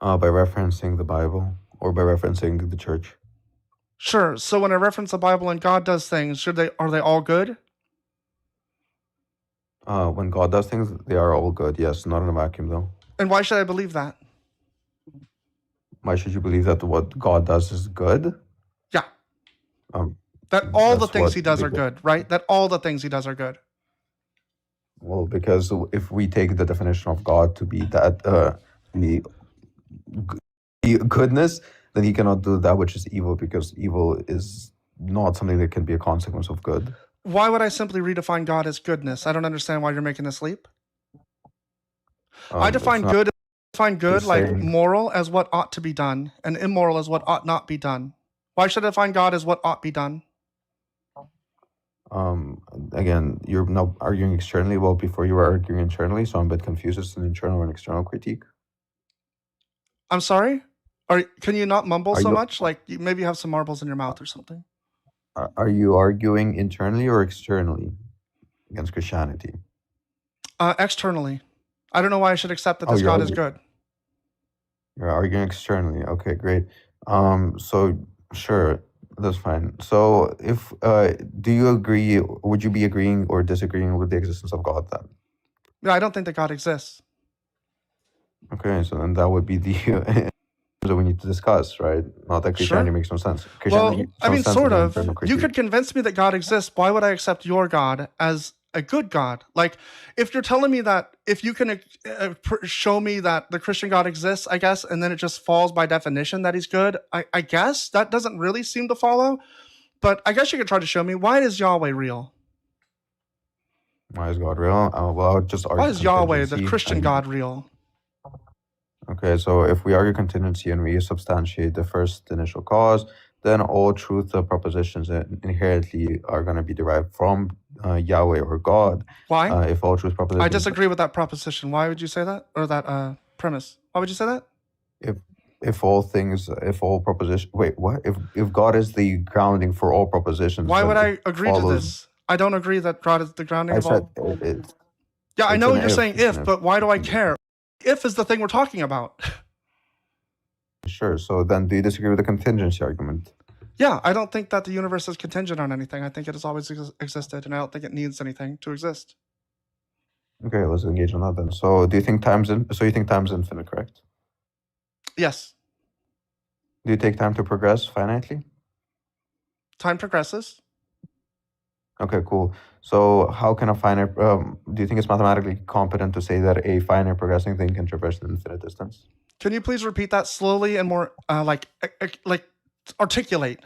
By referencing the Bible or by referencing the church. Sure, so when I reference the Bible and God does things, are they all good? When God does things, they are all good. Yes, not in a vacuum though. And why should I believe that? Why should you believe that what God does is good? Yeah. That all the that's things what he does are people- good, right? That all the things he does are good. Well, because if we take the definition of God to be that the goodness, then he cannot do that which is evil because evil is not something that can be a consequence of good. Why would I simply redefine God as goodness? I don't understand why you're making this leap. I define it's not- good like saying- moral as what ought to be done and immoral as what ought not be done. Why should I define God as what ought be done? Again, you're now arguing externally. Well, before you were arguing internally, so I'm a bit confused. It's an internal and external critique. I'm sorry? Can you not mumble Are so you- much? Like maybe you have some marbles in your mouth or something. Are you arguing internally or externally against Christianity? Externally. I don't know why I should accept that Oh, this you're God is arguing- good. You're arguing externally. Okay, great. So sure, that's fine. So if do you agree? Would you be agreeing or disagreeing with the existence of God then? Yeah, I don't think that God exists. Okay, so then that would be the that we need to discuss, right? Not that Christianity Sure. makes no sense. Well, Christianity makes I no mean, sense sort as an of. internal You critique. could convince me that God exists. Why would I accept your God as a good God? Like, if you're telling me that, if you can show me that the Christian God exists, I guess, and then it just falls by definition that he's good, I guess that doesn't really seem to follow. But I guess you could try to show me, why is Yahweh real? Why is God real? Well, I would just argue Why is Yahweh, the contingency. Christian God, real? Okay, so if we argue contingency and we substantiate the first initial cause, then all truth propositions inherently are going to be derived from Yahweh or God. Why? If all truth I propositions, disagree with that proposition. Why would you say that? Or that premise? Why would you say that? if all propositions, wait, what? If God is the grounding for all propositions, Why then would it I agree to follows. this? I don't agree that God is the grounding I of said all. it's Yeah, I it's know an you're if. saying It's an if, if. but why do I It's an if. care? If is the thing we're talking about. Sure. So then, do you disagree with the contingency argument? Yeah, I don't think that the universe is contingent on anything. I think it has always existed, and I don't think it needs anything to exist. Okay, let's engage on that then. So, do you think so you think time's infinite, correct? Yes, Do you take time to progress finitely? time progresses. Okay, cool. So, how can a finite? Do you think it's mathematically competent to say that a finite progressing thing can traverse an infinite distance? Can you please repeat that slowly and more like articulate?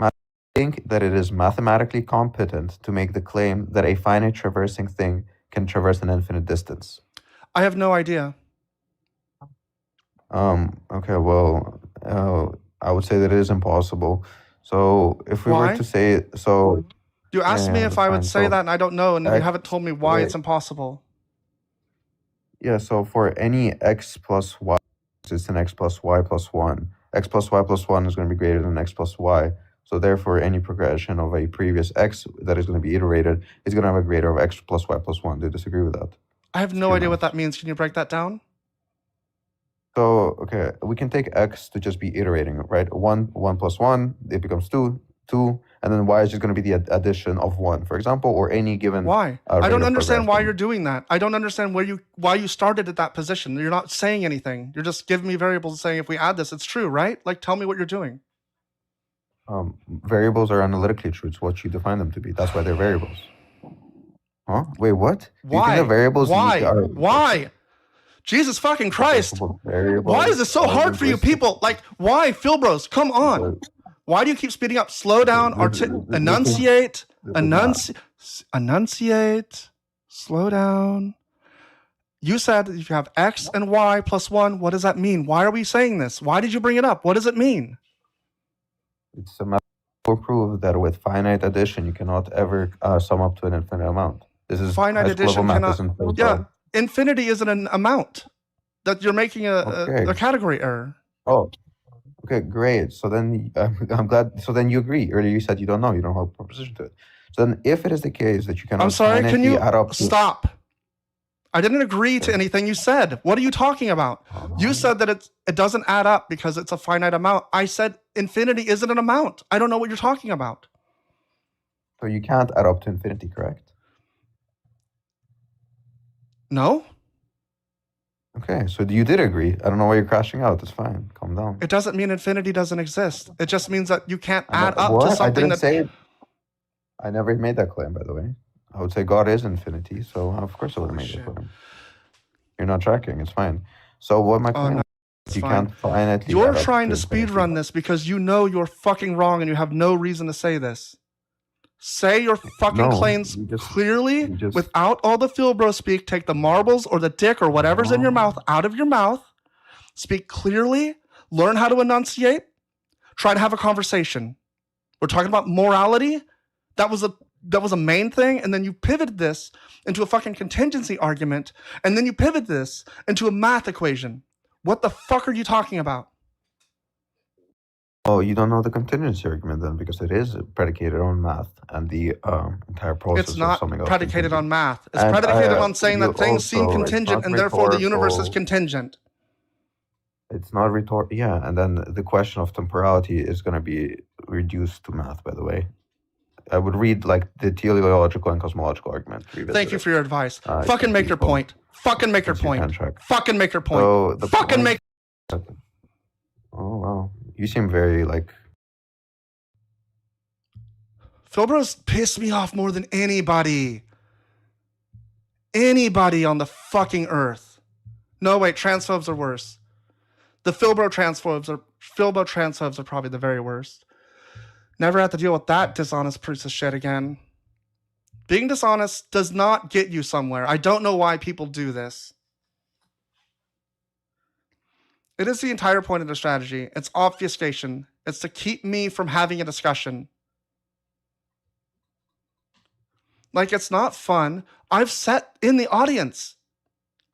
I think that it is mathematically competent to make the claim that a finite traversing thing can traverse an infinite distance. I have no idea. Okay, well, I would say that it is impossible. So, if we were Why? to say so, You asked me yeah, if that's I would fine. say So, that, and I don't know, and you X, haven't told me why it's wait, impossible. yeah. So for any x plus y, it's an x plus y plus one. X plus y plus one is going to be greater than x plus y. So therefore, any progression of a previous x that is going to be iterated is going to have a greater of x plus y plus one. Do you disagree with that? I have It's no pure idea what math. that means. Can you break that down? So okay, we can take x to just be iterating, right? One plus one, it becomes two, and then y is just going to be the addition of one, for example, or any given Why? I rate don't of understand why progression. you're doing that. I don't understand why you started at that position. You're not saying anything. You're just giving me variables and saying if we add this, it's true, right? Like, tell me what you're doing. Variables are analytically true. It's what you define them to be. That's why they're variables. Huh? Wait, what? Do you think that Why? variables Why? are Why? Jesus fucking okay? Christ! So Why variables is this so are hard for you linguistic. people? Like, why, Philbros? Come on. Because Why do you keep speeding up? Slow down. Enunciate. this is math. Enunciate. Slow down. You said if you have x and y plus 1, what does that mean? Why are we saying this? Why did you bring it up? What does it mean? It's a mathematical proof that with finite addition, you cannot ever sum up to an infinite amount. This is Finite high school level addition math. cannot. Isn't full Yeah, time. infinity isn't an amount. That you're making Okay. a category error. Oh, okay, great. So then I'm glad. So then you agree. Earlier you said you don't know. You don't have a proposition to it. So then, if it is the case that you I'm cannot sorry, can finitely you add up to stop? I didn't agree to anything you said. What are you talking about? You said that it doesn't add up because it's a finite amount. I said infinity isn't an amount. I don't know what you're talking about. So you can't add up to infinity, correct? No, Okay, so you did agree. I don't know why you're crashing out. It's fine. Calm down. it doesn't mean infinity doesn't exist. It just means that you can't I know, add up what? to I something didn't that. say it. I never made that claim, by the way. I would say God is infinity, so of course I would have made shit. that claim. You're not tracking. It's fine. So what my Oh, claim no, is, it's you fine. can't finitely You're add up trying to infinity. speed run this because you know you're fucking wrong and you have no reason to say this. Say your fucking No, claims you just clearly you just without all the Philbro speak. Take the marbles or the dick or whatever's in your mouth out of your mouth. Speak clearly. Learn how to enunciate. Try to have a conversation. We're talking about morality. That was a main thing, and then you pivoted this into a fucking contingency argument, and then you pivot this into a math equation. What the fuck are you talking about? Oh, you don't know the contingency argument then, because it is predicated on math and the entire process It's of not summing up predicated on contingent. math. It's And predicated on saying you that things seem also, it's contingent, not and therefore the universe is rhetorical. contingent. It's not rhetorical. Yeah, and then the question of temporality is going to be reduced to math, by the way. I would read like the teleological and cosmological argument. Thank you for your advice. It's Fucking make your useful point. Fucking make your since you point. can track. Fucking make your point. So the Fucking point. make. Oh wow, you seem very like. Philbros pissed me off more than anybody. Anybody on the fucking earth. No, wait, transphobes are worse. The Philbro transphobes are probably the very worst. Never have to deal with that dishonest piece of shit again. Being dishonest does not get you somewhere. I don't know why people do this. It is the entire point of the strategy. It's obfuscation. It's to keep me from having a discussion. Like, it's not fun. I've sat in the audience.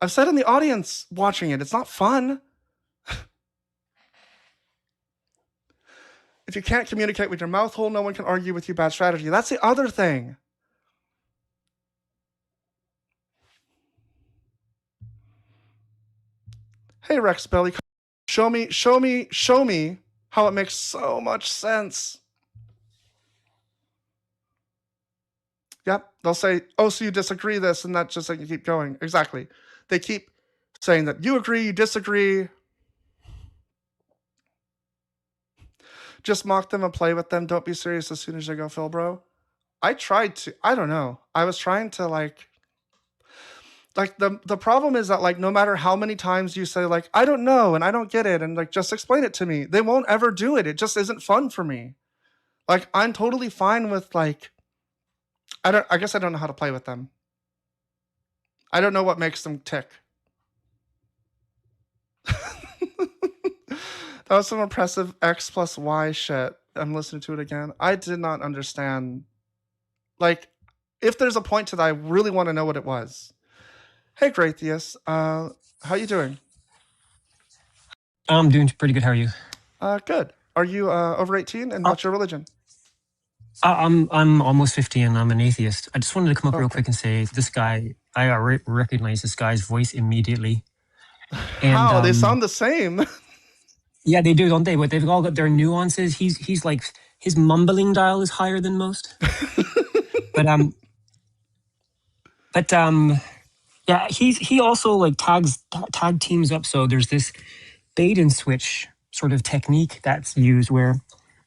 Watching it. It's not fun. If you can't communicate with your mouth hole, no one can argue with you. Bad strategy. That's the other thing. Hey, Rex Belly. Show me how it makes so much sense. Yep, they'll say, oh, so you disagree this, and that's just like you keep going. Exactly. They keep saying that you agree, you disagree. Just mock them and play with them. Don't be serious as soon as you go, Phil, bro. I tried to, I don't know. I was trying to like the problem is that like no matter how many times you say like I don't know and I don't get it and like just explain it to me, they won't ever do it. It just isn't fun for me. Like I'm totally fine with like I guess I don't know how to play with them. I don't know what makes them tick. That was some impressive X plus Y shit. I'm listening to it again. I did not understand. Like, if there's a point to that, I really want to know what it was. Hey, Gratheus. How you doing? I'm doing pretty good. How are you? Good. Are you over 18? And what's your religion? I'm almost 50 and I'm an atheist. I just wanted to come up real quick and say this guy, I recognize this guy's voice immediately. And, how? They sound the same. Yeah, they do, don't they? But they've all got their nuances. He's like, his mumbling dial is higher than most. but yeah, he also like tag teams up. So there's this bait and switch sort of technique that's used where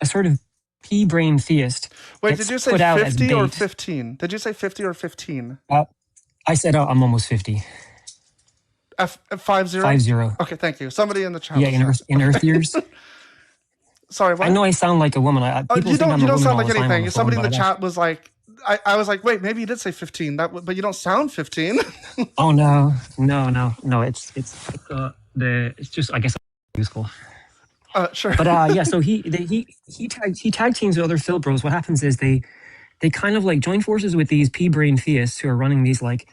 a sort of pea-brain theist. Wait, did you say 50 or 15? Did you say 50 or 15? I said I'm almost 50. 50? 50. Okay, thank you. Somebody in the chat. Yeah, in Earth years. Sorry, what? I know I sound like a woman. You don't sound like anything. Somebody in the chat was like, I was like, wait, maybe you did say 15. But you don't sound 15. Oh no. It's just I guess useful. Sure. But yeah, so he tag teams with other Phil bros. What happens is they kind of like join forces with these pea-brain theists who are running these like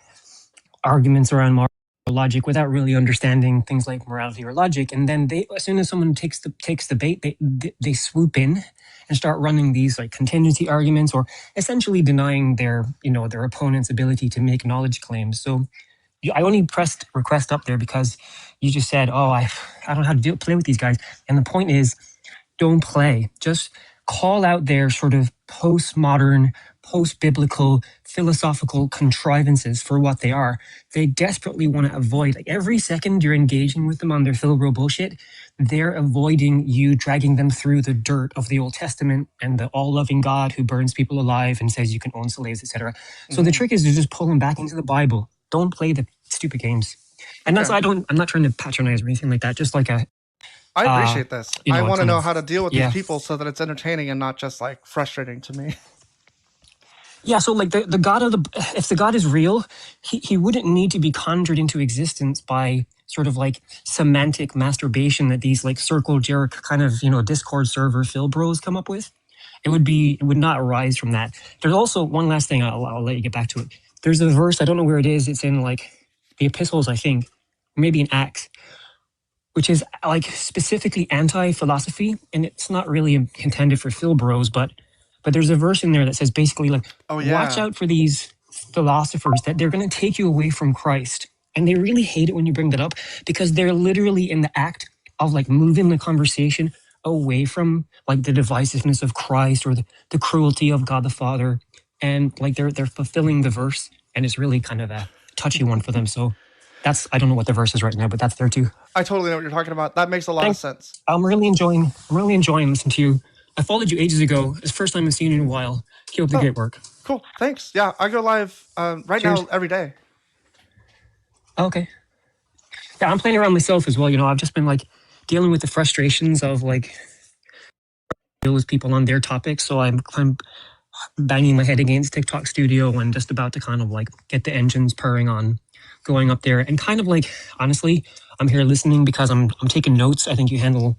arguments around moral logic without really understanding things like morality or logic. And then as soon as someone takes the bait, they swoop in and start running these like contingency arguments or essentially denying their opponent's ability to make knowledge claims. So I only pressed request up there because you just said, oh, I don't know how to play with these guys. And the point is, don't play. Just call out their sort of postmodern, post-biblical, philosophical contrivances for what they are. They desperately want to avoid, like every second you're engaging with them on their Philbro bullshit, they're avoiding you dragging them through the dirt of the Old Testament and the all-loving God who burns people alive and says you can own slaves, etc. So the trick is to just pull them back into the Bible. Don't play the stupid games. And that's, I'm not trying to patronize or anything like that. Just like I appreciate this. I want to know how to deal with these people so that it's entertaining and not just like frustrating to me. Yeah, so like the God if the God is real, he wouldn't need to be conjured into existence by sort of like semantic masturbation that these like circle jerk kind of, Discord server Phil bros come up with. It would not arise from that. There's also one last thing, I'll let you get back to it. There's a verse, I don't know where it is, it's in like the epistles, I think, maybe in Acts, which is like specifically anti-philosophy, and it's not really intended for Phil bros, but there's a verse in there that says basically like, watch out for these philosophers that they're going to take you away from Christ. And they really hate it when you bring that up because they're literally in the act of like moving the conversation away from like the divisiveness of Christ or the cruelty of God the Father. And like they're fulfilling the verse, and it's really kind of a touchy one for them. So I don't know what the verse is right now, but that's there too. I totally know what you're talking about. That makes a lot of sense. I'm really enjoying listening to you. I followed you ages ago. It's the first time I've seen you in a while. Keep up the great work. Cool. Thanks. Yeah, I go live right now every day. Okay. Yeah, I'm playing around myself as well. I've just been like dealing with the frustrations of like deal with people on their topics. So I'm banging my head against TikTok Studio and just about to kind of like get the engines purring on going up there, and kind of like, honestly, I'm here listening because I'm taking notes. I think you handle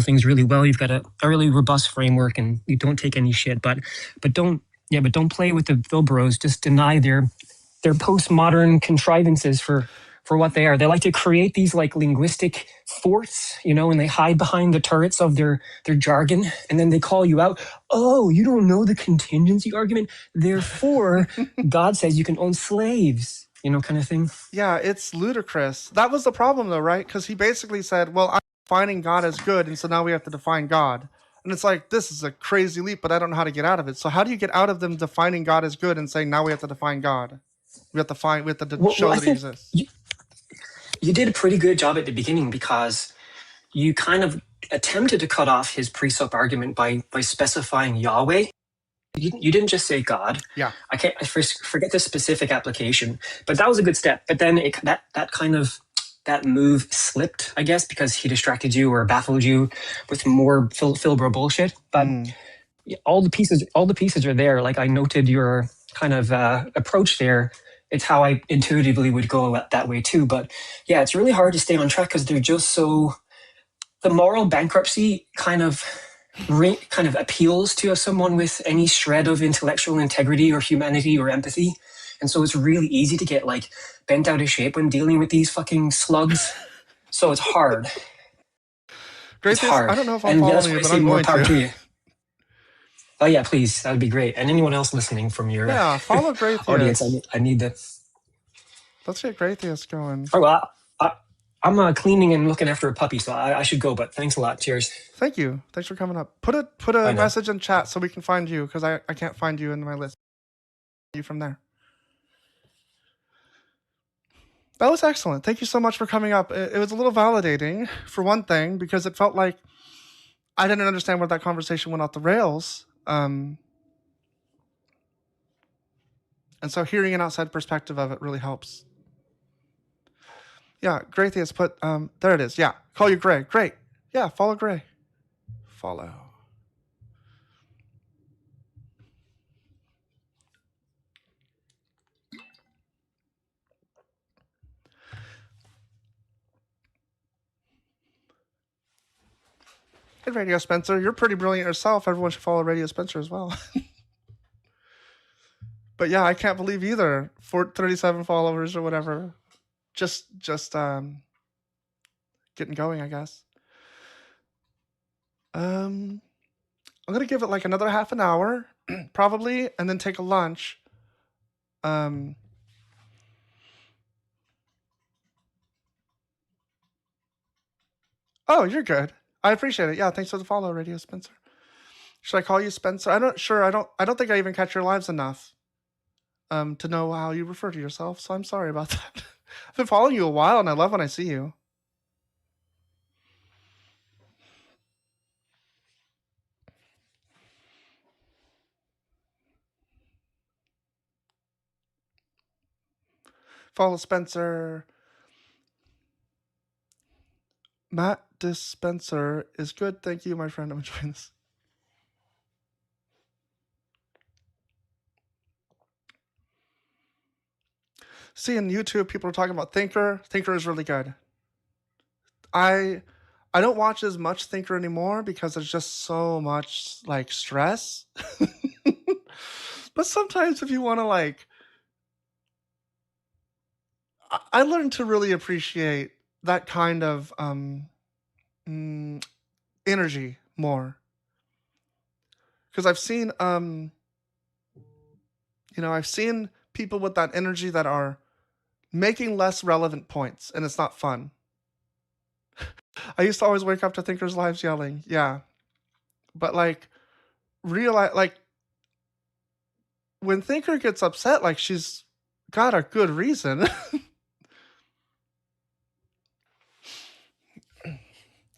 things really well. You've got a really robust framework and you don't take any shit, but don't play with the Filbros. Just deny their postmodern contrivances for what they are. They like to create these like linguistic forts, and they hide behind the turrets of their jargon, and then they call you out. Oh, you don't know the contingency argument. Therefore, God says you can own slaves, kind of thing. Yeah, it's ludicrous. That was the problem though, right? Because he basically said, well, I'm defining God as good, and so now we have to define God. And it's like, this is a crazy leap, but I don't know how to get out of it. So how do you get out of them defining God as good and saying now we have to define God? We have to show that he exists. You did a pretty good job at the beginning because you kind of attempted to cut off his pre-sup argument by specifying Yahweh. You didn't just say God. Yeah. I forget the specific application, but that was a good step. But then that move slipped, I guess, because he distracted you or baffled you with more Filbro bullshit. But all the pieces are there. Like I noted your kind of approach there. It's how I intuitively would go that way too. But yeah, it's really hard to stay on track because they're just so. The moral bankruptcy kind of appeals to someone with any shred of intellectual integrity or humanity or empathy, and so it's really easy to get like bent out of shape when dealing with these fucking slugs. So it's hard. It's hard. I don't know if I'm following you, but I'm going to. Oh yeah, please, that would be great. And anyone else listening from your follow Graytheus. audience, I need that. Let's get Graytheus going. Oh, well, I'm cleaning and looking after a puppy, so I should go. But thanks a lot. Cheers. Thank you. Thanks for coming up. Put a message in chat so we can find you, because I can't find you in my list. You from there. That was excellent. Thank you so much for coming up. It was a little validating, for one thing, because it felt like I didn't understand where that conversation went off the rails. And so hearing an outside perspective of it really helps. Yeah, Graytheus put, there it is. Yeah, call you Gray. Great. Yeah, follow Gray. Follow. Hey, Radio Spencer, you're pretty brilliant yourself. Everyone should follow Radio Spencer as well. But yeah, I can't believe either. 37 followers or whatever. Just getting going, I guess. I'm gonna give it like another half an hour, probably, and then take a lunch. Oh, you're good. I appreciate it. Yeah, thanks for the follow, Radio Spencer. Should I call you Spencer? I don't think I even catch your lives enough to know how you refer to yourself, so I'm sorry about that. I've been following you a while and I love when I see you. Follow Spencer. Matt Dispenser is good. Thank you, my friend. I'm enjoying this. See, in YouTube, people are talking about Thinker. Thinker is really good. I don't watch as much Thinker anymore because there's just so much like stress. But sometimes if you want to like, I learned to really appreciate that kind of energy more. Because I've seen, I've seen people with that energy that are making less relevant points, and it's not fun. I used to always wake up to Thinkers Lives yelling, yeah. But like, realize, like, when Thinker gets upset, like, she's got a good reason.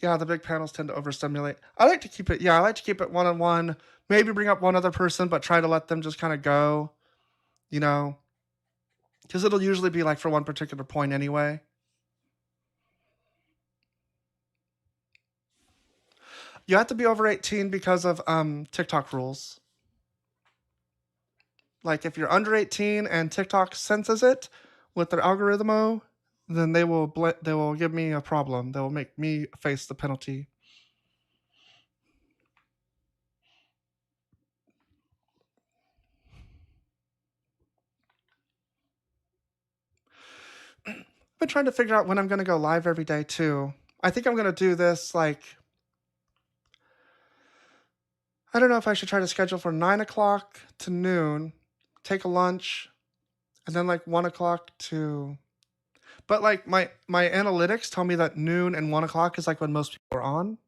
Yeah, the big panels tend to overstimulate. I like to keep it one-on-one. Maybe bring up one other person, but try to let them just kind of go, because it'll usually be like for one particular point anyway. You have to be over 18 because of TikTok rules. Like if you're under 18 and TikTok senses it with their algorithm, then they will give me a problem. They will make me face the penalty. I've been trying to figure out when I'm going to go live every day too. I think I'm going to do this like, I don't know if I should try to schedule for 9 o'clock to noon, take a lunch, and then like 1 o'clock to, but like my analytics tell me that noon and 1 o'clock is like when most people are on.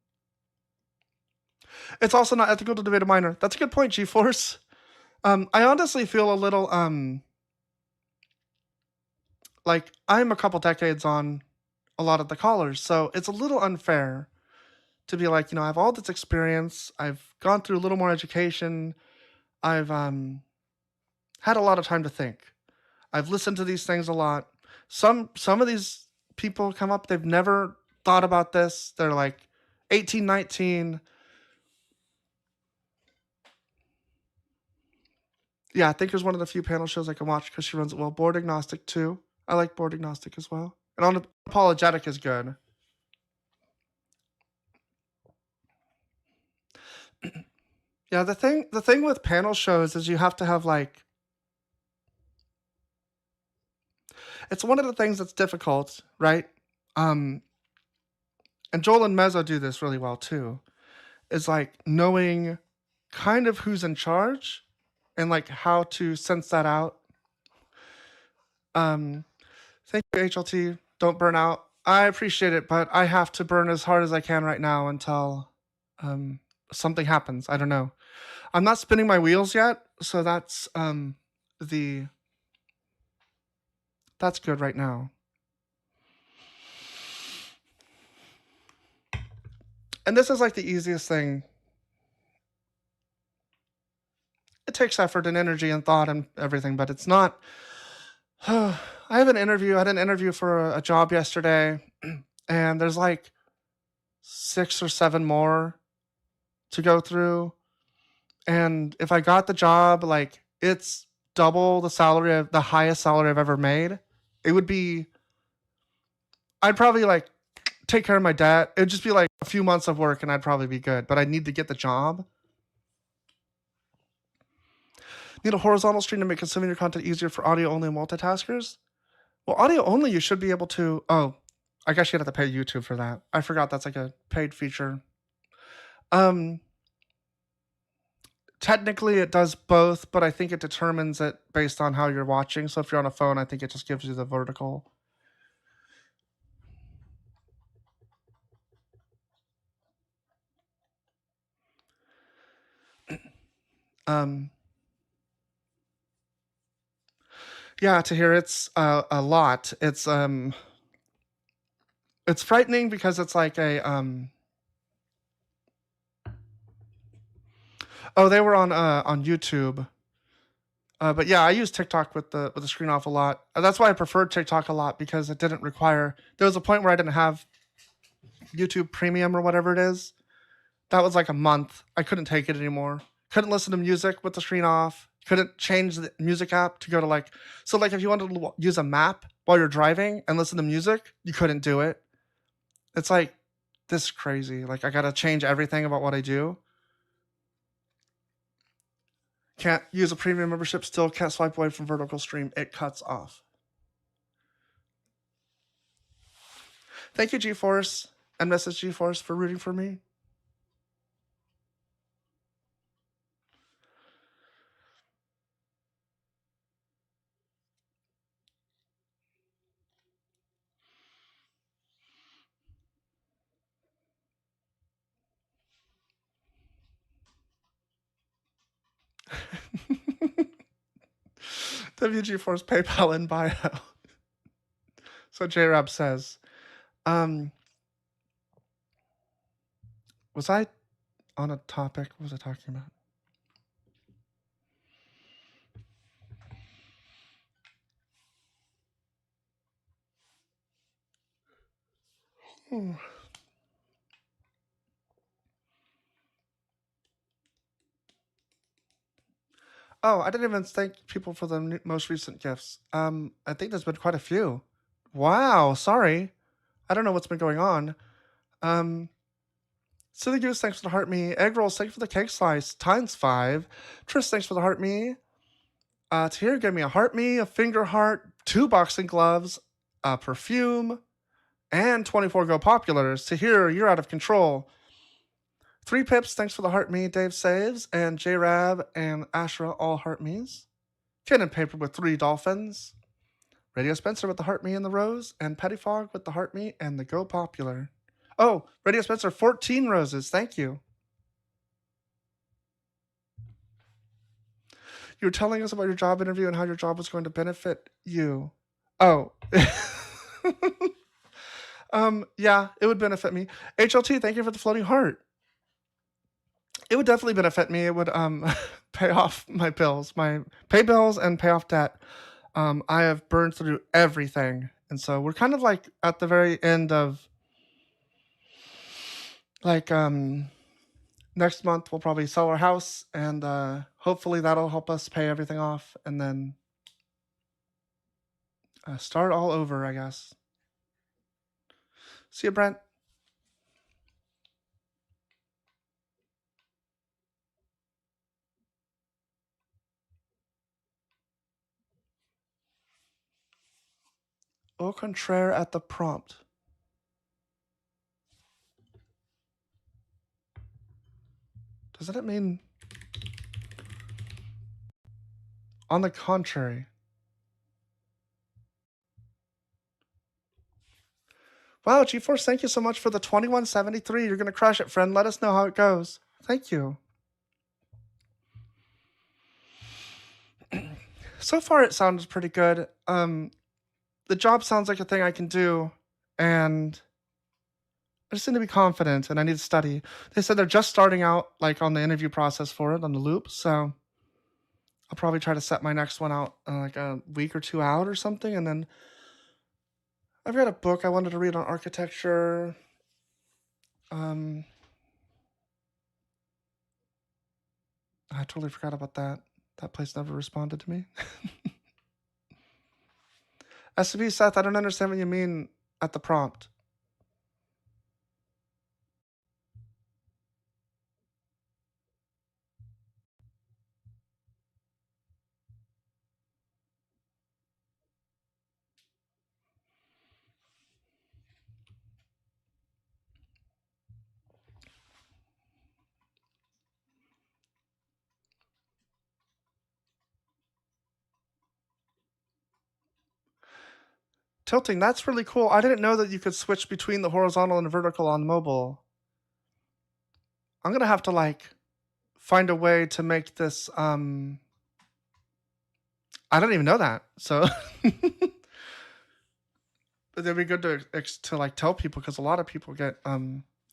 It's also not ethical to debate a minor. That's a good point, G-Force. I honestly feel a little, like I'm a couple decades on a lot of the callers, so it's a little unfair to be like, I have all this experience, I've gone through a little more education, I've had a lot of time to think, I've listened to these things a lot. Some of these people come up, they've never thought about this, they're like 18, 19. Yeah, I think there's one of the few panel shows I can watch because she runs it well. Board Agnostic too. I like Board Agnostic as well. And Apologetic is good. Yeah, the thing with panel shows is you have to have like, it's one of the things that's difficult, right? And Joel and Mezzo do this really well too. Is like knowing kind of who's in charge and like how to sense that out. Thank you, HLT. Don't burn out. I appreciate it, but I have to burn as hard as I can right now until something happens. I don't know. I'm not spinning my wheels yet, so that's that's good right now. And this is like the easiest thing. It takes effort and energy and thought and everything, but it's not. I had an interview for a job yesterday, and there's like 6 or 7 more to go through. And if I got the job, like it's double the salary of the highest salary I've ever made. It would be, I'd probably like take care of my debt. It'd just be like a few months of work and I'd probably be good, but I'd need to get the job. Need a horizontal stream to make consuming your content easier for audio only multitaskers? Well, audio only, you should be able to, oh, I guess you'd have to pay YouTube for that. I forgot that's like a paid feature. Technically it does both, but I think it determines it based on how you're watching. So if you're on a phone, I think it just gives you the vertical. Yeah, to hear it's a lot. It's frightening because it's like a oh, they were on YouTube. But yeah, I use TikTok with the screen off a lot. That's why I preferred TikTok a lot, because it didn't require. There was a point where I didn't have YouTube Premium or whatever it is. That was like a month. I couldn't take it anymore. Couldn't listen to music with the screen off. Couldn't change the music app to go to like, so like if you wanted to use a map while you're driving and listen to music, you couldn't do it. It's like, this is crazy. Like I gotta change everything about what I do. Can't use a premium membership, still can't swipe away from vertical stream. It cuts off. Thank you, G-Force and Mrs. G-Force, for rooting for me. WG Force PayPal in bio. So JRab says, was I on a topic? What was I talking about? Oh, I didn't even thank people for the most recent gifts. I think there's been quite a few. Wow, sorry. I don't know what's been going on. Silly Goose, thanks for the heart me. Egg Rolls, thanks for the cake slice. Times 5. Tris, thanks for the heart me. Tahir gave me a heart me, a finger heart, 2 boxing gloves, a perfume, and 24 Go Populars. Tahir, you're out of control. 3 Pips, thanks for the heart me. Dave saves, and J-Rab and Ashra all heart me's. Pen and Paper with 3 dolphins. Radio Spencer with the heart me and the rose, and Pettifog with the heart me and the Go Popular. Oh, Radio Spencer, 14 roses. Thank you. You were telling us about your job interview and how your job was going to benefit you. Oh. Yeah, it would benefit me. HLT, thank you for the floating heart. It would definitely benefit me. It would pay off my bills, pay bills and pay off debt. I have burned through everything. And so we're kind of like at the very end of like next month we'll probably sell our house, and hopefully that'll help us pay everything off, and then start all over, I guess. See you, Brent. Au contraire at the prompt. Doesn't it mean on the contrary? Wow, GeForce, thank you so much for the 2173. You're going to crush it, friend. Let us know how it goes. Thank you. So far, it sounds pretty good. The job sounds like a thing I can do, and I just need to be confident, and I need to study. They said they're just starting out, like, on the interview process for it, on the loop, so I'll probably try to set my next one out, like, a week or 2 out or something, and then I've got a book I wanted to read on architecture. I totally forgot about that. That place never responded to me. SCP Seth, I don't understand what you mean at the prompt. Tilting, that's really cool. I didn't know that you could switch between the horizontal and vertical on mobile. I'm gonna have to like find a way to make this I don't even know that. So but it'd be good to like tell people, because a lot of people get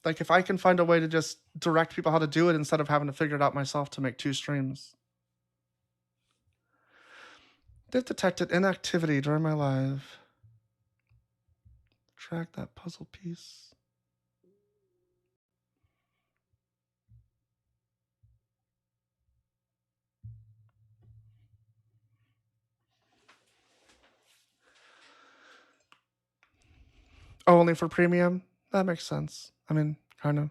like, if I can find a way to just direct people how to do it instead of having to figure it out myself to make 2 streams. They've detected inactivity during my live. Track that puzzle piece. Oh, only for premium? That makes sense. I mean, kind of.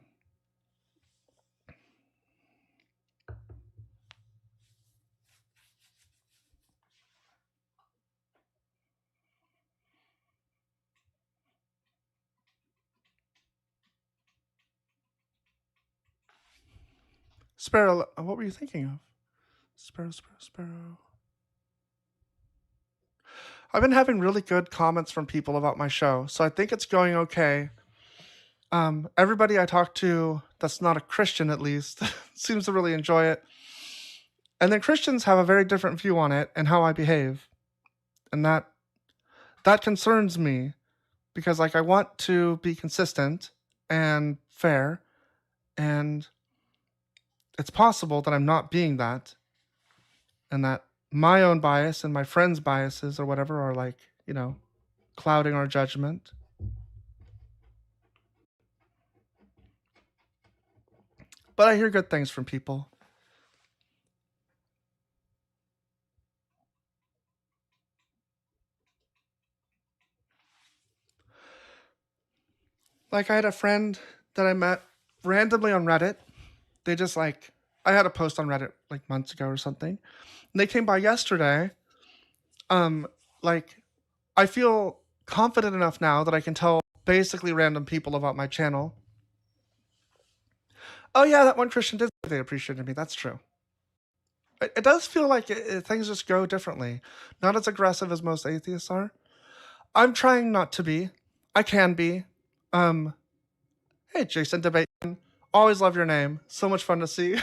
Sparrow, what were you thinking of? Sparrow. I've been having really good comments from people about my show, so I think it's going okay. Everybody I talk to that's not a Christian, at least, seems to really enjoy it. And then Christians have a very different view on it and how I behave. And that concerns me, because like I want to be consistent and fair, and it's possible that I'm not being that, and that my own bias and my friends' biases or whatever are like, clouding our judgment. But I hear good things from people. Like, I had a friend that I met randomly on Reddit. They just like, I had a post on Reddit like months ago or something. And they came by yesterday. Like, I feel confident enough now that I can tell basically random people about my channel. Oh yeah, that one Christian did say they appreciated me. That's true. It does feel like things just go differently. Not as aggressive as most atheists are. I'm trying not to be. I can be. Hey, Jason Debateman. Always love your name. So much fun to see.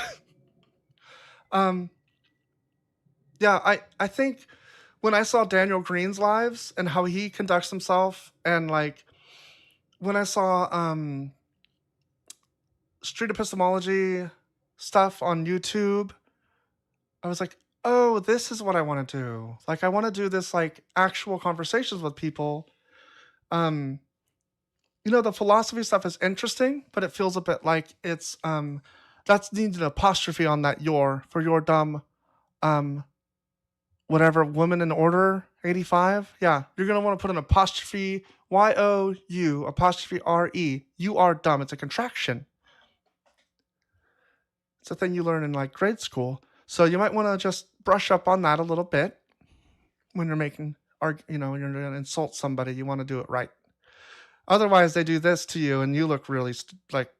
Yeah, I think when I saw Daniel Green's lives and how he conducts himself, and like when I saw street epistemology stuff on YouTube, I was like, oh, this is what I want to do. Like, I want to do this like actual conversations with people. You know, the philosophy stuff is interesting, but it feels a bit like it's that's needed an apostrophe on that your for your dumb whatever woman in order 85. Yeah, you're gonna want to put an apostrophe YOU apostrophe RE. You are dumb. It's a contraction. It's a thing you learn in like grade school. So you might want to just brush up on that a little bit when you're making you know, when you're gonna insult somebody. You want to do it right. Otherwise, they do this to you, and you look really like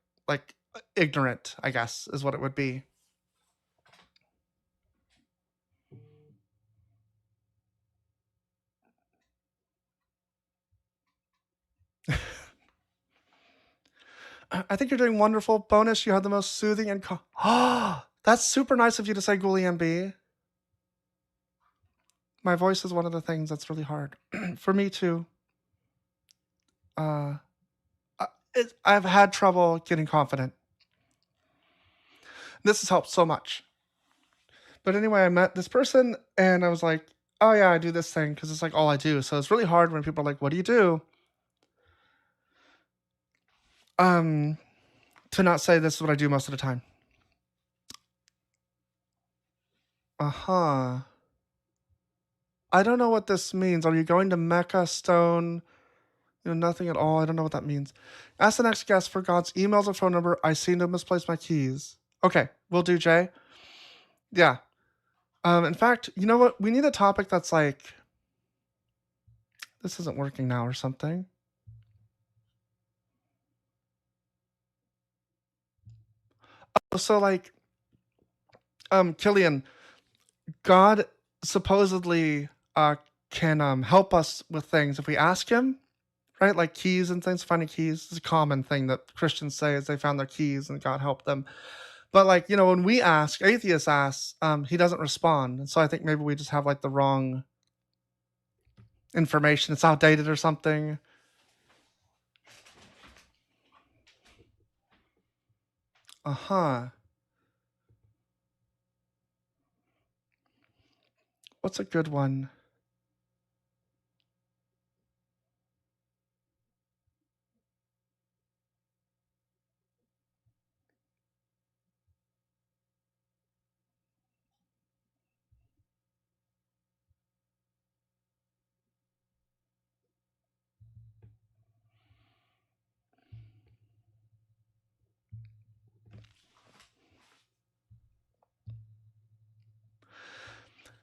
ignorant, I guess, is what it would be. I think you're doing wonderful. Bonus, you had the most soothing and that's super nice of you to say, Ghoulie MB. My voice is one of the things that's really hard for me too. I've had trouble getting confident. This has helped so much. But anyway, I met this person and I was like, oh yeah, I do this thing because it's like all I do. So it's really hard when people are like, what do you do? To not say this is what I do most of the time. I don't know what this means. Are you going to Mecca, Stone? You know, nothing at all. I don't know what that means. Ask the next guest for God's emails or phone number. I seem to have misplaced my keys. Okay, will do, Jay. Yeah. In fact, you know what? We need a topic that's like, this isn't working now or something. Oh, so like, Killian, God supposedly can help us with things if we ask him, right? Like keys and things, finding keys is a common thing that Christians say is they found their keys and God helped them. But like, you know, when we ask, atheists ask, he doesn't respond. And so I think maybe we just have like the wrong information. It's outdated or something. What's a good one?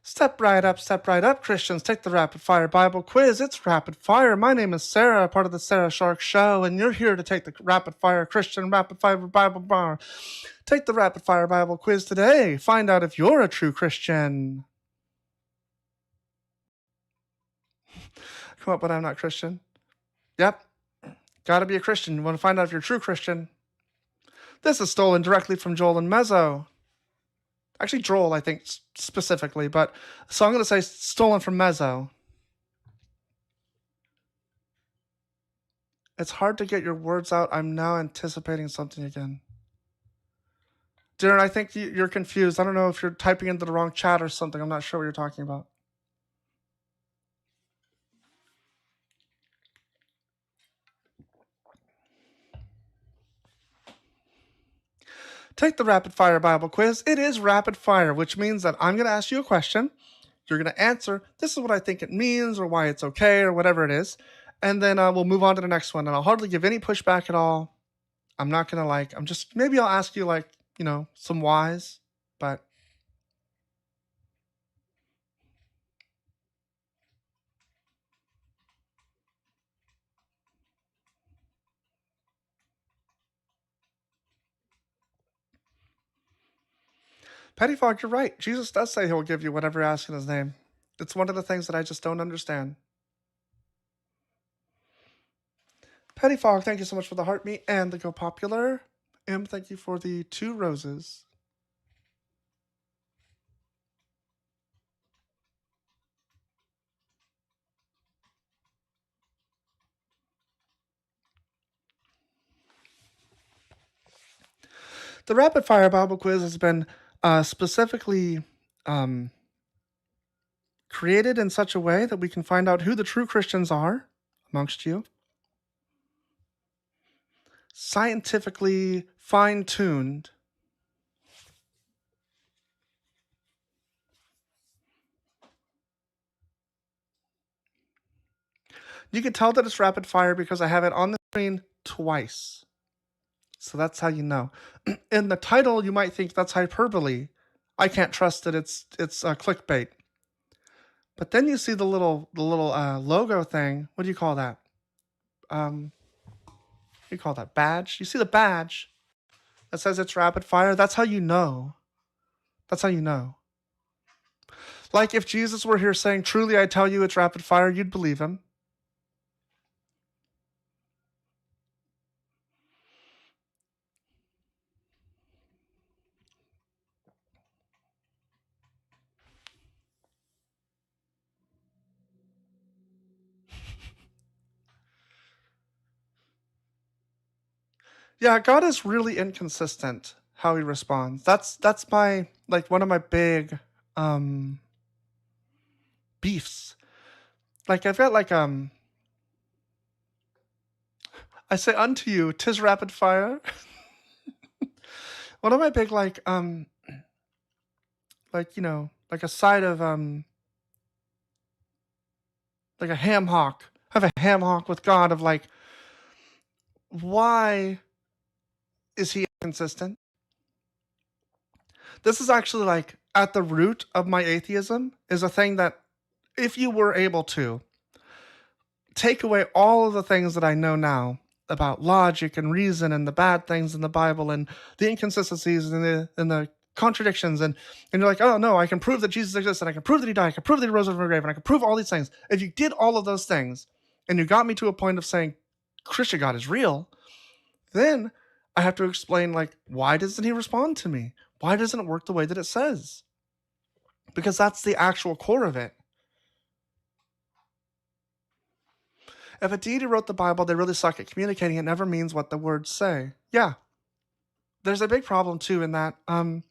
Step right up, Christians. Take the Rapid Fire Bible Quiz. It's Rapid Fire. My name is Sarah, part of the Sarah Shark Show, and you're here to take the Rapid Fire Christian Rapid Fire Bible Bar. Take the Rapid Fire Bible Quiz today. Find out if you're a true Christian. Come up, but I'm not Christian. Yep. Gotta be a Christian. You want to find out if you're a true Christian. This is stolen directly from Joel and Mezzo. Actually, Joel, I think, specifically, but so I'm going to say stolen from Mezzo. It's hard to get your words out. I'm now anticipating something again. Darren, I think you're confused. I don't know if you're typing into the wrong chat or something. I'm not sure what you're talking about. Take the Rapid Fire Bible Quiz. It is rapid fire, which means that I'm going to ask you a question. You're going to answer, this is what I think it means, or why it's okay, or whatever it is. and then we'll move on to the next one. And I'll hardly give any pushback at all. I'm not gonna maybe I'll ask you some whys, but Petty Fog, you're right. Jesus does say he'll give you whatever you ask in his name. It's one of the things that I just don't understand. Petty Fog, thank you so much for the heart meet and the Go Popular. Thank you for the 2 roses. The Rapid Fire Bible Quiz has been specifically created in such a way that we can find out who the true Christians are amongst you. Scientifically fine-tuned. You can tell that it's rapid fire because I have it on the screen twice. So that's how you know. In the title, you might think that's hyperbole. I can't trust that it's clickbait. But then you see the little logo thing. What do you call that? You call that badge? You see the badge that says it's rapid fire? That's how you know. That's how you know. Like if Jesus were here saying, "Truly I tell you it's rapid fire," you'd believe him. Yeah, God is really inconsistent how he responds. That's my one of my big beefs. Like I've got I say unto you, 'tis rapid fire. One of my big like a side of like a ham hock. I have a ham hock with God of why is he inconsistent? This is actually at the root of my atheism is a thing that if you were able to take away all of the things that I know now about logic and reason and the bad things in the Bible and the inconsistencies and the contradictions and you're like, oh no, I can prove that Jesus exists and I can prove that he died, I can prove that he rose from the grave and I can prove all these things. If you did all of those things and you got me to a point of saying Christian God is real, then I have to explain why doesn't he respond to me? Why doesn't it work the way that it says? Because that's the actual core of it. If a deity wrote the Bible, they really suck at communicating. It never means what the words say. Yeah. There's a big problem too in that I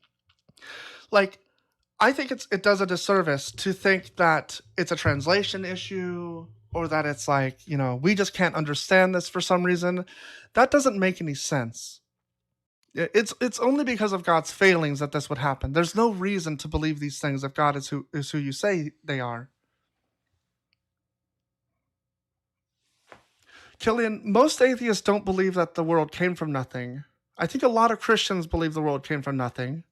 think it does a disservice to think that it's a translation issue or that it's we just can't understand this for some reason. That doesn't make any sense. It's only because of God's failings that this would happen. There's no reason to believe these things if God is who you say they are. Killian, most atheists don't believe that the world came from nothing. I think a lot of Christians believe the world came from nothing,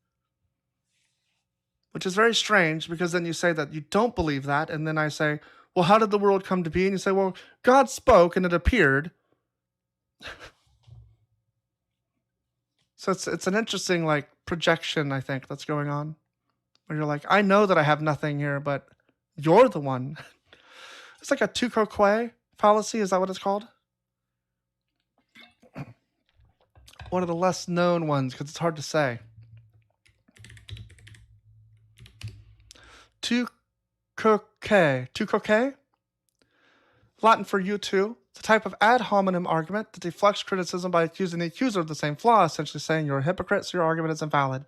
which is very strange because then you say that you don't believe that, and then I say, well, how did the world come to be? And you say, well, God spoke and it appeared. So it's an interesting projection, I think, that's going on. Where you're like, I know that I have nothing here, but you're the one. It's like a tu quoque fallacy, is that what it's called? One of the less known ones, because it's hard to say. Tu quoque? Latin for you too. It's a type of ad hominem argument that deflects criticism by accusing the accuser of the same flaw, essentially saying you're a hypocrite, so your argument is invalid,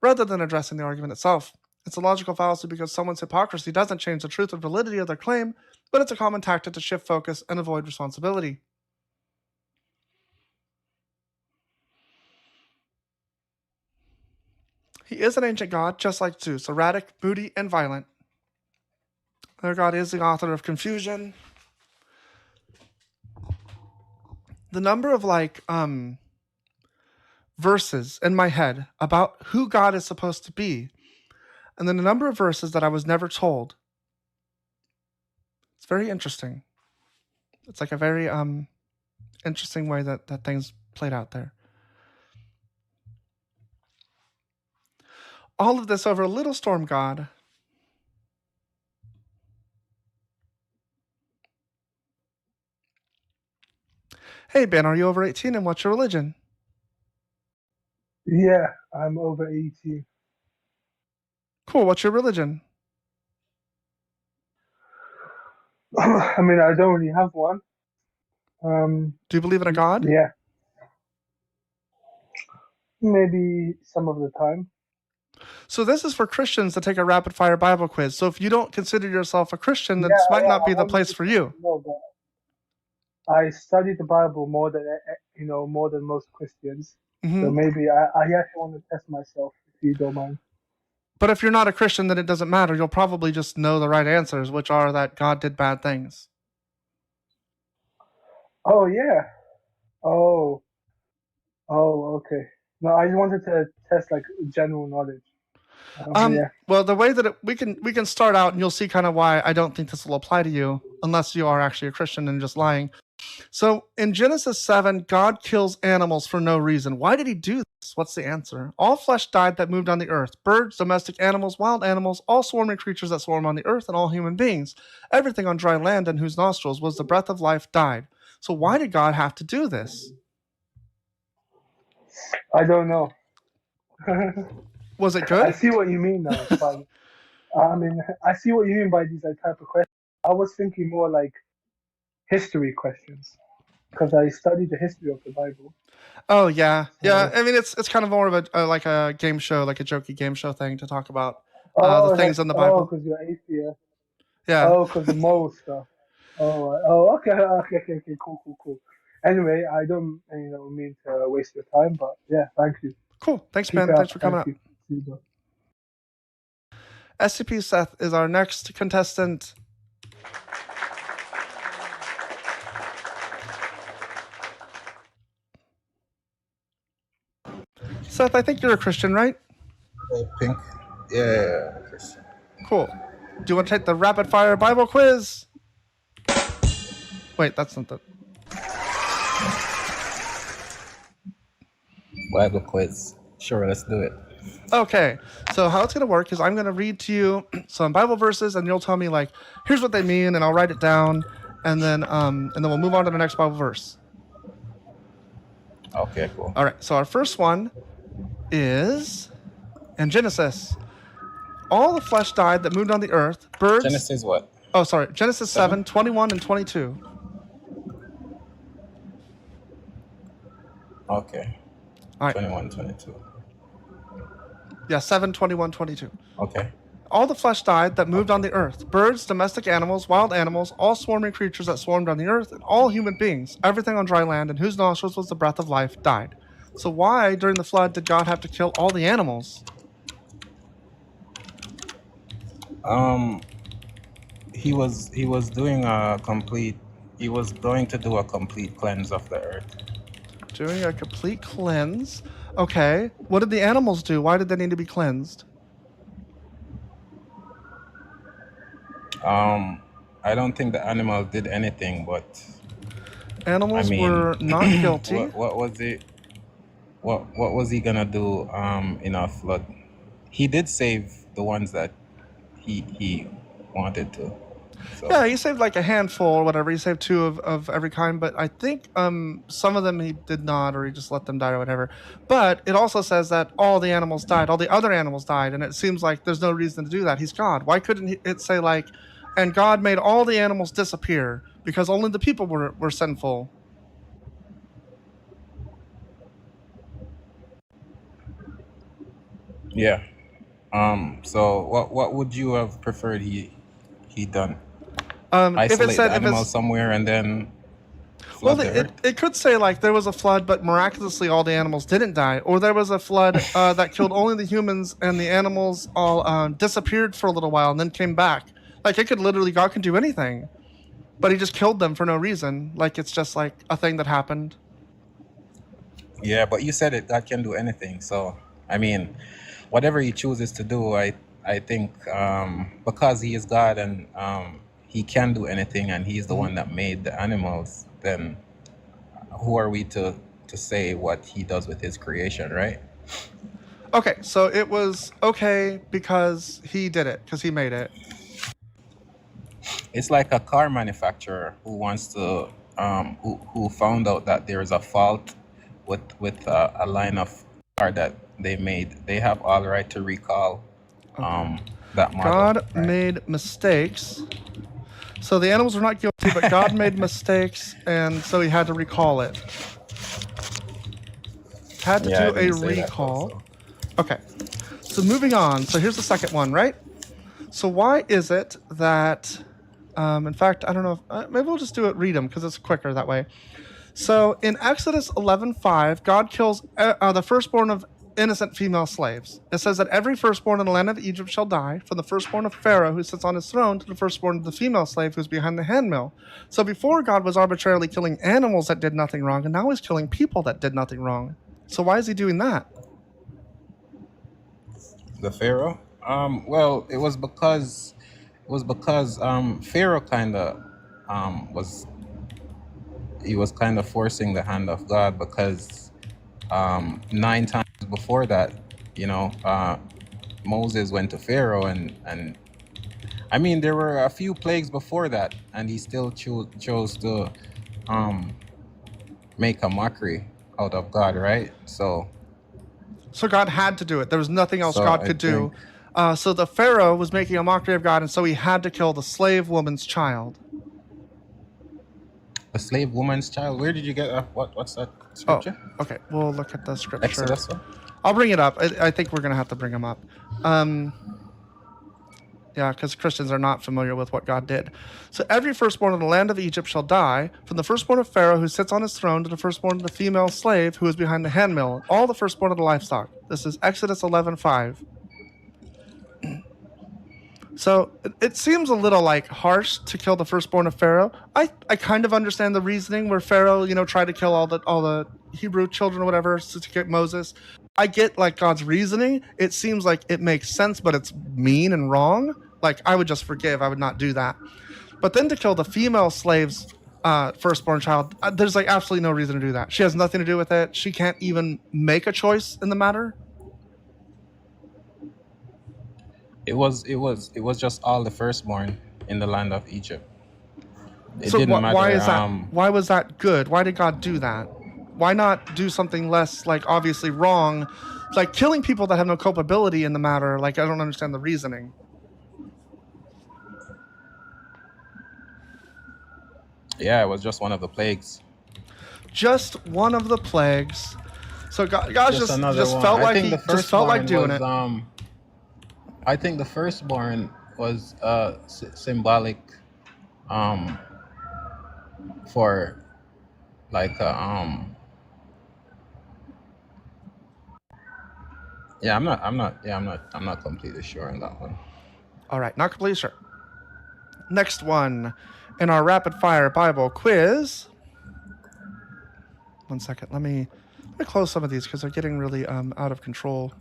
rather than addressing the argument itself. It's a logical fallacy because someone's hypocrisy doesn't change the truth or validity of their claim, but it's a common tactic to shift focus and avoid responsibility. He is an ancient god, just like Zeus, erratic, moody, and violent. Their god is the author of confusion. the number of verses in my head about who God is supposed to be, and then the number of verses that I was never told. It's very interesting. It's like a very interesting way that things played out there. All of this over a little storm god. Hey Ben, are you over 18 and what's your religion? Yeah, I'm over 18. Cool, what's your religion? I mean, I don't really have one. Do you believe in a god? Yeah, maybe some of the time. So this is for Christians to take a rapid fire Bible quiz. So if you don't consider yourself a Christian, then this might not be the place for you. No, but I study the Bible more than most Christians. So maybe I actually want to test myself, if you don't mind. But if you're not a Christian, then it doesn't matter. You'll probably just know the right answers, which are that God did bad things. Oh yeah. Oh, okay. No, I just wanted to test like general knowledge. Yeah. Well, the way that we can start out, and you'll see kind of why I don't think this will apply to you, unless you are actually a Christian and just lying. So in Genesis 7, God kills animals for no reason. Why did he do this? What's the answer? All flesh died that moved on the earth. Birds, domestic animals, wild animals, all swarming creatures that swarm on the earth, and all human beings. Everything on dry land in whose nostrils was the breath of life died. So why did God have to do this? I don't know. Was it good? I see what you mean now. But, I mean, I see what you mean by these type of questions. I was thinking more like history questions, because I studied the history of the Bible. Oh yeah. I mean, it's kind of more of a game show, like a jokey game show thing to talk about the things in the Bible. Oh, because you're atheist. Yeah. Oh, because the moral stuff. Oh, okay, cool. Anyway, I don't mean to waste your time, but yeah, thank you. Cool. Thanks, Keep man. it Thanks up. for coming up. Thank you. See you, bro. SCP Seth is our next contestant. Seth, I think you're a Christian, right? Pink. Yeah, Christian. Cool. Do you want to take the rapid fire Bible quiz? Wait, that's not the... Bible quiz. Sure, let's do it. Okay, so how it's going to work is I'm going to read to you some Bible verses, and you'll tell me, like, here's what they mean, and I'll write it down, and then we'll move on to the next Bible verse. Okay, cool. All right, so our first one is in Genesis. All the flesh died that moved on the earth. Birds... Genesis what? Oh, sorry. Genesis 7, 21 and 22. Okay. All right. 21, 22. Yeah, 7, 21, 22. Okay. All the flesh died that moved on the earth. Birds, domestic animals, wild animals, all swarming creatures that swarmed on the earth, and all human beings. Everything on dry land in whose nostrils was the breath of life died. So why, during the flood, did God have to kill all the animals? He was doing a complete... He was going to do a complete cleanse of the earth. Doing a complete cleanse. Okay. What did the animals do? Why did they need to be cleansed? I don't think the animals did anything, but Animals were not guilty. What was it? What was he gonna do in a flood? He did save the ones that he wanted to. So. Yeah, he saved like a handful or whatever. He saved 2 of every kind, but I think some of them he did not, or he just let them die or whatever. But it also says that all the animals died, all the other animals died, and it seems like there's no reason to do that. He's God. Why couldn't it say like, and God made all the animals disappear because only the people were sinful? Yeah. So what would you have preferred he done? Isolate the animals somewhere and then flood the earth? It could say like there was a flood, but miraculously all the animals didn't die, or there was a flood that killed only the humans and the animals all disappeared for a little while and then came back. Like it could literally, God can do anything. but he just killed them for no reason. Like it's just like a thing that happened. Yeah, but you said it. God can do anything. So I mean, whatever he chooses to do, I think because he is God and he can do anything, and he's the one that made the animals. Then who are we to say what he does with his creation, right? Okay, so it was okay because he did it, because he made it. It's like a car manufacturer who wants to who found out that there is a fault with a line of car that they made. They have all right to recall that model. God right? made mistakes. So the animals were not guilty, but God made mistakes, and so he had to recall it. Had to Yeah, I do a didn't say that recall. also. Okay, so moving on. So here's the second one, right? So why is it that, in fact, I don't know, if, maybe we'll just do it, read them, because it's quicker that way. So in Exodus 11:5, God kills the firstborn of innocent female slaves. It says that every firstborn in the land of Egypt shall die, from the firstborn of Pharaoh who sits on his throne to the firstborn of the female slave who's behind the handmill. So before, God was arbitrarily killing animals that did nothing wrong, and now he's killing people that did nothing wrong. So why is he doing that? The Pharaoh? Well, it was because Pharaoh kind of was kind of forcing the hand of God, because 9 times before that, Moses went to Pharaoh and I mean there were a few plagues before that, and he still chose to make a mockery out of God, right? So God had to do it. There was nothing else So God I could do. So the Pharaoh was making a mockery of God, and so he had to kill the slave woman's child. a slave woman's child. Where did you get what's that scripture? Oh, okay. We'll look at the scripture. Exodus one? I'll bring it up. I think we're going to have to bring them up. Yeah, because Christians are not familiar with what God did. So every firstborn in the land of Egypt shall die, from the firstborn of Pharaoh who sits on his throne to the firstborn of the female slave who is behind the handmill, all the firstborn of the livestock. This is Exodus 11:5. So it seems a little like harsh to kill the firstborn of Pharaoh. I kind of understand the reasoning where Pharaoh, tried to kill all the Hebrew children or whatever to get Moses. I get like God's reasoning. It seems like it makes sense, but it's mean and wrong. Like I would just forgive. I would not do that. But then to kill the female slave's firstborn child, there's like absolutely no reason to do that. She has nothing to do with it. She can't even make a choice in the matter. It was just all the firstborn in the land of Egypt. It So didn't matter. why is that? Why was that good? Why did God do that? Why not do something less like obviously wrong, like killing people that have no culpability in the matter? Like I don't understand the reasoning. Yeah, it was just one of the plagues. Just one of the plagues. So God just another one. felt I like think he the just felt like doing firstborn it. I think the firstborn was symbolic for like I'm not completely sure on that one. All right, not completely sure. Next one in our rapid fire Bible quiz. 1 second. Let me close some of these because they're getting really out of control.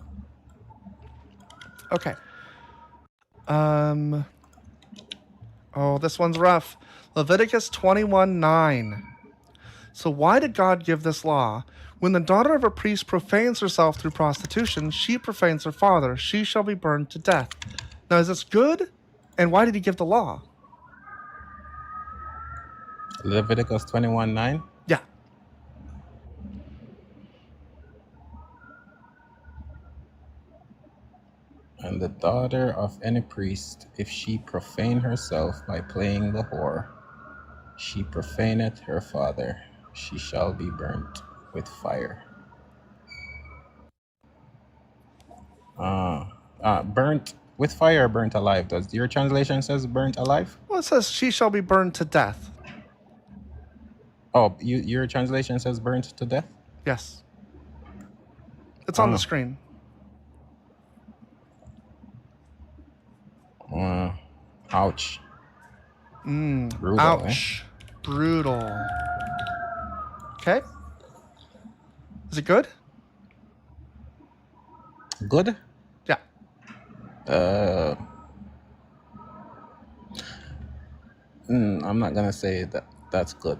Okay. Oh, this one's rough. Leviticus 21:9. So why did God give this law? When the daughter of a priest profanes herself through prostitution, she profanes her father. She shall be burned to death. Now, is this good? And why did he give the law? Leviticus 21:9. Yeah. And the daughter of any priest, if she profane herself by playing the whore, she profaneth her father, she shall be burnt with fire. Burnt with fire, burnt alive. Does your translation says burnt alive? Well, it says she shall be burned to death. Oh, your translation says burnt to death? Yes. It's on the screen. Ouch. Brutal, eh? Ouch. Brutal. Okay. Is it good? Good? Yeah. Uh, I'm not gonna say that that's good.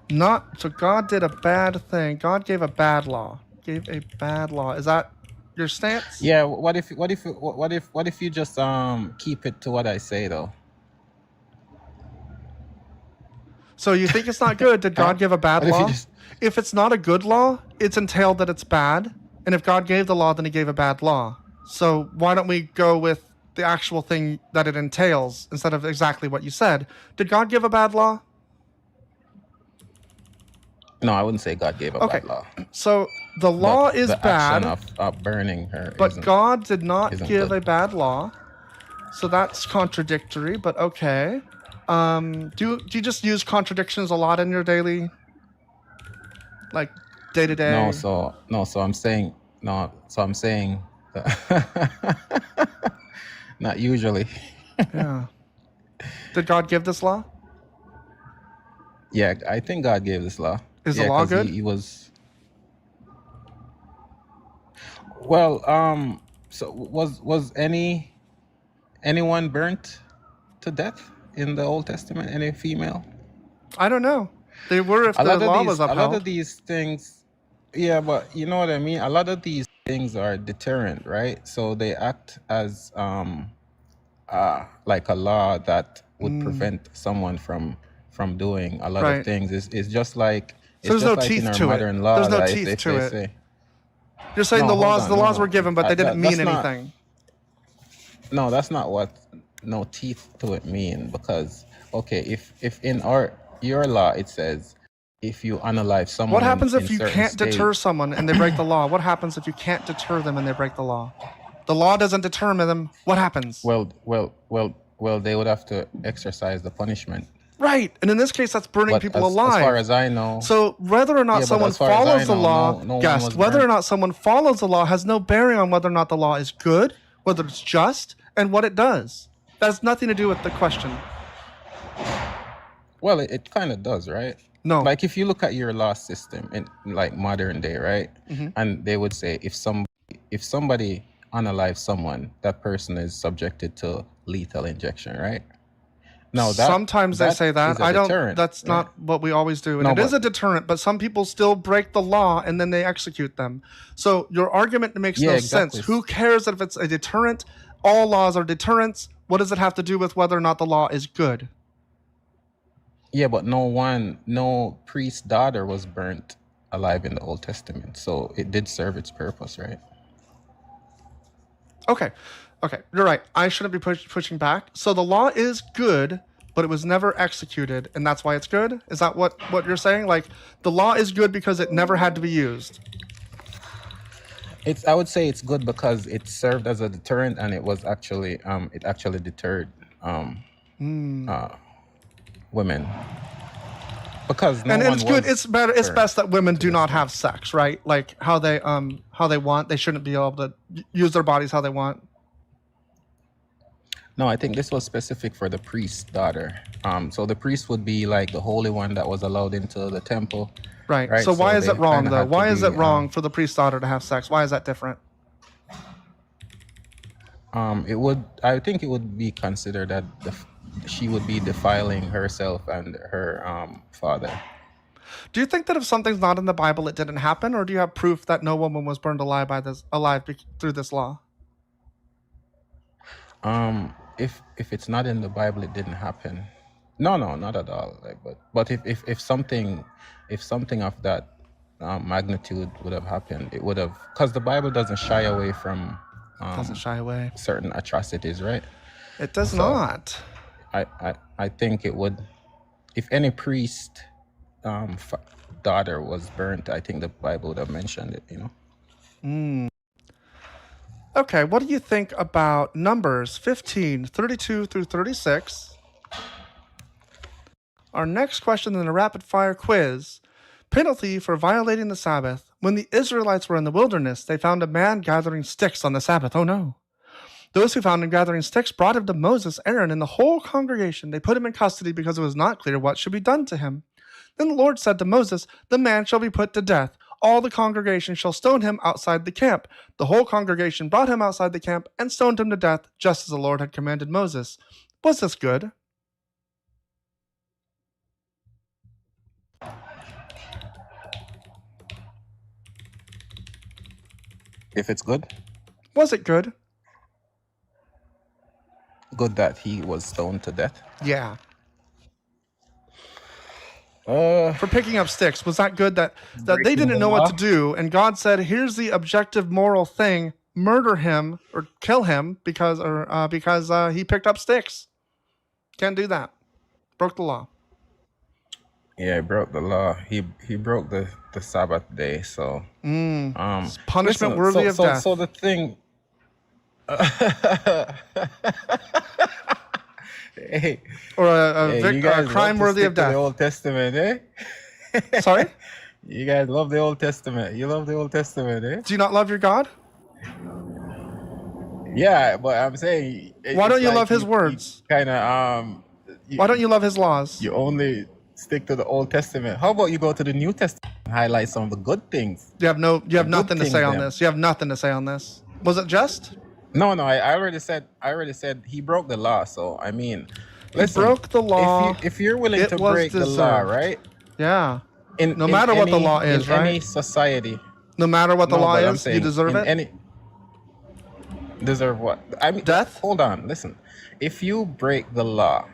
Not so God did a bad thing. God gave a bad law. Gave a bad law. Is that your stance? Yeah. What if you just keep it to what I say though? So you think it's not good? Did Huh? God give a bad What if you law? just If it's not a good law, it's entailed that it's bad. And if God gave the law, then he gave a bad law. So why don't we go with the actual thing that it entails instead of exactly what you said? Did God give a bad law? No, I wouldn't say God gave a Okay. bad law, So the law but is the action bad, of burning her but isn't God did not isn't give good. a bad law. So that's contradictory, but okay. Do you just use contradictions a lot in your daily, like day to No, day? so I'm saying no, so I'm saying not usually. Yeah. Did God give this law? Yeah, I think God gave this law. Is the Yeah, law because good? he was well. So was anyone burnt to death in the Old Testament? Any female? I don't know. They were if the law was A lot of upheld. these things, yeah, but you know what I mean. A lot of these things are deterrent, right? So they act as like a law that would prevent someone from doing a lot of Right. things. It's just like So there's no in teeth our to it. modern law There's no that teeth if to they it. say You're saying no, the hold laws on, were given, but they didn't mean that's not anything. no, that's not what no teeth to it mean. Because okay, if in your law it says if you unalive someone What happens in if you certain can't deter states, someone and they break the law? What happens if you can't deter them and they break the law? The law doesn't determine them. What happens? well, they would have to exercise the punishment. Right. And in this case, that's burning But people as far alive. as I know, So whether or not yeah, but someone as far as I follows the know, law, no one guest, was whether or burnt. not someone follows the law has no bearing on whether or not the law is good, whether it's just, and what it does. That has nothing to do with the question. Well, it kind of does, right? No. Like if you look at your law system in like modern day, right? Mhm. And they would say if somebody unalives someone, that person is subjected to lethal injection, right? No, Sometimes they say is that. a I don't. deterrent, That's right? not what we always do. And No, it is but a deterrent, but some people still break the law and then they execute them. So your argument makes yeah, no sense. exactly. Who cares if it's a deterrent? All laws are deterrents. What does it have to do with whether or not the law is good? Yeah, but no priest's daughter was burnt alive in the Old Testament, so it did serve its purpose, right? Okay. Okay. You're right. I shouldn't be pushing back. So the law is good, but it was never executed, and that's why it's good? Is that what you're saying? Like, the law is good because it never had to be used. I would say it's good because it served as a deterrent, and it was actually it actually deterred women because no And one it's good. was It's better. It's burned best that women to do this not day. have sex, right? Like how they want. They shouldn't be able to use their bodies how they want. No, I think this was specific for the priest's daughter. So the priest would be like the holy one that was allowed into the temple, Right. right? So why So is they it wrong kind of though? had to Why is it be wrong for the priest's daughter to have sex? Why is that different? I think it would be considered that she would be defiling herself and her father. Do you think that if something's not in the Bible, it didn't happen, or do you have proof that no woman was burned alive through this law? If it's not in the Bible, it didn't happen. No, not at all. Like, but if something of that magnitude would have happened, it would have, because the Bible doesn't shy away from Doesn't shy away. certain atrocities, right? It does So not. I think it would, if any priest daughter was burnt, I think the Bible would have mentioned it, you know. Okay, what do you think about Numbers 15, 32 through 36? Our next question in a rapid fire quiz. Penalty for violating the Sabbath. When the Israelites were in the wilderness, they found a man gathering sticks on the Sabbath. Oh no. Those who found him gathering sticks brought him to Moses, Aaron, and the whole congregation. They put him in custody because it was not clear what should be done to him. Then the Lord said to Moses, "The man shall be put to death. All the congregation shall stone him outside the camp." The whole congregation brought him outside the camp and stoned him to death, just as the Lord had commanded Moses. Was this good? If it's good, Was it good? good that he was stoned to death. Yeah. Uh, For picking up sticks, was that good that they breaking didn't the know what to law. do, and God said, "Here's the objective moral thing: murder him or kill him because he picked up sticks." Can't do that. Broke the law. Yeah, he broke the law. He broke the Sabbath day. So It's punishment listen. worthy of death. So the thing. Hey, Or a you guys crime love to worthy stick of to the death. Old Testament, eh? Sorry? You guys love the Old Testament. You love the Old Testament, eh? Do you not love your God? Yeah, but I'm saying Why don't it's you like love his you words? kind of Why don't you love his laws? you only stick to the Old Testament. How about you go to the New Testament and highlight some of the good things? You have The good nothing to things say on them. this. You have nothing to say on this. Was it just? No, I already said he broke the law. So I mean, He listen, broke the law. if you're willing It to was break the law, deserved. right? Yeah. In No matter what the law in is, any right? society. No matter what the No, law but I'm is, you saying deserve in it. any deserve what? I mean, Death? hold on, listen. If you break the law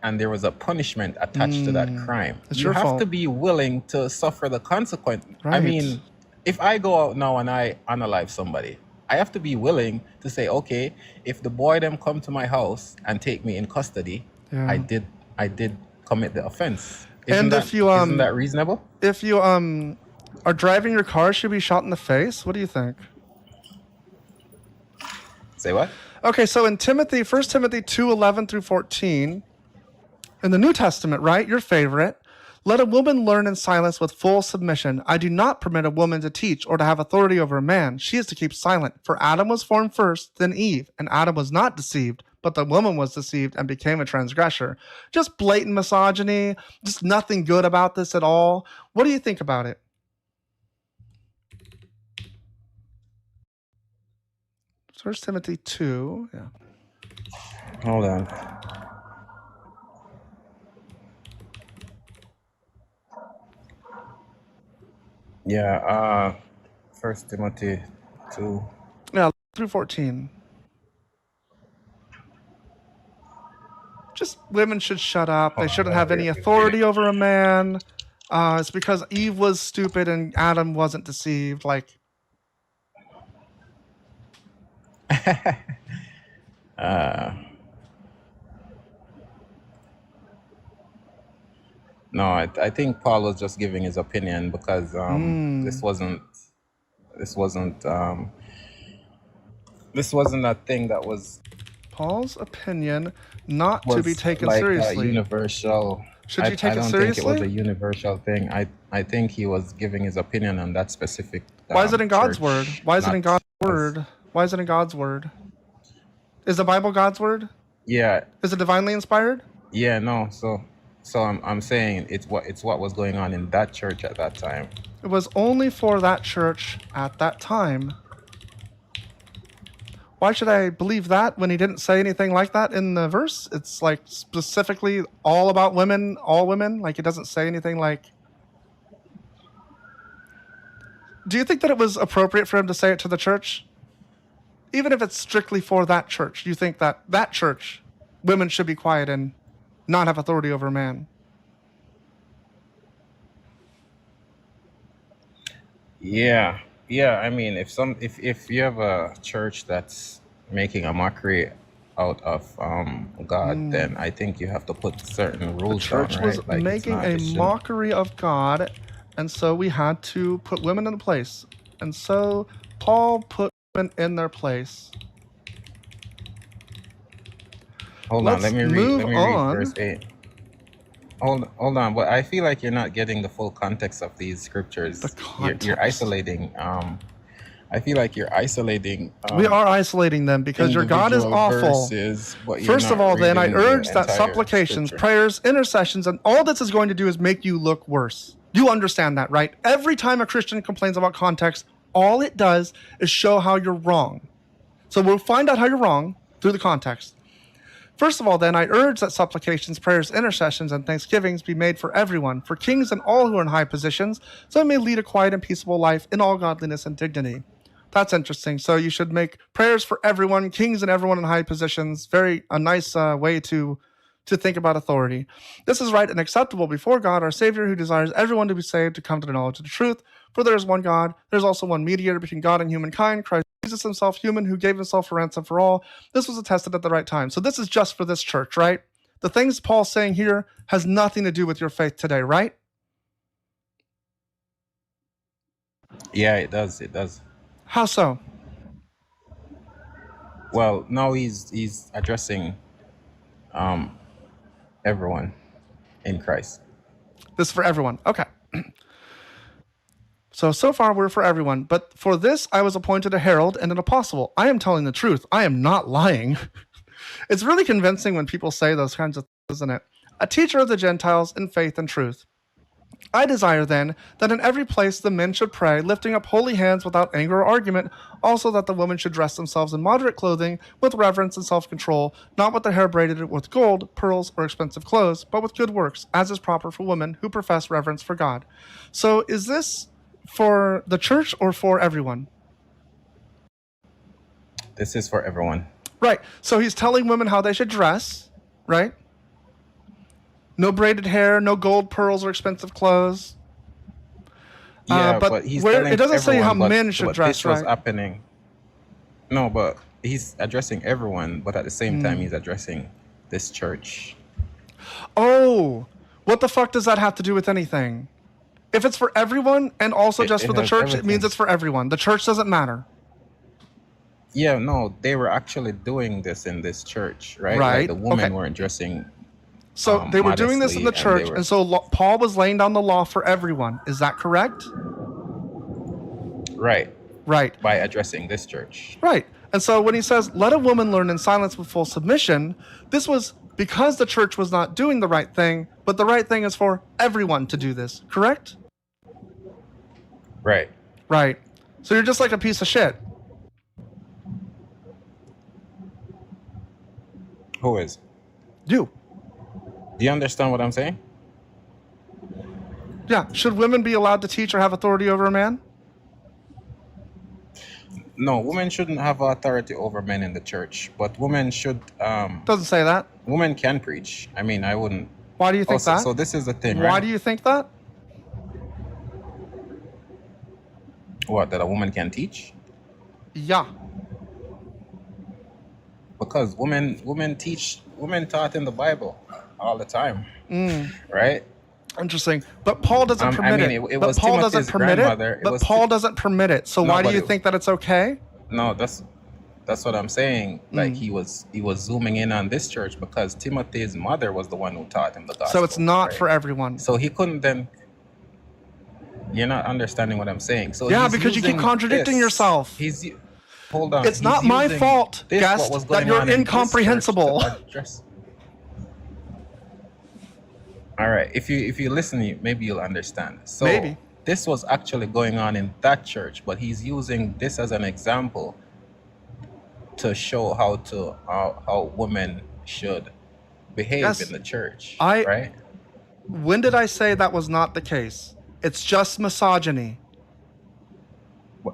and there was a punishment attached to that crime, It's you your have to fault. be willing to suffer the consequence. I Right. mean, if I go out now and I unalive somebody, I have to be willing to say, okay, if the boy them come to my house and take me in custody, I Yeah. did commit the offense. And if you Isn't that reasonable? are driving your car, should be shot in the face. What do you think? Say what? Okay, so in 1 Timothy 2:11 through 14, in the New Testament, right? Your favorite. Let a woman learn in silence with full submission. I do not permit a woman to teach or to have authority over a man. She is to keep silent. For Adam was formed first, then Eve, and Adam was not deceived, but the woman was deceived and became a transgressor. Just blatant misogyny, just nothing good about this at all. What do you think about it? First Timothy 2, yeah. Hold on. Yeah, 1 Timothy 2. Yeah, through 14. Just women should shut up. They Hold on, shouldn't let have me any read authority over a man. It's because Eve was stupid and Adam wasn't deceived. Like, Uh, no, I think Paul was just giving his opinion because this wasn't a thing that was Paul's opinion not to be taken like seriously. universal. Should you take I it don't think it was a seriously? universal thing. I think he was giving his opinion on that specific Why is it in God's church, word? Why is it in not God's as word? Why is it in God's word? Is the Bible God's word? yeah. Is it divinely inspired? Yeah, no. So I'm saying it's what was going on in that church at that time. It was only for that church at that time. Why should I believe that when he didn't say anything like that in the verse? It's like specifically all about women, all women. Like it doesn't say anything like. Do you think that it was appropriate for him to say it to the church? Even if it's strictly for that church, do you think that that church, women should be quiet and not have authority over a man? Yeah. I mean, if you have a church that's making a mockery out of God, then I think you have to put certain The rules down, church right? was Like it's making not a it shouldn't. mockery of God, and so we had to put women in place. And so Paul put women in their place. Hold on, Let's let me move read on. verse 8. Hold on, but I feel like you're not getting the full context of these scriptures. The You're context. isolating I feel like you're isolating We are isolating them because your God is individual awful. verses, but you're First of not all, then, I reading the urge that entire supplications, scripture. prayers, intercessions, and all this is going to do is make you look worse. You understand that, right? Every time a Christian complains about context, all it does is show how you're wrong. So we'll find out how you're wrong through the context. First of all, then, I urge that supplications, prayers, intercessions, and thanksgivings be made for everyone, for kings and all who are in high positions, so they may lead a quiet and peaceable life in all godliness and dignity. That's interesting. So you should make prayers for everyone, kings and everyone in high positions. A nice way to think about authority. This is right and acceptable before God, our Savior, who desires everyone to be saved, to come to the knowledge of the truth. For there is one God, there is also one mediator between God and humankind, Christ Jesus himself, human, who gave himself a ransom for all. This was attested at the right time. So this is just for this church, right? The things Paul's saying here has nothing to do with your faith today, right? Yeah, it does. It does. How so? Well, now he's addressing everyone in Christ. This is for everyone. Okay. So far we're for everyone. But for this, I was appointed a herald and an apostle. I am telling the truth. I am not lying. It's really convincing when people say those kinds of things, isn't it? A teacher of the Gentiles in faith and truth. I desire then that in every place the men should pray, lifting up holy hands without anger or argument. Also that the women should dress themselves in moderate clothing, with reverence and self-control, not with their hair braided with gold, pearls, or expensive clothes, but with good works, as is proper for women who profess reverence for God. So is this for the church or for everyone? This is for everyone. Right. So he's telling women how they should dress, right? No braided hair, no gold, pearls, or expensive clothes. Yeah, but but he's where telling it doesn't say how everyone, men should but dress, this was right? happening. No, but he's addressing everyone, but at the same time he's addressing this church. Oh, what the fuck does that have to do with anything? If it's for everyone and also just for the has church, it means everything. it's for everyone. The church doesn't matter. Yeah, no, they were actually doing this in this church, right? Right, Like the women okay. weren't dressing. So they were doing this in the modestly, and church, they were- and so Paul was laying down the law for everyone. Is that correct? Right, Right. by addressing this church. Right. And so when he says, let a woman learn in silence with full submission, this was because the church was not doing the right thing, but the right thing is for everyone to do this, correct? Right. Right. So you're just like a piece of shit. Who is? You. Do you understand what I'm saying? Yeah. Should women be allowed to teach or have authority over a man? No, women shouldn't have authority over men in the church, but women should. Doesn't say that. Women can preach. I mean, I wouldn't. Why do you think Also, that? so this is the thing, Why right? do you think that? What, that a woman can teach? Yeah. Because women taught in the Bible all the time, right? Interesting. But Paul doesn't I permit mean, it. it But was Paul doesn't Timothy's permit grandmother. it. It But was Paul doesn't permit it. So No, why do but you it- think that it's okay? No, that's what I'm saying. Like he was zooming in on this church because Timothy's mother was the one who taught him the gospel. So it's not right? for everyone. So he couldn't then. You're not understanding what I'm saying. So Yeah, he's because you keep using contradicting this. yourself. Hold on. It's he's not my using fault, this, guest, what was that going you're on in this church to incomprehensible. address- All right, if you listen, maybe you'll understand. So Maybe. this was actually going on in that church, but he's using this as an example to show how women should behave Yes. in the church, I- right? When did I say that was not the case? It's just misogyny. What?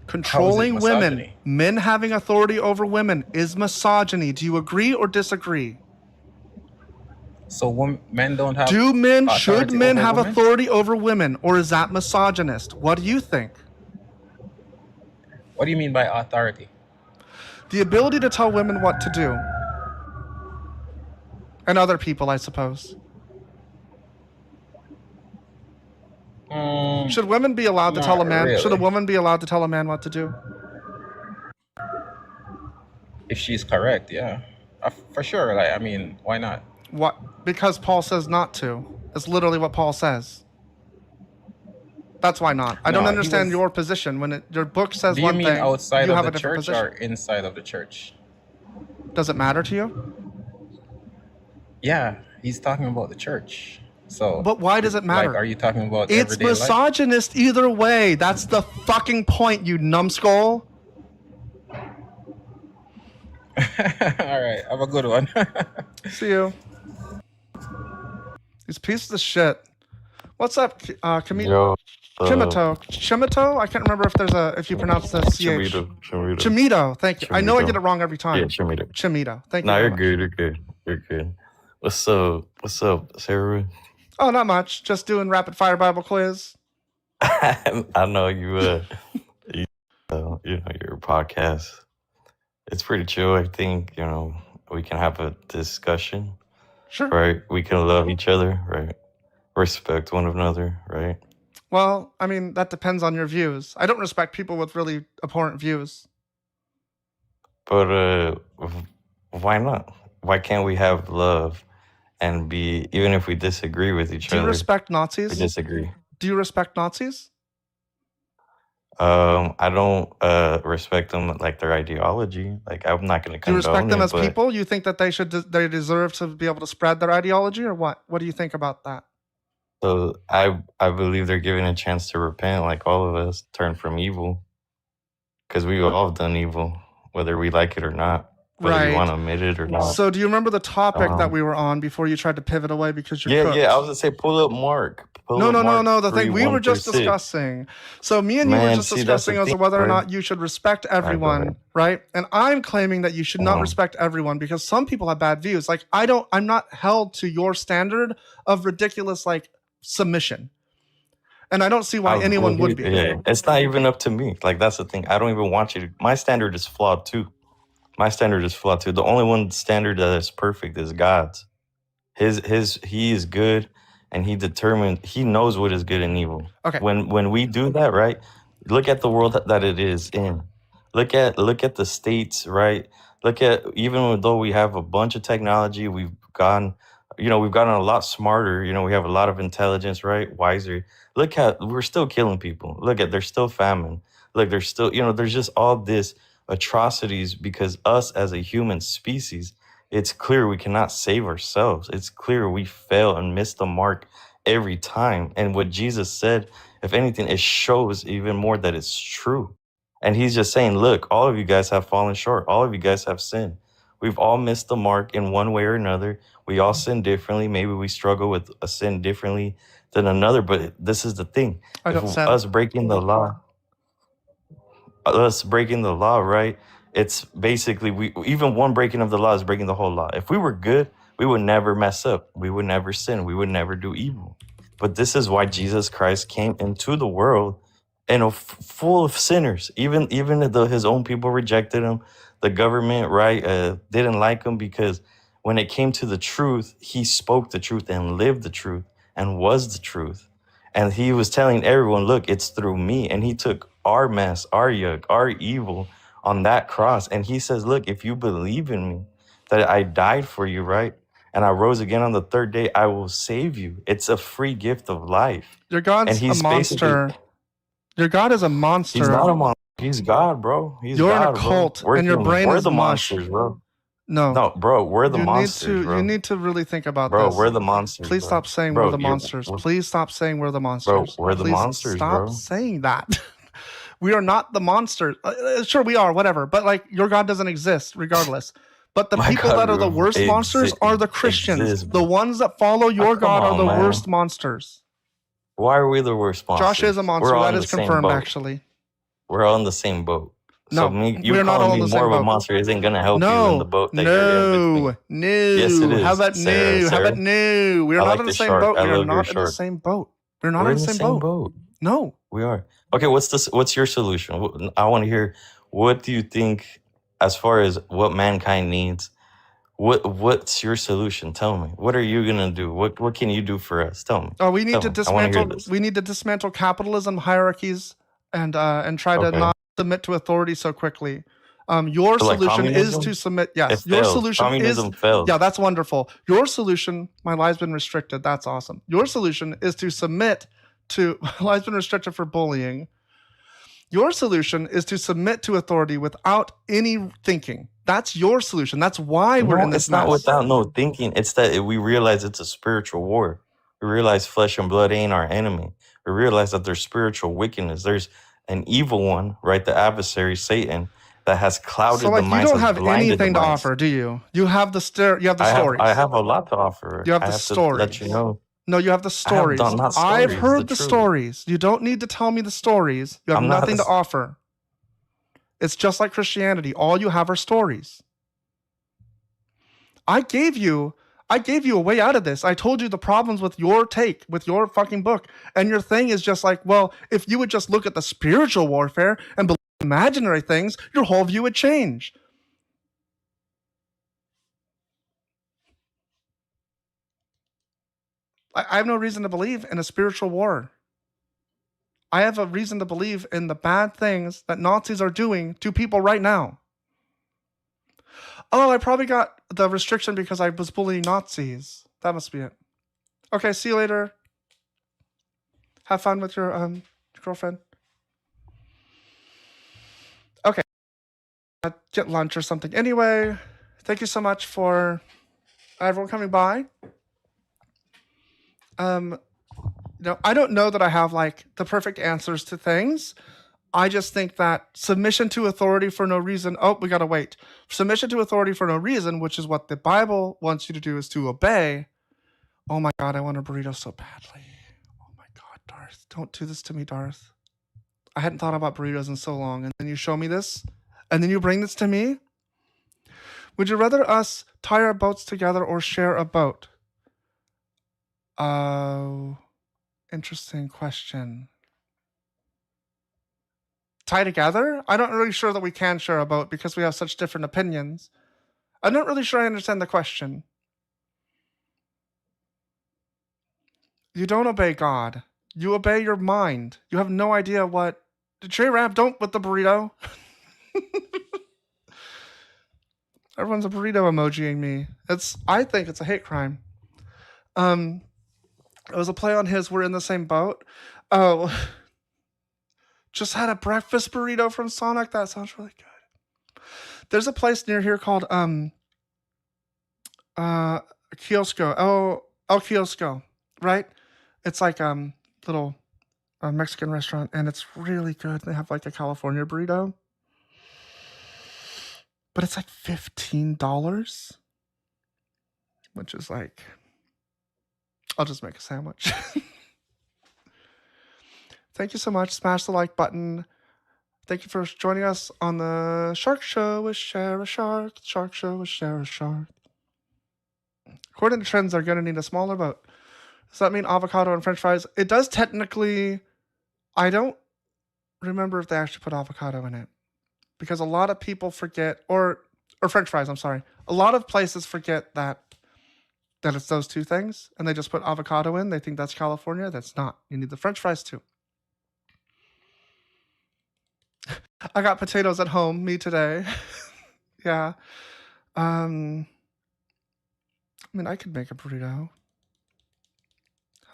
Controlling women, misogyny? men having authority over women is misogyny. Do you agree or disagree? So men don't have. Should men authority over have women? authority over women, or is that misogynist? What do you think? What do you mean by authority? The ability to tell women what to do. And other people, I suppose. Should women be allowed to Not tell a man? Should a really. woman be allowed to tell a man what to do? If she's correct, yeah, for sure. Like, I mean, why not? What? Because Paul says not to. It's literally what Paul says. That's why not. I don't No, he understand was. your position when your book says Do you one mean thing, outside you of have the a different church or position. inside of the church? Does it matter to you? Yeah, he's talking about the church. So, But why does it like, matter? are you talking about It's everyday life? misogynist either way. That's the fucking point, you numbskull. All right, have a good one. See you. These pieces of shit. What's up, Yo, Chimito? I can't remember if you pronounce the CH. Chimito. Chimito, thank you. I know I Chimito. get it wrong every time. Yeah, Chimito. Chimito, thank you Nah, very you're much. good. You're good. You're good. What's up? What's up, Sarah? Oh, not much. Just doing rapid fire Bible quiz. I know you. You know your podcast. It's pretty chill. I think we can have a discussion. Sure. Right? We can love each other. Right? Respect one another. Right? Well, I mean, that depends on your views. I don't respect people with really abhorrent views. But why not? Why can't we have love and be, even if we disagree with each Do you other? respect We Nazis? disagree. Do you respect Nazis? I don't respect them like their ideology. Like I'm not going to Do you respect condone them it, as but people? You think that they deserve to be able to spread their ideology, or what? What do you think about that? so I believe they're given a chance to repent, like all of us, turn from evil, because we've all done evil, whether we like it or not, whether you want to admit it or not. So do you remember the topic that Um, we were on before you tried to pivot away because you're yeah, cooked? yeah. I was gonna say pull up Mark. No. The 3, thing we 1 were through just 6. discussing. So me and you were Man, just see, that's discussing the as to thing, whether or bro. not you should respect All right, go everyone, ahead. right? And I'm claiming that you should not respect everyone because some people have bad views. Like I'm not held to your standard of ridiculous like submission. And I don't see why anyone would be. Yeah, it's not even up to me. Like that's the thing. I don't even want you to. My standard is flawed too. My standard is flawed too. The only one standard that is perfect is God's. He is good, and he knows what is good and evil. Okay. When we do that, right? Look at the world that it is in. Look at the states, right? Look at, even though we have a bunch of technology, we've gotten a lot smarter. We have a lot of intelligence, right? Wiser. Look at, we're still killing people. Look at, there's still famine. Look, there's still, there's just all this atrocities because us as a human species, it's clear we cannot save ourselves. It's clear we fail and miss the mark every time. And what Jesus said, if anything, it shows even more that it's true. And he's just saying, look, all of you guys have fallen short. All of you guys have sinned. We've all missed the mark in one way or another. We all sin differently. Maybe we struggle with a sin differently than another. But this is the thing. I don't If sin. us breaking the law, right? It's basically, even one breaking of the law is breaking the whole law. If we were good, we would never mess up. We would never sin. We would never do evil. But this is why Jesus Christ came into the world and full of sinners. Even though his own people rejected him, the government, right, didn't like him, because when it came to the truth, he spoke the truth and lived the truth and was the truth. And he was telling everyone, look, it's through me. And he took our mess, our yuck, our evil on that cross. And he says, look, if you believe in me, that I died for you, right? And I rose again on the third day, I will save you. It's a free gift of life. Your God's And he's a monster. Your God is a monster. He's not a monster. He's God, bro. He's You're God, in a cult, bro. and your brain we're is the mush. monsters, bro. No, bro, we're the you monsters, need to. bro. You need to really think about Bro, this. we're the monsters. Please bro. stop saying Bro, we're the you're- monsters. Please stop saying we're the monsters. we're the Please monsters, stop bro. saying that. We are not the monsters. Sure, we are, whatever. But like, your God doesn't exist, regardless. But the My people God that are the worst monsters are the Christians. exists, The ones that follow your come God are on, the man. worst monsters. Why are we the worst monsters? Josh is a monster. We're all That in is the same confirmed, boat. actually. We're all in the same boat. No, So you we're not all in calling the me same more of a boat. monster isn't gonna help you in the boat that you're in with me. No. Yes, it is. How about Sarah, no? How about no? We're I not like in the the same shark. boat. I We are love your not in the shark. same boat. We're not We're in the same boat. No. We are. Okay, what's your solution? I want to hear, what do you think as far as what mankind needs? What's your solution? Tell me. What are you gonna do? What can you do for us? Tell me. Oh, we need Tell to me. I want to hear dismantle. this. We need to dismantle capitalism hierarchies and try to Okay. not submit to authority so quickly. Your So, like, solution is communism? to submit. It Yes, your fails. solution Communism is. fails. Yeah, that's wonderful. Your solution. My live's been restricted. That's awesome. Your solution is to submit to lives been restricted for bullying. Your solution is to submit to authority without any thinking. That's your solution. That's why we're No, in this it's not mess. without no thinking. It's that we realize it's a spiritual war. We realize flesh and blood ain't our enemy. We realize that there's spiritual wickedness. There's an evil one, right? The adversary, Satan, that has clouded So, the like, you minds, don't has have blinded the anything to minds. offer, do you? You have the you have the I stories. have a lot to offer. You have I the have to let you stories. know. No, you have the I have stories. done not I've stories, heard the the truth. stories. You don't need to tell me the stories. You have I'm not nothing to offer. It's just like Christianity. All you have are stories. I gave you a way out of this. I told you the problems with your take, with your fucking book. And your thing is just like, well, if you would just look at the spiritual warfare and believe imaginary things, your whole view would change. I have no reason to believe in a spiritual war. I have a reason to believe in the bad things that Nazis are doing to people right now. Oh, I probably got the restriction because I was bullying Nazis. That must be it. Okay, see you later. Have fun with your girlfriend. Okay. Get lunch or something. Anyway, thank you so much for everyone coming by. I don't know that I have like the perfect answers to things. I just think that submission to authority for no reason. Oh, we gotta wait. Submission to authority for no reason, which is what the Bible wants you to do, is to obey. Oh my God, I want a burrito so badly. Oh my God, Darth, don't do this to me, Darth. I hadn't thought about burritos in so long, and then you show me this, and then you bring this to me. Would you rather us tie our boats together or share a boat? Oh, interesting question. Tie together? I'm not really sure that we can share a boat because we have such different opinions. I'm not really sure I understand the question. You don't obey God. You obey your mind. You have no idea what... J-Rap, don't with the burrito. Everyone's a burrito emojiing me. I think it's a hate crime. It was a play on his "We're in the same boat." Oh, just had a breakfast burrito from Sonic. That sounds really good. There's a place near here called Kiosco. Oh, El Kiosco, right? It's like little Mexican restaurant, and it's really good. They have like a California burrito, but it's like $15, which is like, I'll just make a sandwich. Thank you so much. Smash the like button. Thank you for joining us on the Shark Show with Share a Shark. Shark Show with Share a Shark. According to trends, they're going to need a smaller boat. Does that mean avocado and french fries? It does technically. I don't remember if they actually put avocado in it, because a lot of people forget, or french fries, I'm sorry. A lot of places forget that it's those two things, and they just put avocado in. They think that's California. That's not. You need the french fries too. I got potatoes at home, me today. Yeah. I mean, I could make a burrito.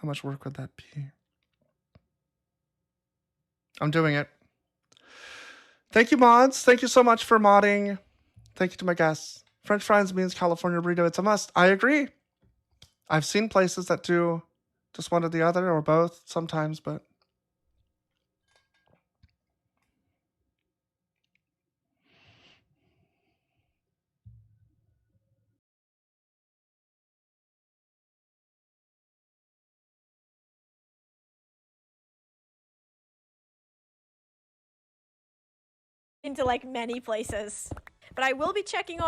How much work would that be? I'm doing it. Thank you, mods. Thank you so much for modding. Thank you to my guests. French fries means California burrito. It's a must. I agree. I've seen places that do just one or the other, or both sometimes, but into like many places. But I will be checking off